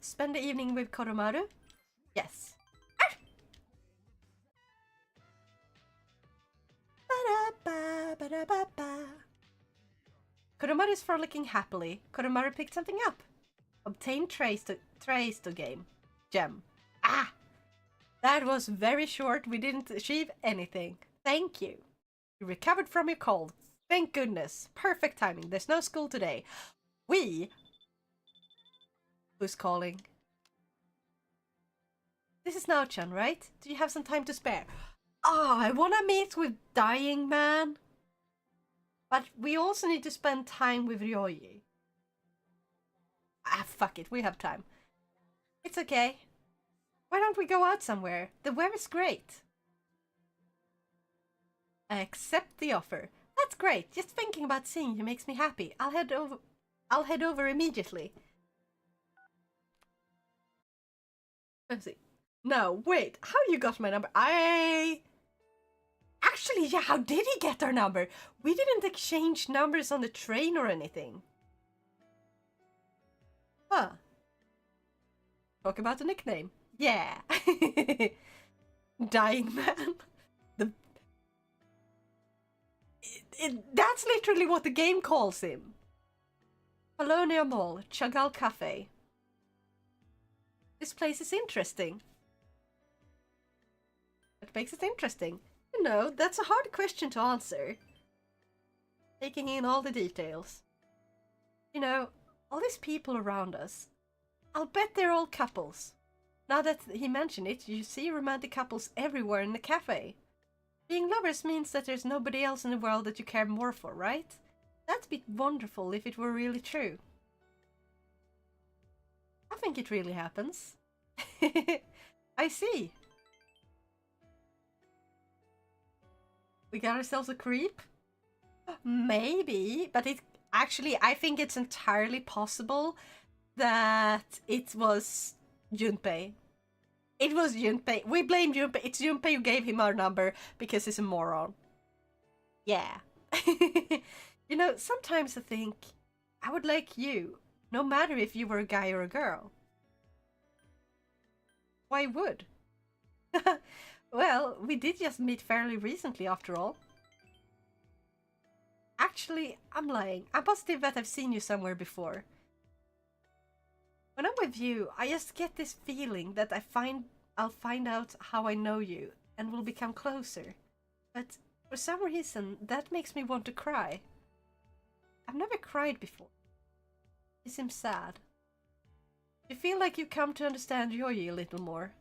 S1: Spend the evening with Koromaru? Yes. Koromaru is frolicking happily. Koromaru picked something up. Obtain trace to game. Gem. Ah! That was very short. We didn't achieve anything. Thank you. You recovered from your cold. Thank goodness. Perfect timing. There's no school today. Who's calling? This is Nao-chan, right? Do you have some time to spare? Oh, I wanna meet with Dying Man. But we also need to spend time with Ryoyi. Ah, fuck it. We have time. It's okay. Why don't we go out somewhere? The weather's great. I accept the offer. That's great. Just thinking about seeing you makes me happy. I'll head over immediately. Let's see. No, wait. How you got my number? Actually, yeah, how did he get our number? We didn't exchange numbers on the train or anything. Huh. Talk about a nickname. Yeah. Dying Man. That's literally what the game calls him. Polonia Mall, Chagall Cafe. This place is interesting. But what makes it interesting? You know, that's a hard question to answer. Taking in all the details. You know, all these people around us, I'll bet they're all couples. Now that he mentioned it, you see romantic couples everywhere in the cafe. Being lovers means that there's nobody else in the world that you care more for, right? That'd be wonderful if it were really true. I think it really happens. I see. We got ourselves a creep? Maybe, but it actually, I think it's entirely possible that it was Junpei. It was Junpei. We blame Junpei. It's Junpei who gave him our number because he's a moron. Yeah. You know, sometimes I think I would like you, no matter if you were a guy or a girl. Why would? Well, we did just meet fairly recently after all. Actually, I'm lying. I'm positive that I've seen you somewhere before. When I'm with you, I just get this feeling that I'll find out how I know you and we'll become closer. But for some reason, that makes me want to cry. I've never cried before. You seem sad. You feel like you come to understand Yoyi a little more.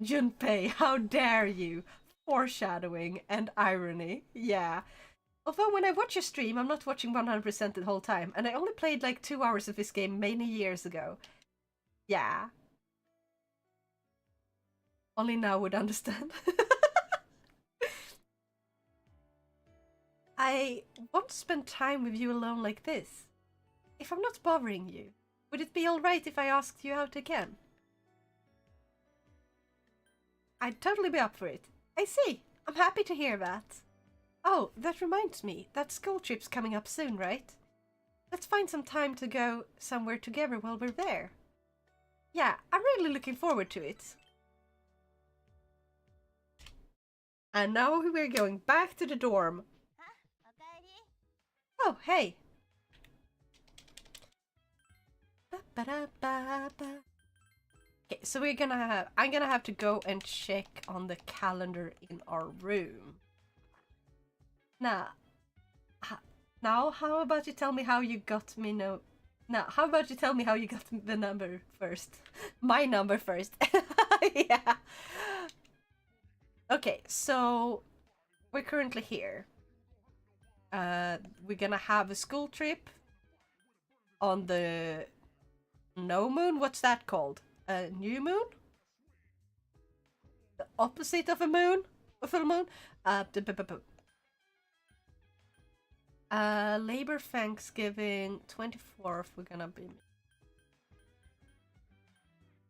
S1: Junpei, how dare you! Foreshadowing and irony, yeah. Although when I watch your stream, I'm not watching 100% the whole time, and I only played like 2 hours of this game many years ago. Yeah. Only now would understand. I want to spend time with you alone like this. If I'm not bothering you, would it be alright if I asked you out again? I'd totally be up for it. I see. I'm happy to hear that. Oh, that reminds me. That school trip's coming up soon, right? Let's find some time to go somewhere together while we're there. Yeah, I'm really looking forward to it. And now we're going back to the dorm. Oh, hey. Okay, so I'm gonna have to go and check on the calendar in our room. Now, how about you tell me how you got me how about you tell me how you got the number first? My number first. Yeah. Okay, so we're currently here. We're gonna have a school trip on the no moon. What's that called? A new moon? The opposite of a moon? A full moon? Labor Thanksgiving 24th. We're gonna be.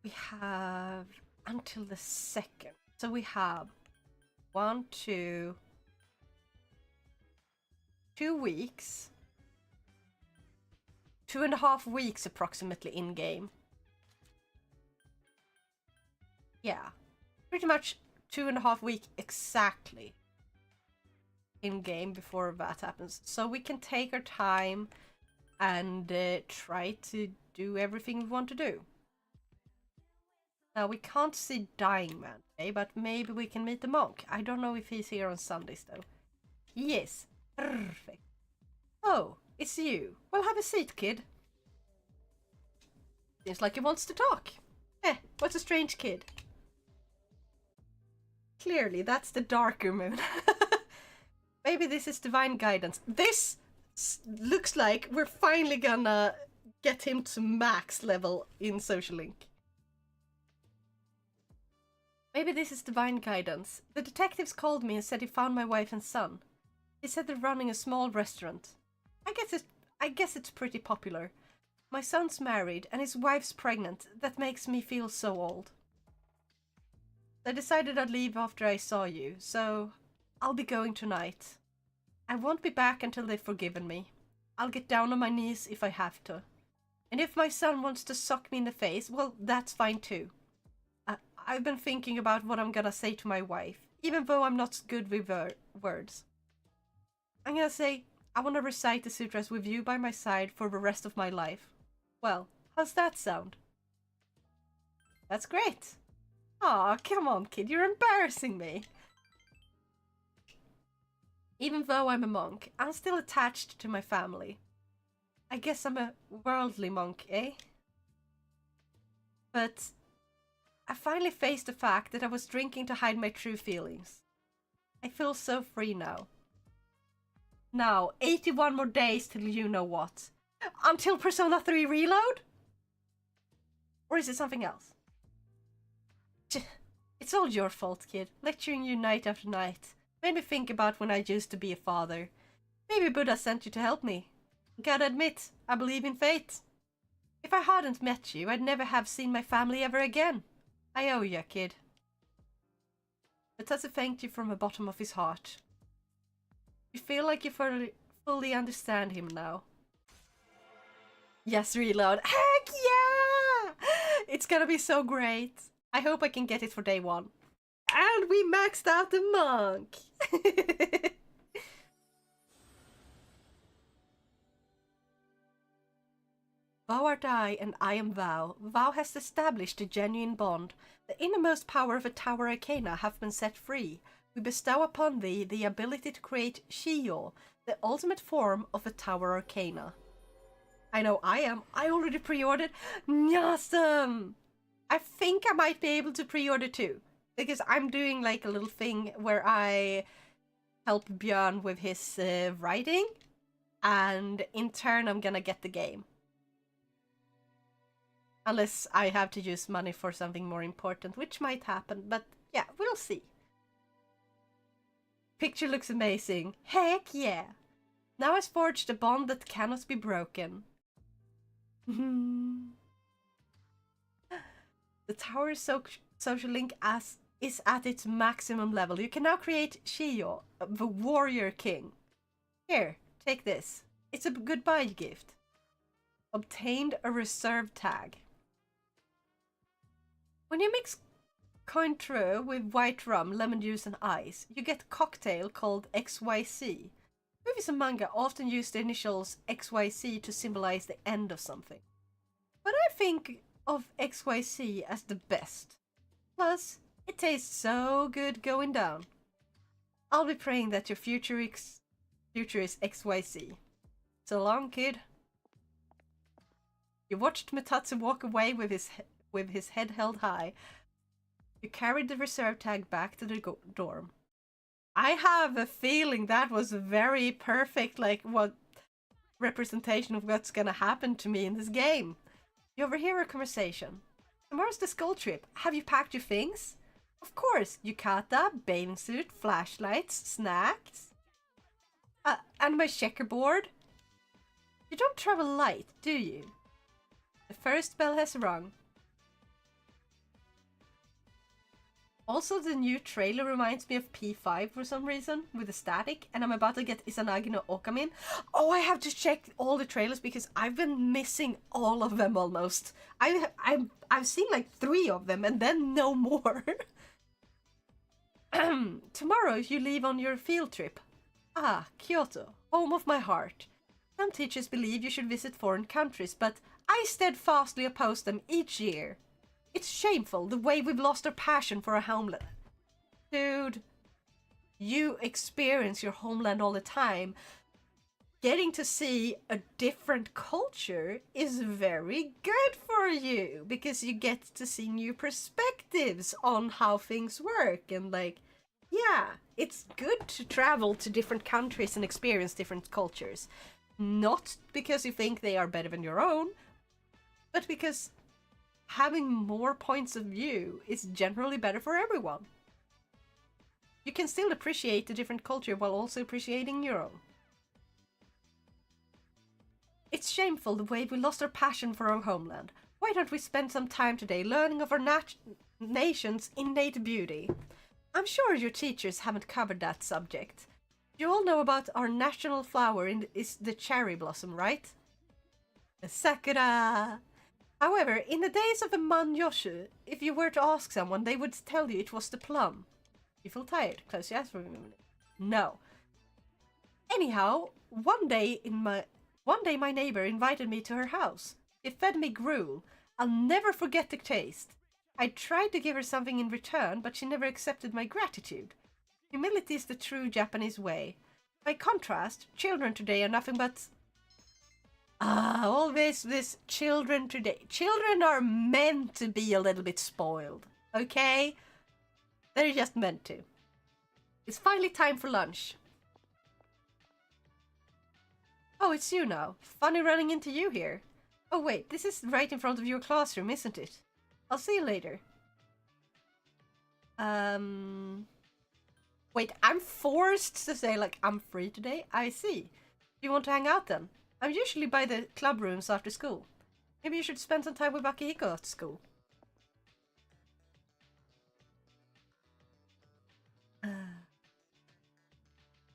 S1: We have until the 2nd. So we have 2 weeks. 2.5 weeks approximately in game. Yeah, pretty much 2.5 weeks exactly in game before that happens. So we can take our time and try to do everything we want to do. Now we can't see Dying Man today, but maybe we can meet the monk. I don't know if he's here on Sundays though. Yes, perfect. Oh, it's you. Well, have a seat, kid. Seems like he wants to talk. What's a strange kid? Clearly, that's the darker moon. Maybe this is divine guidance. This looks like we're finally gonna get him to max level in Social Link. Maybe this is divine guidance. The detectives called me and said he found my wife and son. He said they're running a small restaurant. I guess it's pretty popular. My son's married and his wife's pregnant. That makes me feel so old. I decided I'd leave after I saw you, so I'll be going tonight. I won't be back until they've forgiven me. I'll get down on my knees if I have to. And if my son wants to sock me in the face, well, that's fine too. I've been thinking about what I'm gonna say to my wife, even though I'm not good with words. I'm gonna say, I want to recite the sutras with you by my side for the rest of my life. Well, how's that sound? That's great. Aw, come on, kid, you're embarrassing me. Even though I'm a monk, I'm still attached to my family. I guess I'm a worldly monk, eh? But I finally faced the fact that I was drinking to hide my true feelings. I feel so free now. Now, 81 more days till you know what. Until Persona 3 Reload? Or is it something else? It's all your fault, kid. Lecturing you night after night. Made me think about when I used to be a father. Maybe Buddha sent you to help me. Gotta admit, I believe in fate. If I hadn't met you, I'd never have seen my family ever again. I owe you, kid. Tatsu thanked you from the bottom of his heart. You feel like you fully understand him now. Yes, Reload. Heck yeah! It's gonna be so great. I hope I can get it for day 1. And we maxed out the monk! Thou art I, and I am thou. Thou hast established a genuine bond. The innermost power of a Tower Arcana hath been set free. We bestow upon thee the ability to create Shiyo, the ultimate form of a Tower Arcana. I know I am. I already pre-ordered. Awesome! I think I might be able to pre-order too. Because I'm doing like a little thing where I help Björn with his writing. And in turn I'm gonna get the game. Unless I have to use money for something more important, which might happen. But yeah, we'll see. Picture looks amazing. Heck yeah! Now has forged a bond that cannot be broken. The tower's social link is at its maximum level. You can now create Shiyo, the warrior king. Here, take this. It's a goodbye gift. Obtained a reserve tag. When you mix Cointreau with white rum, lemon juice and ice, you get a cocktail called XYC. Movies and manga often use the initials XYC to symbolize the end of something. But I think of XYC as the best. Plus, it tastes so good going down. I'll be praying that your future is XYC. So long, kid. You watched Mitatsu walk away with his head held high. You carried the reserve tag back to the dorm. I have a feeling that was very perfect, like what representation of what's gonna happen to me in this game. You overhear a conversation. Tomorrow's the school trip. Have you packed your things? Of course, yukata, bathing suit, flashlights, snacks. And my checkerboard. You don't travel light, do you? The first bell has rung. Also, the new trailer reminds me of P5 for some reason, with the static, and I'm about to get Izanagi no Okamin. Oh, I have to check all the trailers because I've been missing all of them almost. I've seen like 3 of them and then no more. Tomorrow you leave on your field trip. Ah, Kyoto, home of my heart. Some teachers believe you should visit foreign countries, but I steadfastly oppose them each year. It's shameful the way we've lost our passion for our homeland. Dude, you experience your homeland all the time. Getting to see a different culture is very good for you because you get to see new perspectives on how things work. And like, yeah, it's good to travel to different countries and experience different cultures. Not because you think they are better than your own, but because having more points of view is generally better for everyone. You can still appreciate a different culture while also appreciating your own. It's shameful the way we lost our passion for our homeland. Why don't we spend some time today learning of our nation's innate beauty? I'm sure your teachers haven't covered that subject. You all know about our national flower is the cherry blossom, right? The sakura! However, in the days of the Manyoshu, if you were to ask someone, they would tell you it was the plum. You feel tired? Close your eyes for a minute. No. Anyhow, one day my neighbor invited me to her house. She fed me gruel. I'll never forget the taste. I tried to give her something in return, but she never accepted my gratitude. Humility is the true Japanese way. By contrast, children today are nothing but... always this children today. Children are meant to be a little bit spoiled, okay? They're just meant to. It's finally time for lunch. Oh, it's you now. Funny running into you here. Oh wait, this is right in front of your classroom, isn't it? I'll see you later. Wait, I'm forced to say, like, I'm free today? I see. Do you want to hang out then? I'm usually by the club rooms after school. Maybe you should spend some time with Akihiko at school.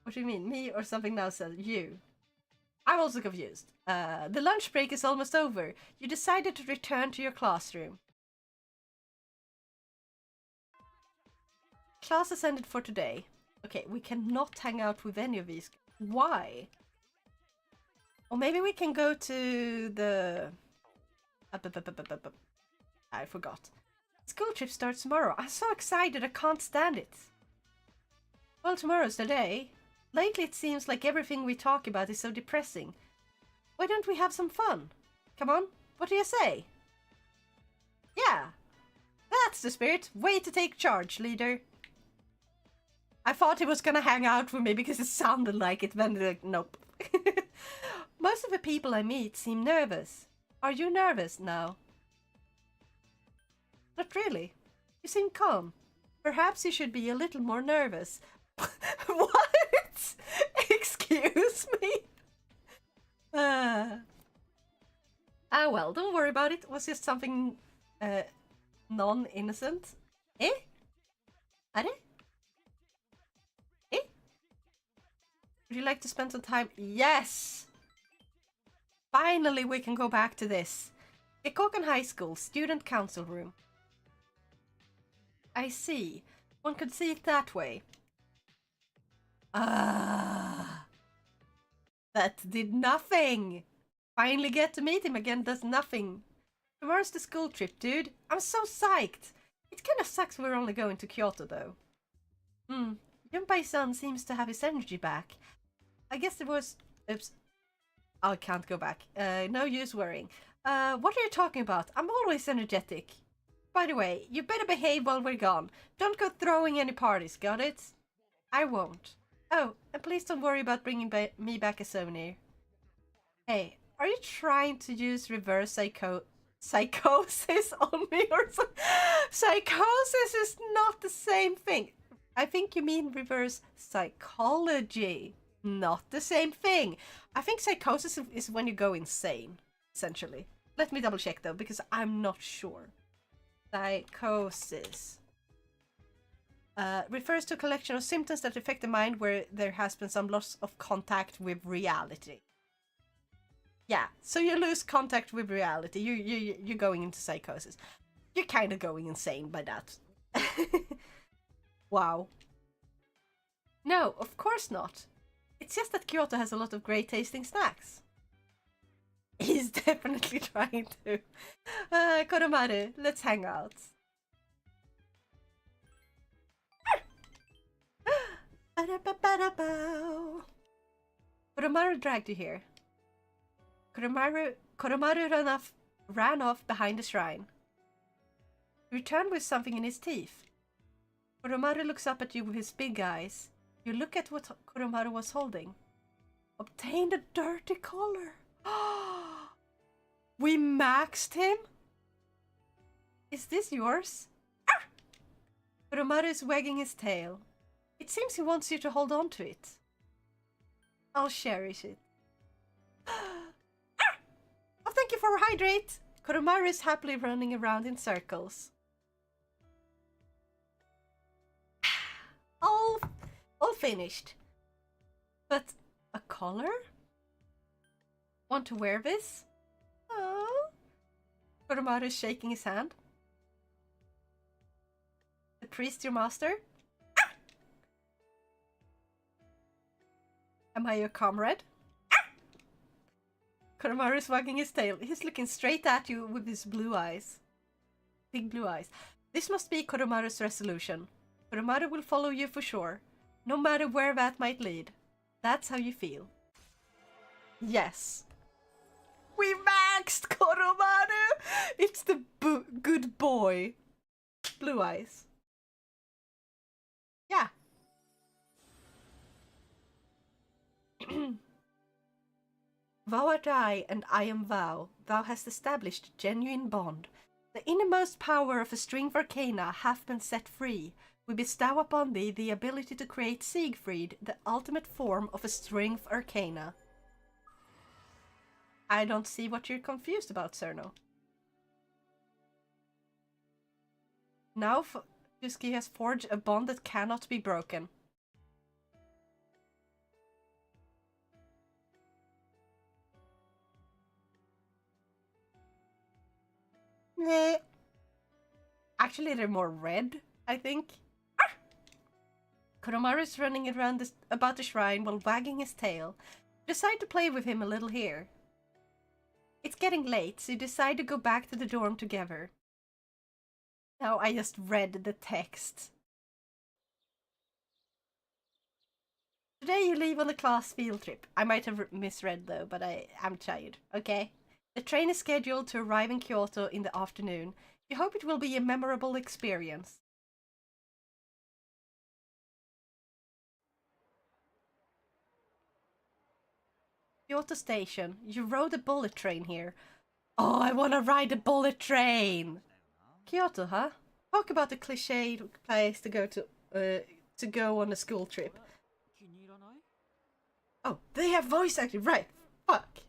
S1: What do you mean? Me or something now said you? I'm also confused. The lunch break is almost over. You decided to return to your classroom. Class has ended for today. Okay, we cannot hang out with any of these. Why? Or maybe we can go to the... I forgot. School trip starts tomorrow. I'm so excited, I can't stand it. Well, tomorrow's the day. Lately it seems like everything we talk about is so depressing. Why don't we have some fun? Come on, what do you say? Yeah, that's the spirit. Way to take charge, leader. I thought he was gonna hang out with me because it sounded like it, then like, nope. Most of the people I meet seem nervous. Are you nervous now? Not really. You seem calm. Perhaps you should be a little more nervous. What? Excuse me? Well, don't worry about it. It was just something non-innocent. Eh? Are it? Eh? Would you like to spend some time? Yes! Finally, we can go back to this. Ikokan High School, Student Council Room. I see. One could see it that way. That did nothing! Finally get to meet him again does nothing. Tomorrow's the school trip, dude. I'm so psyched. It kinda sucks we're only going to Kyoto, though. Junpei-san seems to have his energy back. I guess there was... Oops. I can't go back. No use worrying. What are you talking about? I'm always energetic. By the way, you better behave while we're gone. Don't go throwing any parties, got it? I won't. Oh, and please don't worry about bringing me back a souvenir. Hey, are you trying to use reverse psychosis on me or something? Psychosis is not the same thing. I think you mean reverse psychology. Not the same thing. I think psychosis is when you go insane, essentially. Let me double check though, because I'm not sure. Psychosis. Refers to a collection of symptoms that affect the mind where there has been some loss of contact with reality. Yeah, so you lose contact with reality. You're going into psychosis. You're kind of going insane by that. Wow. No, of course not. It's just that Kyoto has a lot of great tasting snacks. He's definitely trying to. Koromaru, let's hang out. Koromaru dragged you here. Koromaru ran off behind the shrine. He returned with something in his teeth. Koromaru looks up at you with his big eyes. You look at what Koromaru was holding. Obtained a dirty collar. We maxed him? Is this yours? Koromaru is wagging his tail. It seems he wants you to hold on to it. I'll cherish it. Oh, thank you for hydrate. Koromaru is happily running around in circles. All finished. But a collar? Want to wear this? Oh. Koromaru is shaking his hand. The priest, your master? Ah! Am I your comrade? Ah! Koromaru is wagging his tail. He's looking straight at you with his blue eyes. Big blue eyes. This must be Koromaru's resolution. Koromaru will follow you for sure, no matter where that might lead. That's how you feel. Yes. We maxed Koromaru! It's the good boy. Blue eyes. Yeah. Thou art I, and I am thou. Thou hast established a genuine bond. The innermost power of a strength arcana hath been set free. We bestow upon thee the ability to create Siegfried, the ultimate form of a strength arcana. I don't see what you're confused about, Cerno. Now Yusuke has forged a bond that cannot be broken. Actually, they're more red, I think. Koromaru is running around about the shrine while wagging his tail. Decide to play with him a little here. It's getting late, so you decide to go back to the dorm together. Now I just read the text. Today you leave on the class field trip. I might have misread though, but I'm tired, okay? The train is scheduled to arrive in Kyoto in the afternoon. You hope it will be a memorable experience. Kyoto Station. You rode a bullet train here. Oh, I want to ride a bullet train! Kyoto, huh? Talk about the cliched place to go on a school trip. Oh, they have voice acting, right? Fuck.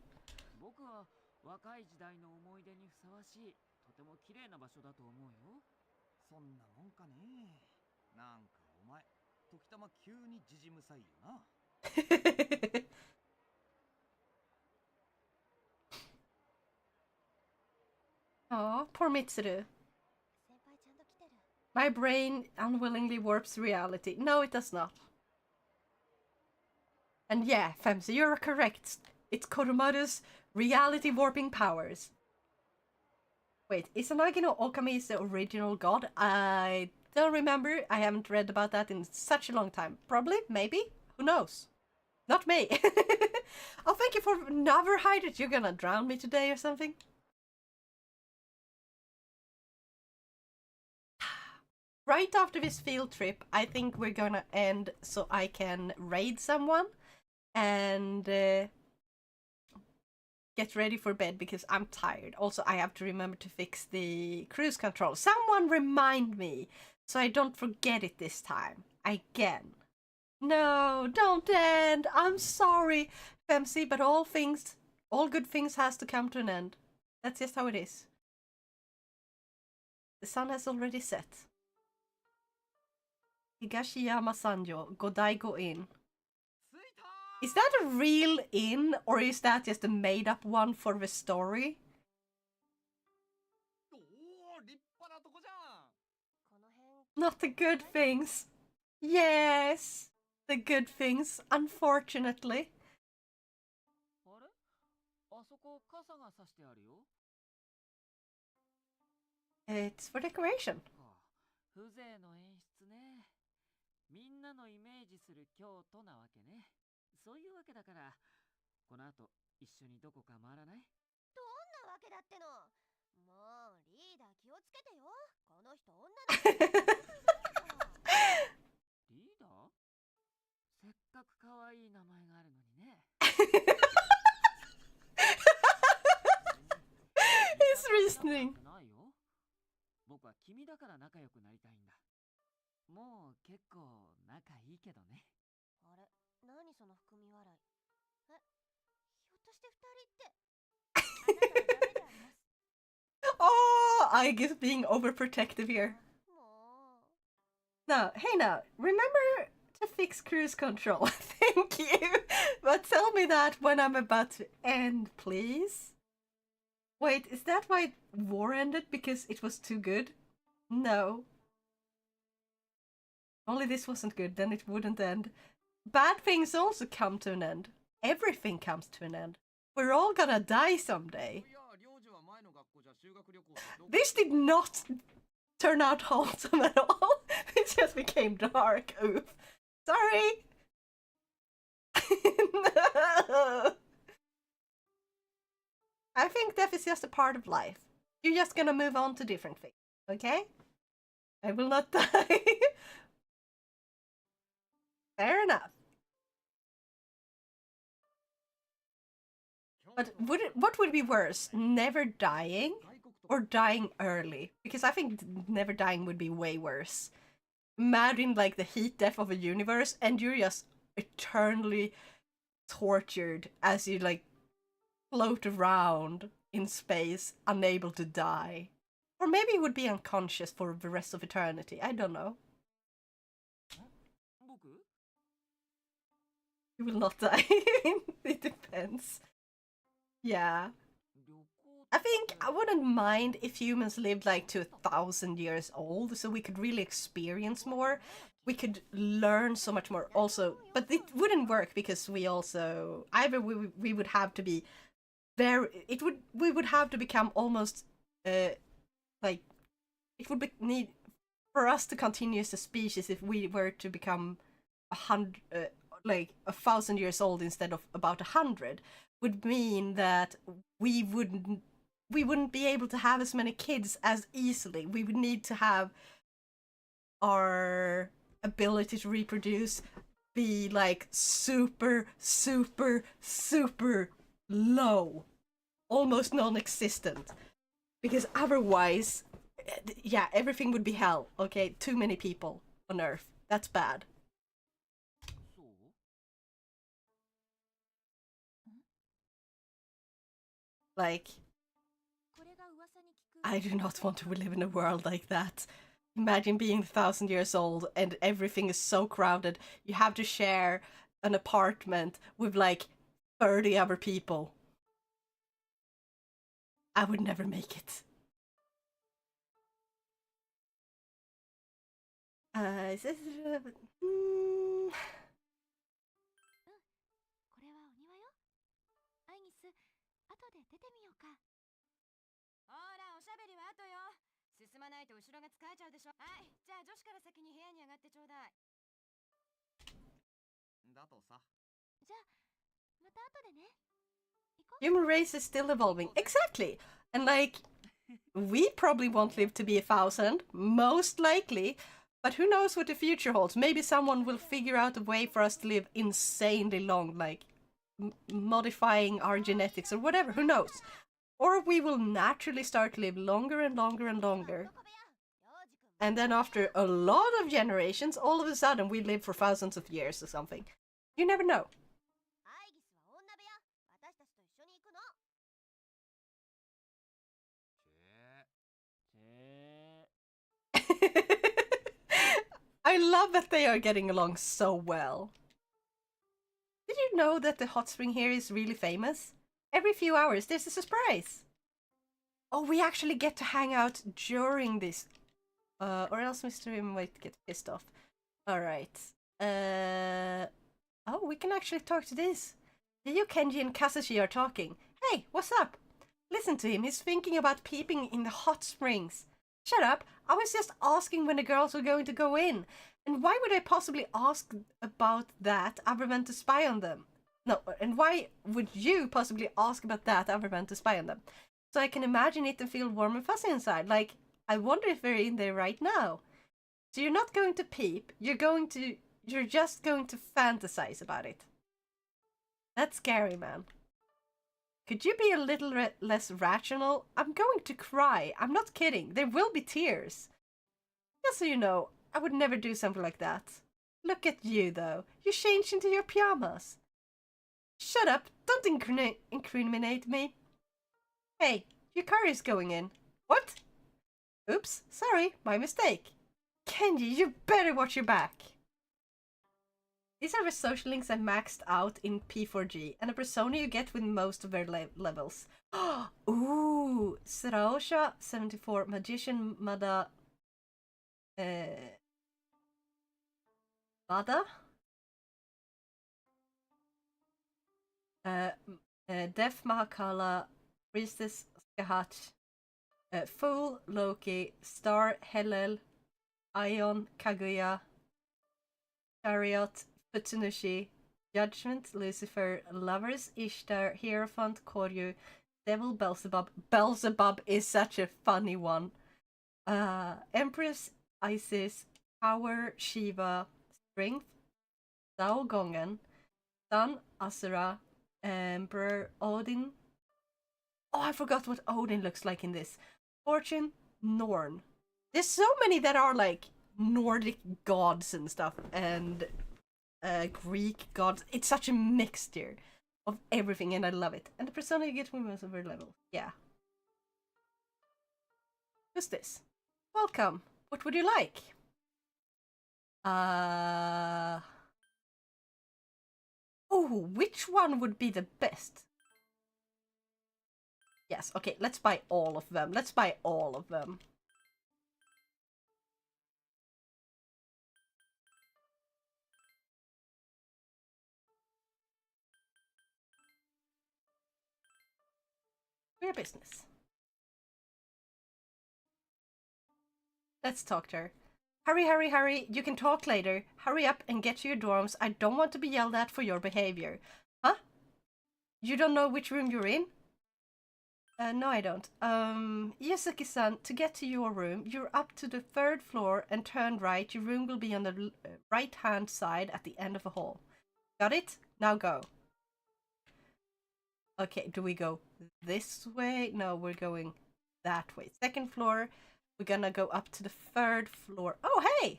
S4: 僕は若い時代の思い出にふさわしいとても綺麗な場所だと思うよ。
S2: そんなもんかね。なんかお前、時たま急にじじむさいよな。
S1: Oh, poor Mitsuru. My brain unwillingly warps reality. No, it does not. And yeah, Femsi, you're correct. It's Koromaru's reality warping powers. Wait, is Anagi no Okami the original god? I don't remember. I haven't read about that in such a long time. Probably, maybe, who knows? Not me. Oh, thank you for never hide it. You're gonna drown me today or something. Right after this field trip, I think we're gonna end so I can raid someone and get ready for bed because I'm tired. Also, I have to remember to fix the cruise control. Someone remind me so I don't forget it this time. Again. No, don't end. I'm sorry, Femsi, but all good things has to come to an end. That's just how it is. The sun has already set. Higashiyama Sanjo, Godaigo Inn. Is that a real inn, or is that just a made-up one for the story? Not the good things. Yes, the good things, unfortunately. It's for decoration.
S4: 風情の演出ね。みんなのイメージする京都なわけね。そういうわけだから、この後一緒にどこか回らない？
S3: どんなわけだっての。もうリーダー気をつけてよ。この人女の
S4: リーダー？せっかく可愛い名前があるのにね。
S1: He's reasoning.
S4: 僕は君だから仲良くなりたいんだ。もう結構仲いいけどね。
S3: あれ、何その含み笑い。え、ひょっとして二人って。あなたはダメであります。
S1: Oh, I guess being overprotective here. Now, hey now, remember to fix cruise control. Thank you. But tell me that when I'm about to end, please. Wait, is that why war ended? Because it was too good? No. Only this wasn't good, then it wouldn't end. Bad things also come to an end. Everything comes to an end. We're all gonna die someday. This did not turn out wholesome at all. It just became dark. Oof. Sorry. No. I think death is just a part of life. You're just gonna move on to different things, okay? I will not die. Fair enough. But what would be worse? Never dying or dying early? Because I think never dying would be way worse. Imagine like the heat death of a universe and you're just eternally tortured as you like float around in space, unable to die. Or maybe you would be unconscious for the rest of eternity. I don't know. You will not die. It depends. Yeah. I think I wouldn't mind if humans lived like to 1,000 years old, so we could really experience more. We could learn so much more also, but it wouldn't work because we also either we would have to be we would have to become almost like it would need for us to continue as a species if we were to become 1,000 years old instead of about 100 would mean that we wouldn't be able to have as many kids as easily. We would need to have our ability to reproduce be like super low, almost non-existent, because otherwise, yeah, everything would be hell. Okay, too many people on Earth. That's bad. Like, I do not want to live in a world like that. Imagine being 1,000 years old and everything is so crowded. You have to share an apartment with like 30 other people. I would never make it. Is this...
S3: 進まないと後ろが疲れちゃうでしょ。はい、じゃあ女子から先に部屋に上がってちょうだい。
S2: だとさ。
S3: じゃあまた後でね。
S1: Human race is still evolving. Exactly! And like, we probably won't live to be 1,000, most likely, but who knows what the future holds. Maybe someone will figure out a way for us to live insanely long, like modifying our genetics or whatever, who knows. Or we will naturally start to live longer and longer and longer. And then after a lot of generations, all of a sudden we live for thousands of years or something. You never know. I love that they are getting along so well. Did you know that the hot spring here is really famous? Every few hours there's a surprise. Oh, we actually get to hang out during this. Or else Mr. M might get pissed off. Alright. Oh, we can actually talk to this. You, Kenji, and Kazushi are talking. Hey, what's up? Listen to him, he's thinking about peeping in the hot springs. Shut up, I was just asking when the girls were going to go in. And why would I possibly ask about that other than to spy on them? No, and why would you possibly ask about that other than to spy on them? So I can imagine it and feel warm and fuzzy inside. Like, I wonder if they're in there right now. So you're not going to peep, you're just going to fantasize about it. That's scary, man. Could you be a little less rational? I'm going to cry. I'm not kidding. There will be tears. Just so you know, I would never do something like that. Look at you, though. You changed into your pyjamas. Shut up. Don't incriminate me. Hey, your car is going in. What? Oops, sorry, my mistake. Kenji, you better watch your back. These are the social links I maxed out in P4G, and a persona you get with most of their levels. Ooh, Sraosha 74, Magician Mada... Mada? Deaf Mahakala, Priestess Skahat, Fool, Loki, Star, Hellel, Ion, Kaguya, Chariot, Futsunushi, Judgment, Lucifer, Lovers, Ishtar, Hierophant, Koryu, Devil, Beelzebub. Beelzebub is such a funny one. Empress, Isis, Power, Shiva, Strength, Dao Gongen, Sun, Asura, Emperor, Odin. Oh, I forgot what Odin looks like in this. Fortune, Norn. There's so many that are like Nordic gods and stuff, and Greek gods. It's such a mixture of everything, and I love it. And the persona you get when most of her level. Yeah. Who's this? Welcome. What would you like? Oh, which one would be the best? Yes, okay, let's buy all of them. Let's buy all of them. We're business. Let's talk to her. Hurry, hurry, hurry. You can talk later. Hurry up and get to your dorms. I don't want to be yelled at for your behavior. Huh? You don't know which room you're in? No, I don't. Yasuki-san, to get to your room, you're up to the 3rd floor and turn right. Your room will be on the right-hand side at the end of the hall. Got it? Now go. Okay, do we go this way? No, we're going that way. 2nd floor. We're gonna go up to the 3rd floor. Oh, hey!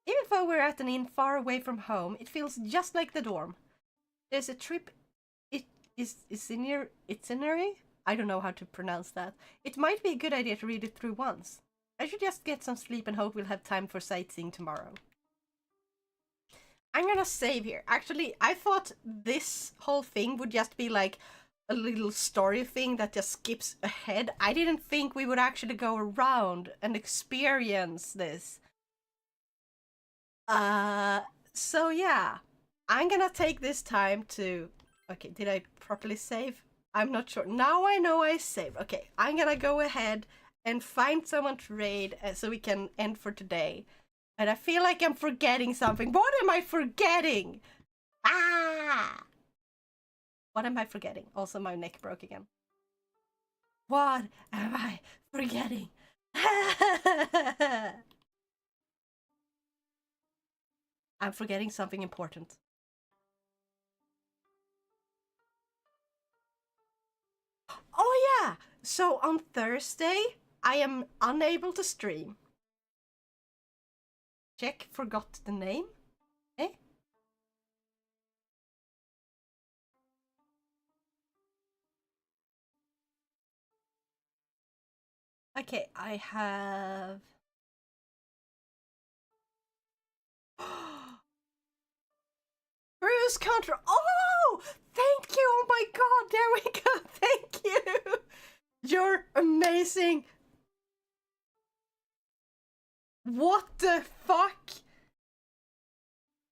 S1: Even though we're at an inn far away from home, it feels just like the dorm. There's a trip. Itinerary? I don't know how to pronounce that. It might be a good idea to read it through once. I should just get some sleep and hope we'll have time for sightseeing tomorrow. I'm gonna save here. Actually, I thought this whole thing would just be like a little story thing that just skips ahead. I didn't think we would actually go around and experience this. So yeah. I'm gonna take this time to... Okay, did I properly save? I'm not sure. Now I know I saved. Okay, I'm gonna go ahead and find someone to raid so we can end for today. And I feel like I'm forgetting something. What am I forgetting? Ah! What am I forgetting? Also, my neck broke again. What am I forgetting? I'm forgetting something important. Oh yeah! So on Thursday, I am unable to stream. Check, forgot the name. Eh? Okay, I have... Cruise control. Oh! Thank you! Oh my god, there we go! Thank you! You're amazing! What the fuck?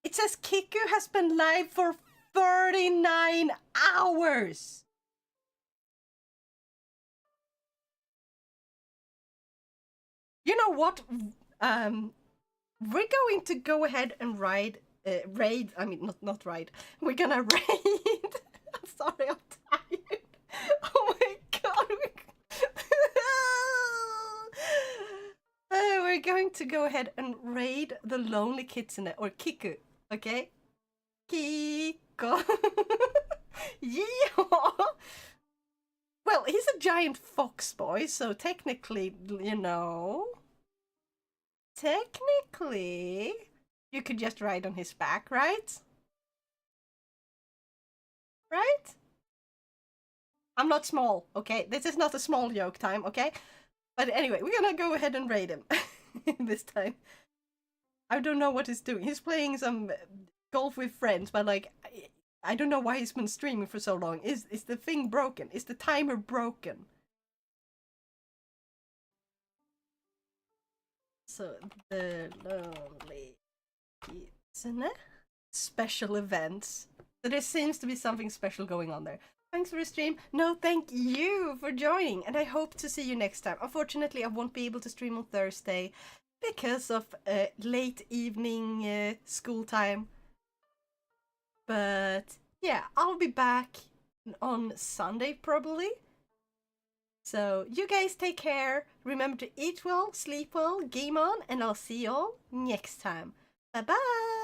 S1: It says Kiku has been live for 39 hours! You know what? We're going to go ahead and raid. I mean, not ride. We're gonna raid. I'm sorry, I'm tired. Oh my god. We're going to go ahead and raid the lonely kitsune, or Kiku, okay? Kiko. Yeehaw! Well, he's a giant fox boy, so technically, you know... Technically, you could just ride on his back, right? Right? I'm not small, okay? This is not a small joke time, okay? But anyway, we're gonna go ahead and raid him this time. I don't know what he's doing. He's playing some golf with friends, but like, I don't know why he's been streaming for so long. Is the thing broken? Is the timer broken? So, the lonely kitsune special events. So there seems to be something special going on there. Thanks for the stream. No, thank you for joining, and I hope to see you next time. Unfortunately, I won't be able to stream on Thursday because of late evening school time. But yeah, I'll be back on Sunday probably. So you guys take care. Remember to eat well, sleep well, game on, and I'll see you all next time. Bye bye!